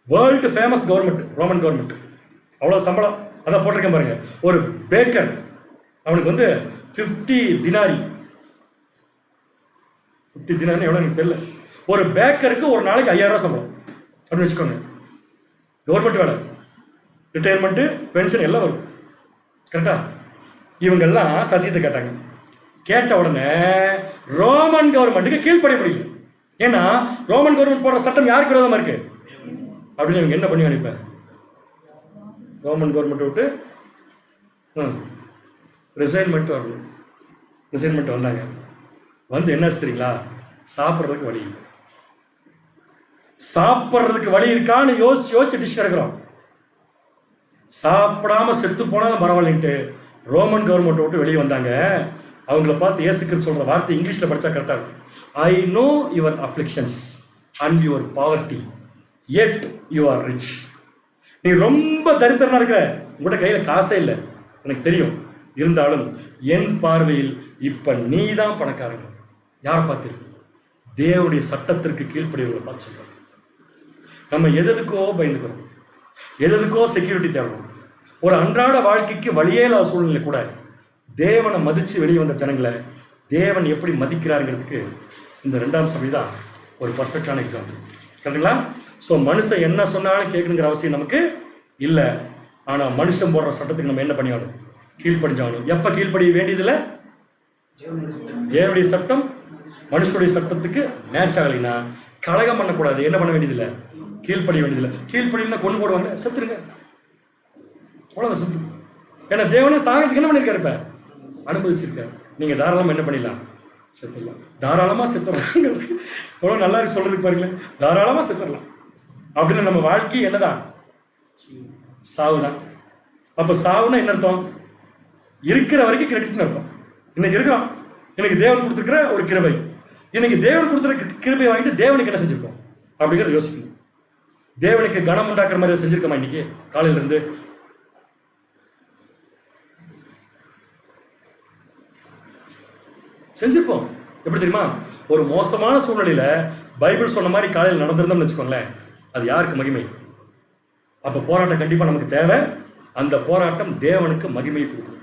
World famous government Roman government. அவ்வளவு சம்பளம். அதான் போட்டிருக்கேன் பாருங்க. ஒரு பேக்கர் அவனுக்கு 50 தினாரி. 50 தினாரி எவ்வளவு எனக்கு தெரியல. ஒரு பேக்கருக்கு ஒரு நாளைக்கு 5000 ரூபாய் சம்பளம் அப்படின்னு வச்சுக்கோங்க. கவர்மெண்ட் வேலை, ரிட்டையர்மெண்ட், பென்ஷன் எல்லாம் வரும். கரெக்டா? இவங்கெல்லாம் சத்தியத்தை கேட்டாங்க. கேட்ட உடனே ரோமன் கவர்மெண்ட்டுக்கு கீழ்ப்படிய முடியல. ஏன்னா ரோமன் கவர்மெண்ட் போடுற சட்டம் யாருக்கு விரோதமா இருக்கு அப்படின்னு இவங்க என்ன பண்ணி அனுப்ப? ரோமன் கவர்மெண்ட் விட்டு ரிசைன்மெண்ட் வரணும். ரிசைன்மெண்ட் வந்தாங்க. என்ன தெரியுங்களா? சாப்பிட்றதுக்கு வழி இல்லை. சாப்பிட்றதுக்கு வழி இருக்கான்னு யோசிச்சு டிஷ் எடுக்கிறோம். சாப்பிடாம செத்து போனாலும் பரவாயில்லைன்ட்டு ரோமன் கவர்மெண்ட் விட்டு வெளியே வந்தாங்க. அவங்கள பார்த்து இயேசு கிறிஸ்து சொல்ற வார்த்தை இங்கிலீஷ்ல படிச்சா கரெக்டா இருக்கும். I know your afflictions and your poverty yet you are rich. நீ ரொம்ப தரித்திரனா இருக்கிற, உங்கள்கிட்ட கையில காசே இல்லை, எனக்கு தெரியும். இருந்தாலும் என் பார்வையில் இப்ப நீ தான் பணக்காரங்க. யாரை பார்த்து? தேவனுடைய சட்டத்திற்கு கீழ்ப்படியவர்களை பார்த்து சொல்றோம். நம்ம எதுக்கோ பயந்துக்கிறோம், எதுக்கோ செக்யூரிட்டி தேவைப்படும். ஒரு அன்றாட வாழ்க்கைக்கு வழியே இல்லாத சூழ்நிலை கூட தேவனை மதிச்சு வெளியே வந்த ஜனங்களை தேவன் எப்படி மதிக்கிறாருங்கிறதுக்கு இந்த 2ஆம் சபை தான் ஒரு பர்ஃபெக்டான எக்ஸாம்பிள். கரெக்டுங்களா? ஸோ மனுஷன் என்ன சொன்னாலும் கேட்கணுங்கிற அவசியம் நமக்கு இல்லை. ஆனால் மனுஷன் போடுற சட்டத்துக்கு நம்ம என்ன பண்ணியாகணும்? கீழ்ப்படிஞ்சாகணும். எப்போ கீழ்ப்படிய வேண்டியதில்லை? தேவனுடைய சட்டம் மனுஷனுடைய சட்டத்துக்கு மேட்ச் ஆகலைன்னா கலகம் பண்ணக்கூடாது. என்ன பண்ண வேண்டியதில்லை? கீழ்ப்படிய வேண்டியதில்லை. கீழ்ப்படினா கொண்டு போடுவாங்க, செத்துருங்க, அவ்வளோதான் சிம்பிள். ஏன்னா தேவனே சாகத்துக்கு என்ன பண்ணியிருக்காரு? இப்போ அனுமதிச்சிருக்காரு. நீங்கள் தாராளமாக என்ன பண்ணிடலாம்? செத்துடலாம். தாராளமாக செத்துடலாம். எவ்வளோ நல்லா இருக்கு சொல்றதுக்கு பாருங்களேன். தாராளமாக செத்துடலாம் அப்படின்னு நம்ம வாழ்க்கை என்னதான்? சாவுதான். அப்போ சாவுனா என்ன அர்த்தம்? இருக்கிற வரைக்கும் கிரெடிட்னு அர்த்தம். இன்னைக்கு இருக்கிறோம், எனக்கு தேவன் கொடுத்துருக்கிற ஒரு கிருபை. இன்னைக்கு தேவன் கொடுத்துருக்க கிருபை வாங்கிட்டு தேவனுக்கு என்ன செஞ்சிருக்கோம் அப்படிங்கிறத யோசிக்கணும். தேவனுக்கு கனம் உண்டாக்குற மாதிரி செஞ்சிருக்கோமா? இன்னைக்கு காலையில இருந்து செஞ்சிருப்போம். எப்படி தெரியுமா? ஒரு மோசமான சூழ்நிலையில பைபிள் சொன்ன மாதிரி காலையில் நடந்திருந்தோம்னு வச்சுக்கோங்களேன், அது யாருக்கு மகிமை? அப்ப போராட்டம் கண்டிப்பா நமக்கு தேவை. அந்த போராட்டம் தேவனுக்கு மகிமையை கொடுக்கும்.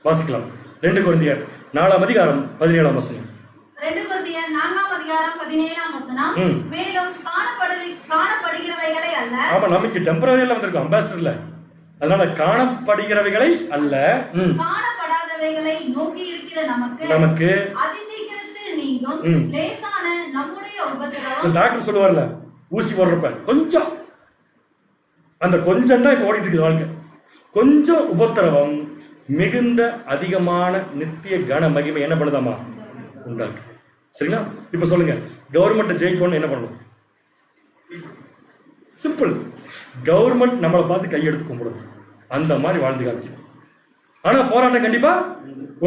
வாசிக்கலாம். 2 கொரிந்தியர் 4ஆம் அதிகாரம் 17ஆம் வசனம். 2 கொரிந்தியர் 4ஆம் அதிகாரம் 17ஆம் வசனம். மேலும் காணப்படுகிறவைகளை அல்ல. ஆமா, நமக்கு டெம்பரரியா வந்திருக்கும், அம்பாசிடர்ல. அதனால காணப்படுகிறவைகளை அல்ல, காணப்படாதவைகளை நோக்கி இருக்கிற நமக்கு அதிசீக்கிரத்தில் நீங்கும் லேசான நம்முடைய உபத்திரவம். டாக்டர் சொல்லுவார்ல, ஊசி போடுறப்ப கொஞ்சம், அந்த கொஞ்சம் தான் இப்ப ஓடிட்டு இருக்குது வாழ்க்கை. கொஞ்சம் உபத்திரவம் மிகுந்த அதிகமான நித்திய கன மகிமை என்ன பண்ணுதாமா? உண்டாக்கு. சரிங்களா? இப்ப சொல்லுங்க, கவர்மெண்ட் ஜெயிக்கணும்னு என்ன பண்ணணும்? சிம்பிள். கவர்மெண்ட் நம்மளை பார்த்து கையெடுத்து கும்பிடுது, அந்த மாதிரி வாழ்ந்து காமிக்கணும். ஆனா போராட்டம் கண்டிப்பா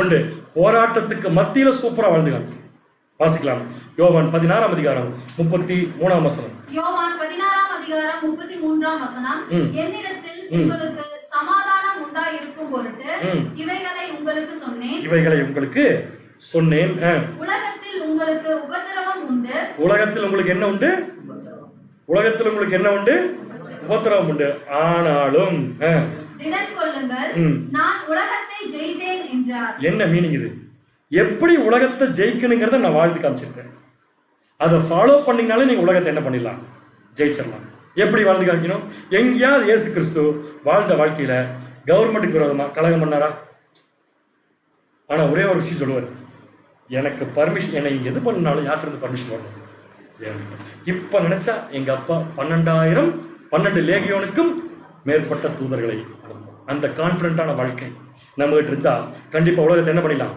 உண்டு. போராட்டத்துக்கு மத்தியில சூப்பரா வாழ்ந்து காமிக்கணும். வாசிக்கலாம். யோவான் 16ஆம் அதிகாரம் 33ஆம் வசனம். யோவான் 16ஆம் அதிகாரம் 33ஆம் வசனம். என்னிடத்தில் உங்களுக்கு சமாதானம் உண்டாயிருக்கும் பொருட்டு இவைகளை உங்களுக்கு சொன்னேன். உலகத்தில் உங்களுக்கு உபத்திரவம் உண்டு. உலகத்தில் உங்களுக்கு என்ன உண்டு? உலகத்தில் உங்களுக்கு என்ன உண்டு? உபத்திரவம் உண்டு. ஆனாலும் திடன் கொள்ளுங்கள், நான் உலகத்தை ஜெயித்தேன் என்றார். என்ன மீனிங் இது? எப்படி உலகத்தை ஜெயிக்கணுங்கிறத நான் வாழ்ந்து காமிச்சிருக்கேன். அதை ஃபாலோ பண்ணீங்கனாலே நீங்க உலகத்தை என்ன பண்ணிடலாம்? ஜெயிச்சிடலாம். எப்படி வாழ்ந்து காமிக்கணும்? எங்கேயாவது இயேசு கிறிஸ்து வாழ்ந்த வாழ்க்கையில கவர்மெண்ட்டுக்கு விரோதமா கலகம் பண்ணாரா? ஆனா ஒரே ஒரு விஷயம் சொல்லுவார், எனக்கு பர்மிஷன், என்னை எது பண்ணாலும் யார்கிட்ட பர்மிஷன் வரணும். இப்ப நினைச்சா எங்க அப்பா 12 லேகியோனுக்கும் மேற்பட்ட தூதர்களை அந்த கான்பிடண்டான வாழ்க்கை நம்ம கிட்ட இருந்தா கண்டிப்பா உலகத்தை என்ன பண்ணிடலாம்?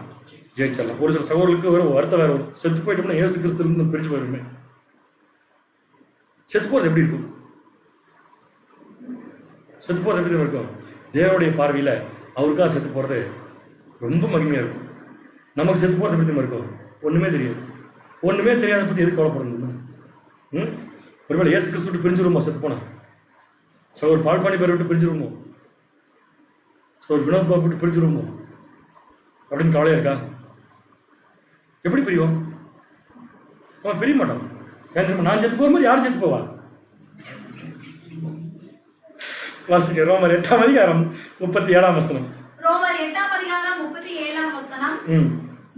ஜெயிச்சிடலாம். ஒரு சில சகோதரர்களுக்கு ஒரு வருத்தம் வேற வரும், செத்து போயிட்டோம்னா இயேசு கிறிஸ்து பிரிச்சு போயிருமே. செத்து போறது எப்படி இருக்கும்? செத்து போறது எப்படி இருக்கும்? தேவனுடைய பார்வையில அவருக்காக செத்து போறது ரொம்ப மகிமையா இருக்கும். நமக்கு செத்து போறது எப்படி இருக்கும்? ஒண்ணுமே தெரியாது. ஒண்ணுமே தெரியாத பத்தி எதுக்கு கவலைப்படணும்? ஒருவேளை இயேசு கிறிஸ்து விட்டு பிரிஞ்சிருமோ? செத்து போனா ஒரு பால்பாணி பேரை விட்டு பிரிஞ்சிருமோ? ஒரு வினோத் பாபு விட்டு பிரிஞ்சிருமோ அப்படின்னு கவலையா இருக்கா? எப்படி பிரியும்? அவன் பிரிய மாட்டான். ஏன் தெரியுமா? நான் செத்து போற மாதிரி யாரும் செத்து போவா? வாசிக்க ரோமர் 8ஆம் அதிகாரம் 37ஆம் வசனம். ரோமர் 8ஆம் அதிகாரம் 37ஆம் வசனம்.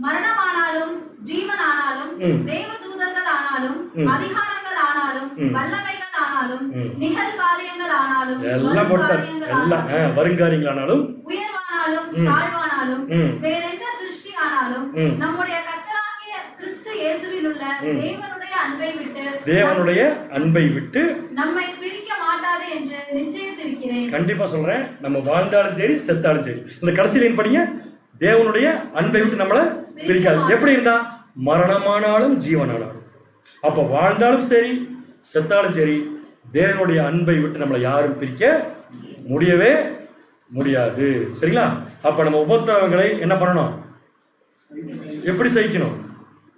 மரணமானாலும் ஜீவனானாலும் தேவதூதர்கள் ஆனாலும் அதிகாரங்கள் ஆனாலும் வல்லமைகள் ஆனாலும் நிகழ்காரியங்கள் ஆனாலும் எல்லாம் போட்டார். எல்லாம் வருங்காரியங்கள் ஆனாலும் உயர்வானாலும் தாழ்வானாலும் வேறெந்த சிருஷ்டி ஆனாலும் நம்முடைய கர்த்தராகிய கிறிஸ்து இயேசுவில் உள்ள தேவனுடைய அன்பை விட்டு நம்மை பிரிக்க மாட்டாது என்று நிச்சயித்திருக்கிறேன். கண்டிப்பா சொல்றேன், நம்ம வாழ்ந்தாலும் சரி செத்தாலும் சரி இந்த கடைசியில படிங்க, தேவனுடைய அன்பை விட்டு நம்மளை பிரிக்காது. எப்படி இருந்தா? மரணமானாலும் ஜீவனானாலும். அப்ப வாழ்ந்தாலும் சரி செத்தாலும் சரி தேவனுடைய அன்பை விட்டு நம்மளை யாரும் பிரிக்க முடியவே முடியாது. சரிங்களா? அப்ப நம்ம உபத்திரவங்களை என்ன பண்ணணும்? எப்படி சகிக்கணும்?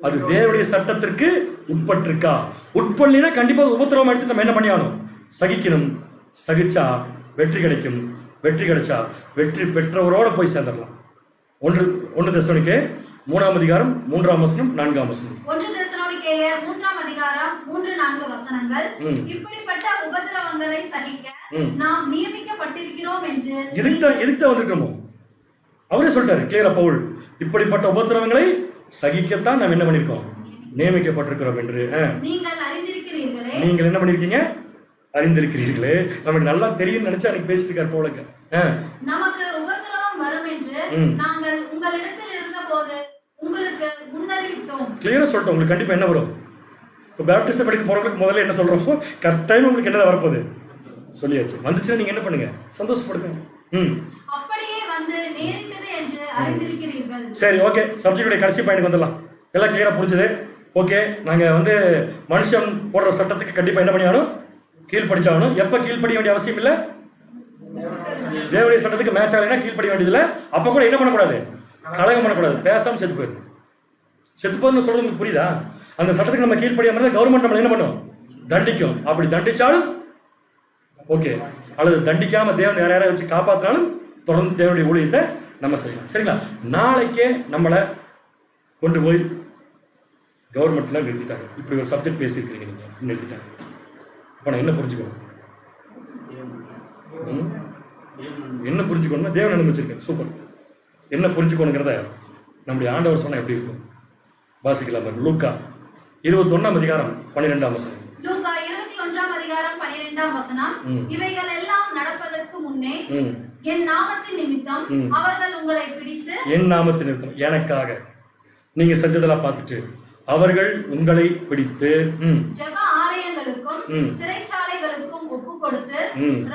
அது தேவனுடைய சட்டத்திற்கு உட்பட்டிருக்கா? உட்படலைன்னா கண்டிப்பா உபத்திரவம் எடுத்து நம்ம என்ன பண்ணியாகணும்? சகிக்கணும். சகிச்சா வெற்றி கிடைக்கும். வெற்றி கிடைச்சா வெற்றி பெற்றவரோட போய் சேர்ந்துடலாம். 1 தெசலோனிக்கே 3ஆம் அதிகாரம் 3ஆம் வசனம் 4ஆம் வசனம். 1 தெசலோனிக்கேயர் 3ஆம் அதிகாரம் 3-4 வசனங்கள். இப்படிப்பட்ட உபத்திரவங்களை சகிக்க நாம் நியமிக்கப்பட்டிருக்கிறோம் என்று எதுக்கு வந்திருக்கோமோ அவரே சொல்லிட்டாரு கிளியரா பவுல். இப்படிப்பட்ட உபத்திரவங்களை சகிக்கத்தான் நாம் என்ன பண்ணிருக்கோம்? நியமிக்கப்பட்டிருக்கிறோம் என்று. நீங்கள் அறிந்திருக்கிறீர்களே. நீங்கள் என்ன பண்ணிருக்கீங்க? அறிந்திருக்கிறீர்களே. நமக்கு நல்லா தெரியும் நினைச்சு அன்னைக்கு பேசிட்டு இருக்காரு பவுலுக்கு. நமக்கு உபத்திரவம் வரும் என்று நாங்கள் உங்களிடத்தில் இருந்தபோது உங்களுக்கு முன்னறிவித்தோம். கிளியரா சொல்லிட்டோம். உங்களுக்கு கண்டிப்பா என்ன வரும்? இப்போ பேப்டிஸ்ட் படிக்க போறவங்களுக்கு முதல்ல என்ன சொல்றோம்? கரெக்டாக உங்களுக்கு என்ன வரப்போகுது சொல்லியாச்சு. வந்துச்சுன்னா நீங்க என்ன பண்ணுங்க? சந்தோஷப்படுங்க. அப்படியே வந்து நேரிட்டது என்று அறிந்திருக்கிறீர்கள். சரி, ஓகே. சப்ஜெக்டுடைய கடைசி பாயிண்ட் வந்துடலாம். எல்லாம் கிளியரா புரிஞ்சுது. ஓகே, நாங்க மனுஷன் போடுற சட்டத்துக்கு கண்டிப்பா என்ன பண்ணியாகணும்? கீழ்படிச்சாகணும். எப்ப கீழ்படிய வேண்டிய அவசியம் இல்லை? தேவனுடைய சட்டத்துக்கு மேட்ச் ஆகலைன்னா கீழ்படிய வேண்டியதில்லை. அப்ப கூட என்ன பண்ணக்கூடாது? கலகம் பண்ணக்கூடாது. பேசாம செத்து போயிடும். செத்து போதுன்னு சொல்றது உங்களுக்கு புரியுதா? அந்த சட்டத்துக்கு நம்ம கீழ்படியாம கவர்மெண்ட் நம்ம என்ன பண்ணும்? தண்டிக்கும். அப்படி தண்டிச்சாலும் ஓகே, அல்லது தண்டிக்காம தேவன் வேற யாரையும் வச்சு காப்பாற்றினாலும் தொடர்ந்து தேவனுடைய ஊழியத்தை நம்ம செய்யலாம். சரிங்களா? நாளைக்கே நம்மளை கொண்டு போய் கவர்மெண்ட்ல நிறுத்திட்டாங்க. இப்படி ஒரு சப்ஜெக்ட் பேசியிருக்கிறீங்க, நீங்க நிறுத்திட்டாங்க. இப்போ நான் என்ன புரிஞ்சுக்கணும்? என்ன புரிஞ்சுக்கணும்னா தேவன் அனுமதிச்சிருக்கேன். சூப்பர். என்ன புரிஞ்சுக்கணுங்கிறத நம்முடைய ஆண்டவர் சொன்னா எப்படி இருக்கும்? வாசிக்கலாம். லூக்கா 21ஆம் அதிகாரம் 12ஆம் வசனம். லூக்கா 21ஆம் அதிகாரம் 12ஆம் வசனம். இவைகள் எல்லாம் நடப்பதற்கு முன்னே என் நாமத்தின் நிமித்தம் அவர்கள் உங்களை பிடித்து, என் நாமத்தின் நிமித்தம் எனக்காக நீங்க செஞ்சதெல்லாம் பார்த்துட்டு அவர்கள் உங்களை பிடித்து ஜெப ஆலயங்களுக்கும் சிறைச்சாலைகளுக்கும் ஒப்பு கொடுத்து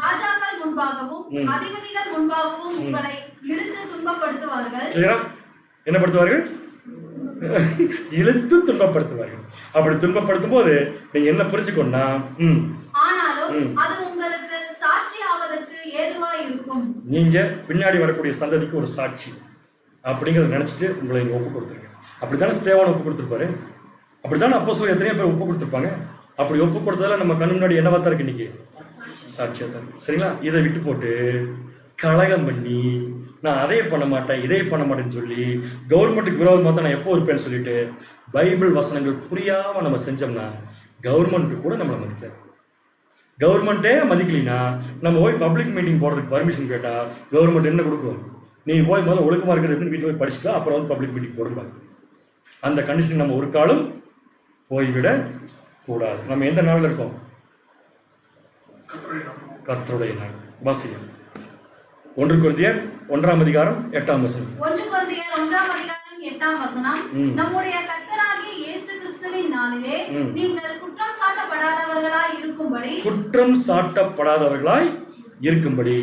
ராஜாக்கள் முன்பாகவும் அதிபதிகள் முன்பாகவும் உங்களை இழுத்து துன்பப்படுத்துவார்கள். என்ன படுத்துவார்கள்? இழுத்து துன்பப்படுத்துவார்கள். அப்படி துன்பப்படுத்தும் போது நீங்க என்ன புரிஞ்சுக்கணும்னா, ஆனாலும் அது உங்களுக்கு சாட்சி ஆவதற்கு ஏதுவா இருக்கும். நீங்க பின்னாடி வரக்கூடிய சந்ததிக்கு ஒரு சாட்சி அப்படிங்கறத நினைச்சிட்டு உங்களை இங்க ஒப்பு கொடுத்துருங்க. அப்படித்தானே ஸ்தேவான் ஒப்பு கொடுத்துருப்பாரு. அப்படித்தானே அப்போஸ்தலர் எத்தனையோ பேர் ஒப்பு கொடுத்துருப்பாங்க. அப்படி ஒப்பு கொடுத்ததால நம்ம கண்ணு முன்னாடி என்னவா தான் இருக்கு? இன்னைக்கு சாட்சியா தான். சரிங்களா? இதை விட்டு போட்டு கலகம் பண்ணி நான் அதை பண்ண மாட்டேன் இதை பண்ண மாட்டேன்னு சொல்லி கவர்மெண்ட்டுக்கு விரோதமாக தான் நான் எப்போ இருப்பேன்னு சொல்லிட்டு பைபிள் வசனங்கள் புரியாம நம்ம செஞ்சோம்னா கவர்மெண்ட் கூட நம்மளை மதிக்காது. கவர்மெண்ட்டே மதிக்கலைன்னா நம்ம போய் பப்ளிக் மீட்டிங் போடுறதுக்கு பர்மிஷன் கேட்டா கவர்மெண்ட் என்ன கொடுக்கும்? நீ போய் முதல்ல ஒழுக்கமா இருக்கிறதுன்னு வீட்டில் போய் படிச்சுட்டா அப்புறம் பப்ளிக் மீட்டிங் போடுவாங்க. அந்த கண்டிஷன் நம்ம ஒரு காலம் போய்விட கூடாது. நம்ம எந்த நாளில் இருக்கோம்? கர்த்தருடைய நாள். வாசியம் 1 கொரிந்தியர் 1ஆம் அதிகாரம் 8ஆம் வசனம். 1 கொரிந்தியர் 1ஆம் அதிகாரம் 8ஆம் வசனம். நம்முடைய கர்த்தராகிய இயேசு கிறிஸ்துவின் நாளிலே நீங்கள் குற்றம் சாட்டப்படாதவர்களாய் இருக்கும்படி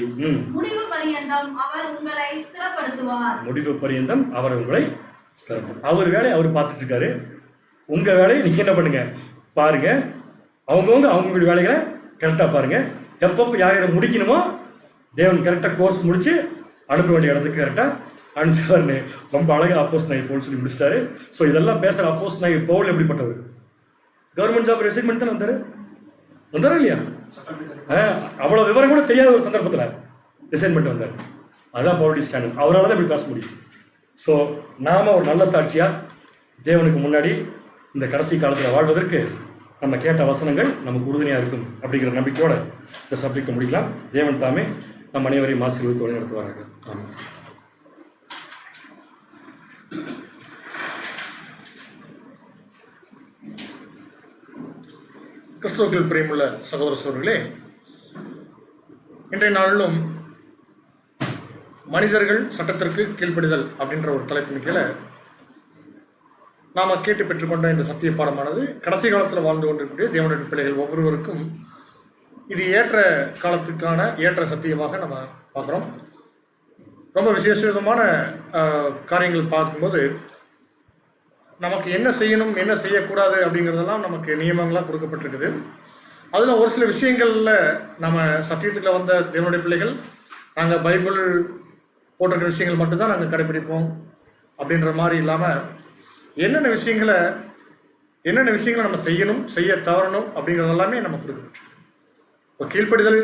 முடிவு பரியந்தம் அவர் உங்களை ஸ்திரப்படுத்துவார். முடிவு பரியந்தம் அவர் உங்களை ஸ்திரப்படுத்துவார். அவர் வேலையை அவர் பார்த்துட்டு இருக்காரு. உங்க வேலையை நீங்க என்ன பண்ணுங்க? பாருங்க. அவங்களுடைய வேலைகளை கரெக்டா பாருங்க. எப்பப்போ யாரையும் முடிக்கணுமோ தேவன் கரெக்டாக கோர்ஸ் முடிச்சு அனுப்ப வேண்டிய இடத்துக்கு கரெக்டாக அனுப்பிச்சாருன்னு ரொம்ப அழகாக அப்போஸ்தலனாகிய பவுல் சொல்லி முடிச்சிட்டாரு. ஸோ இதெல்லாம் பேசுகிற அப்போஸ்தலனாகிய பவுல் எப்படிப்பட்டவர்? கவர்மெண்ட் ஜாப் ரிசைன்மெண்ட் தானே வந்தாரா இல்லையா? அவ்வளோ விவரம் கூட தெரியாத ஒரு சந்தர்ப்பத்தில் ரிசைன்மெண்ட் வந்தார். அதுதான் பவுலுடைய ஸ்டாண்டர்ட். அவரால் தான் இப்படி பேச முடியும். ஸோ நாம ஒரு நல்ல சாட்சியாக தேவனுக்கு முன்னாடி இந்த கடைசி காலத்தில் வாழ்வதற்கு நம்ம கேட்ட வசனங்கள் நமக்கு உறுதுணையாக இருக்கும் அப்படிங்கிற நம்பிக்கையோட இந்த சப்ஜெக்டை முடிக்கலாம். தேவன் தாமே நம் அனைவரையும் ஆசீர்வதித்து வழிநடத்துவார்கள். ஆமாம். கிறிஸ்துவுக்குள் பிரியமுள்ள சகோதர சகோதரிகளே, இன்றைய நாளிலும் மனிதர்கள் சட்டத்திற்கு கீழ்ப்படிதல் அப்படின்ற ஒரு தலைப்பின் கீழே நாம் கேட்டு பெற்றுக்கொண்ட இந்த சத்திய பாடமானது கடைசி காலத்தில் வாழ்ந்து கொண்டிருக்கக்கூடிய தேவனுடைய பிள்ளைகள் ஒவ்வொருவருக்கும் இது ஏற்ற காலத்துக்கான ஏற்ற சத்தியமாக நம்ம பார்க்குறோம். ரொம்ப விசேஷமான காரியங்கள் பார்க்கும்போது நமக்கு என்ன செய்யணும் என்ன செய்யக்கூடாது அப்படிங்கிறதெல்லாம் நமக்கு நியமங்களாக கொடுக்கப்பட்டிருக்குது. அதில் ஒரு சில விஷயங்களில் நம்ம சத்தியத்துக்குள்ள வந்த தேவனுடைய பிள்ளைகள் நாங்கள் பைபிள் போட்டிருக்கிற விஷயங்கள் மட்டும்தான் நாங்கள் கடைப்பிடிப்போம் அப்படின்ற மாதிரி இல்லாமல் என்னென்ன விஷயங்களை நம்ம செய்யணும், செய்ய தவறணும் அப்படிங்கிறது எல்லாமே நம்ம கொடுக்கப்பட்டிருக்கு. இப்போ கீழ்ப்படிதல்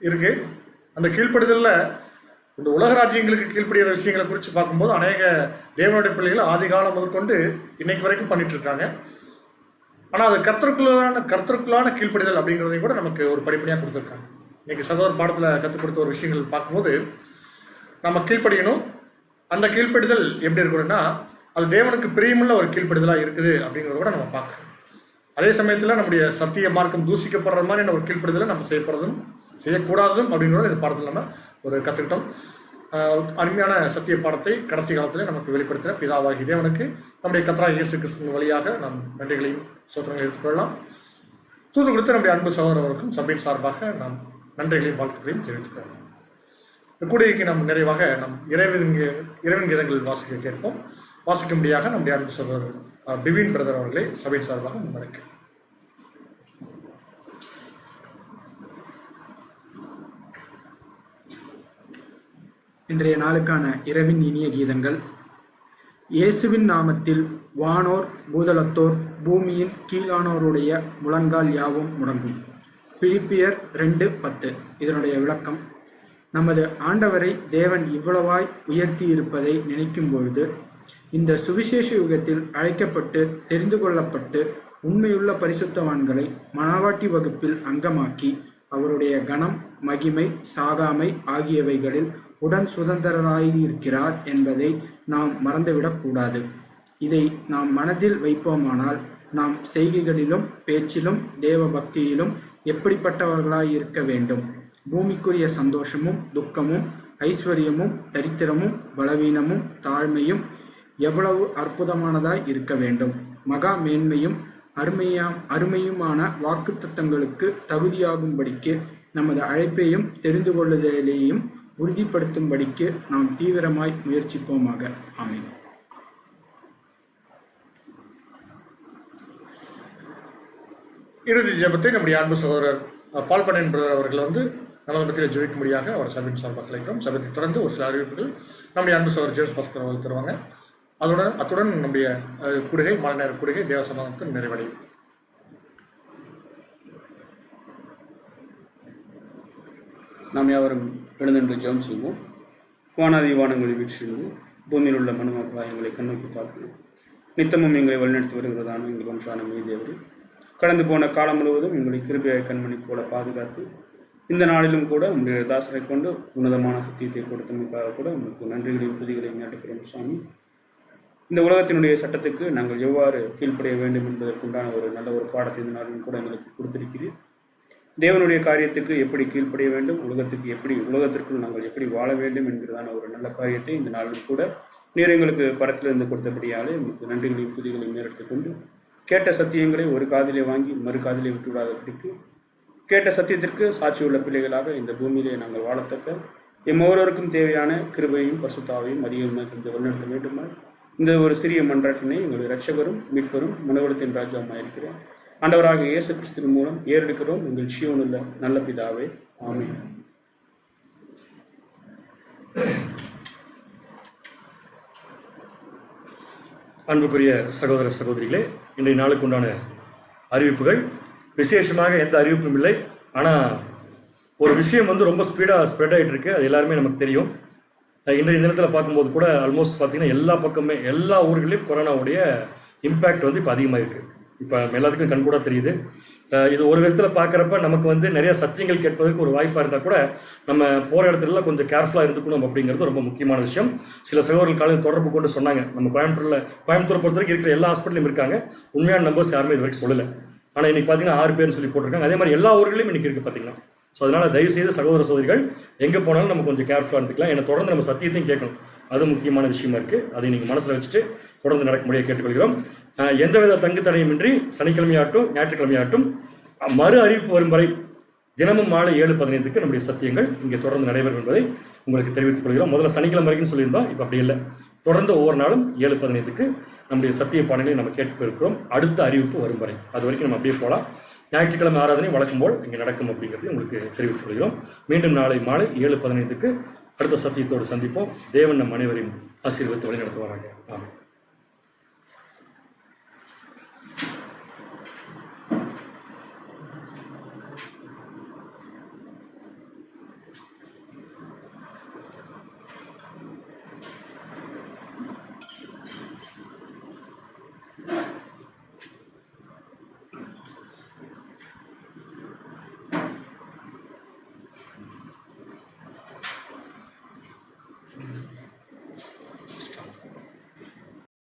இருக்கு. அந்த கீழ்ப்படிதலில் இந்த உலக ராஜ்யங்களுக்கு கீழ்ப்படுகிற விஷயங்களை குறித்து பார்க்கும்போது அநேக தேவனுடைய பிள்ளைகள் ஆதி காலம் முதற்கொண்டு இன்னைக்கு வரைக்கும் பண்ணிட்டு இருக்காங்க. ஆனால் அது கர்த்தருக்குள்ளான கீழ்ப்படிதல் அப்படிங்கிறதையும் கூட நமக்கு ஒரு படிப்படியாக கொடுத்துருக்காங்க. இன்னைக்கு சகோதர பாடத்தில் கற்றுக் கொடுத்த ஒரு விஷயங்கள் பார்க்கும்போது நம்ம கீழ்ப்படியணும். அந்த கீழ்ப்படிதல் எப்படி இருக்கணும்னா அது தேவனுக்கு பிரியமுள்ள ஒரு கீழ்ப்படிதலாக இருக்குது அப்படிங்கிறத கூட நம்ம பார்க்கணும். அதே சமயத்தில் நம்முடைய சத்திய மார்க்கம் தூசிக்கப்படுற மாதிரியான ஒரு கீழ்ப்படிதலை நம்ம செய்யப்படுறதும் செய்யக்கூடாதும் அப்படிங்கிறத இந்த பாடத்தில் நம்ம ஒரு கற்றுக்கிட்டோம். அருமையான சத்திய பாடத்தை கடைசி காலத்தில் நமக்கு வெளிப்படுத்தின பிதாவாகி தேவனுக்கு நம்முடைய கர்த்தராகிய இயேசு கிறிஸ்துவின் வழியாக நாம் நன்றிகளையும் சோத்திரங்களையும் எடுத்துக்கொள்ளலாம். தூது கொடுத்த நம்முடைய அன்பு சகோதரருக்கும் சபையின் சார்பாக நாம் நன்றிகளையும் வாழ்த்துக்களையும் தெரிவித்துக் கொள்ளலாம். கூடியக்கு நாம் நிறைவாக நம் இறைவன் கீதங்கள் வாசிக்க கேட்போம். வாசிக்கும்படியாக நம்முடைய அன்பு சகோதரர் பிபின் பிரதர் அவர்களை சபையின் சார்பாக முன்வைக்கிறேன். இன்றைய நாளுக்கான இரவின் இனிய கீதங்கள். இயேசுவின் நாமத்தில் வானோர் பூதலத்தோர் பூமியின் கீழானோருடைய முழங்கால் யாவும் முடங்கும். பிலிப்பியர் 2:10. இதனுடைய விளக்கம்: நமது ஆண்டவரை தேவன் இவ்வளவாய் உயர்த்தி இருப்பதை நினைக்கும் பொழுது இந்த சுவிசேஷ யுகத்தில் அழைக்கப்பட்டு தெரிந்து கொள்ளப்பட்டு உண்மையுள்ள பரிசுத்தவான்களை மணவாட்டி வகுப்பில் அங்கமாக்கி அவருடைய கனம், மகிமை, சாகாமை ஆகியவைகளில் உடன் சுதந்திரராயிருக்கிறார் என்பதை நாம் மறந்துவிடக்கூடாது. இதை நாம் மனதில் வைப்போமானால் நாம் செய்கைகளிலும் பேச்சிலும் தேவ பக்தியிலும் எப்படிப்பட்டவர்களாயிருக்க வேண்டும்? பூமிக்குரிய சந்தோஷமும் துக்கமும் ஐஸ்வர்யமும் தரித்திரமும் பலவீனமும் தாழ்மையும் எவ்வளவு அற்புதமானதாய் இருக்க வேண்டும்? மகா மேன்மையும் அருமையுமான வாக்குத்தத்தங்களுக்கு தகுதியாகும்படிக்கு நமது அழைப்பையும் தெரிந்து கொள்ளுதலையும் உறுதிப்படுத்தும்படிக்கு நாம் தீவிரமாய் முயற்சிப்போமாக. ஆமென். இறுதி ஜெபத்தை நம்முடைய அன்பு சகோதரர் பால்பண்ணன் பிரதர் அவர்கள் நலமத்தில் ஜெபிக்கும்படியாக அவர் சபையின் சார்பாக அழைக்கிறோம். சபையை தொடர்ந்து ஒரு சில அறிவிப்புகள் நம்முடைய அன்பு சகோதரர் ஜேம்ஸ் பாஸ்கர் அவர்கள் தருவாங்க. அத்துடன் நம்முடைய கூடுகை மாலை நேர கூடுகை தேவசமாவுக்கு நிறைவடையும். நாம் யாவரும் எழுந்தென்று ஜெபம் செய்வோம். வானாதி வானங்களில் வீற்றிருந்து பூமியில் உள்ள மனுமக்களாக எங்களை கண்ணோக்கி பார்க்கிறோம். நித்தமும் எங்களை வழிநடத்தி வருகிறதான எங்கள் ஒன்றான மீதியவர் கடந்து போன காலம் முழுவதும் எங்களை கிருபையாய் கண்மணி போல பாதுகாத்து இந்த நாளிலும் கூட உங்களுடைய தாசரை கொண்டு உன்னதமான சத்தியத்தை கொடுத்தமைக்காக கூட உங்களுக்கு நன்றிகளையும் துதிகளையும் நாட்டுக்கிறோம் சுவாமி. இந்த உலகத்தினுடைய சட்டத்துக்கு நாங்கள் எவ்வாறு கீழ்ப்படைய வேண்டும் என்பதற்குண்டான ஒரு நல்ல ஒரு பாடத்தை இந்த நாளிலும் கூட எங்களுக்கு கொடுத்திருக்கிறீர். தேவனுடைய காரியத்துக்கு எப்படி கீழ்ப்படைய வேண்டும், உலகத்திற்குள் நாங்கள் எப்படி வாழ வேண்டும் என்கிறதான ஒரு நல்ல காரியத்தை இந்த நாளிலும் கூட நீர் எங்களுக்கு பரத்திலிருந்து கொடுத்தபடியாலே உங்களுக்கு நன்றிகளையும் துதிகளையும் எடுத்துக்கொண்டு கேட்ட சத்தியங்களை ஒரு காதிலே வாங்கி மறு காதிலே விட்டுவிடாதபடிக்கு கேட்ட சத்தியத்திற்கு சாட்சியுள்ள பிள்ளைகளாக இந்த பூமியிலே நாங்கள் வாழத்தக்க ஒவ்வொருவருக்கும் தேவையான கிருபையும் பரிசுத்தாவையும் அதிகமாக தந்து வழிநடத்த வேண்டுமாய் இந்த ஒரு சிறிய மன்றாட்டினை எங்களுடைய இரட்சகரும் மீட்பரும் மனவளத்தின் ராஜாவுமாக இருக்கிறேன் ஆண்டவராக இயேசு கிறிஸ்துவின் மூலம் ஏறெடுக்கிறோம் எங்கள் ஜீவனுள்ள நல்ல பிதாவே. ஆமென். அன்புக்குரிய சகோதர சகோதரிகளே, இன்றைய நாளுக்கு உண்டான அறிவிப்புகள் விசேஷமாக எந்த அறிவிப்பும் இல்லை. ஆனால் ஒரு விஷயம் ரொம்ப ஸ்பீடாக ஸ்ப்ரெட் ஆகிட்டு இருக்கு. அது எல்லாருமே நமக்கு தெரியும். இன்றைய தினத்தில் பார்க்கும்போது கூட ஆல்மோஸ்ட் பார்த்தீங்கன்னா எல்லா பக்கமே எல்லா ஊர்களையும் கொரோனாவுடைய இம்பேக்ட் இப்போ அதிகமாக இருக்குது. இப்போ எல்லாத்துக்கும் கண்கூட தெரியுது. இது ஒரு விதத்தில் பார்க்குறப்ப நமக்கு நிறைய சத்தியங்கள் கேட்பதற்கு ஒரு வாய்ப்பாக இருந்தால் கூட நம்ம போகிற இடத்துல கொஞ்சம் கேர்ஃபுல்லாக இருந்துக்கணும் அப்படிங்கிறது ரொம்ப முக்கியமான விஷயம். சில சகோதரர்கள் காலையில் தொடர்பு கொண்டு சொன்னாங்க, நம்ம கோயம்புத்தூரை பொறுத்த வரைக்கும் இருக்கிற எல்லா ஹாஸ்பிட்டலும் இருக்காங்க, உண்மையான நம்பர்ஸ் யாருமே இது வரைக்கும் சொல்லலை. ஆனால் இன்றைக்கி பார்த்தீங்கன்னா 6 பேர்னு சொல்லி போட்டிருக்காங்க. அதே மாதிரி எல்லா ஊர்களையும் இன்றைக்கி இருக்குது பார்த்தீங்கன்னா. ஸோ அதனால் தயவுசெய்து சகோதர சகோதரிகள் எங்கே போனாலும் நம்ம கொஞ்சம் கேர்ஃபுல்லாக இருந்துக்கலாம். ஏன்னா தொடர்ந்து நம்ம சத்தியத்தையும் கேட்கணும், அது முக்கியமான விஷயமா இருக்குது. அதை நீங்கள் மனசில் வச்சுட்டு தொடர்ந்து நடக்க முடியாது கேட்டுக்கொள்கிறோம். எந்தவித தங்கு தடையுமின்றி சனிக்கிழமையாட்டும் ஞாயிற்றுக்கிழமையாட்டும் மறு அறிவிப்பு வரும் வரை தினமும் மாலை 7:15 நம்முடைய சத்தியங்கள் இங்கே தொடர்ந்து நடைபெறும் என்பதை உங்களுக்கு தெரிவித்துக் கொள்கிறோம். முதல்ல சனிக்கிழமை வரைக்கும் சொல்லியிருந்தோம், இப்போ அப்படி இல்லை. தொடர்ந்து ஒவ்வொரு நாளும் 7:15 நம்முடைய சத்திய பாடங்களை நம்ம கேட்டு இருக்கிறோம். அடுத்த அறிவிப்பு வரும் வரை அது வரைக்கும் நம்ம அப்படியே போகலாம். ஞாயிற்றுக்கிழமை ஆராதனை வழக்கம் போல் இங்கே நடக்கும் அப்படிங்கிறது உங்களுக்கு தெரிவித்துக் கொள்கிறோம். மீண்டும் நாளை மாலை 7:15 அடுத்த சத்தியத்தோடு சந்திப்போம். தேவன் நம் அனைவரையும் ஆசீர்வதித்து வழிநடத்துவாராக. ஆமென்.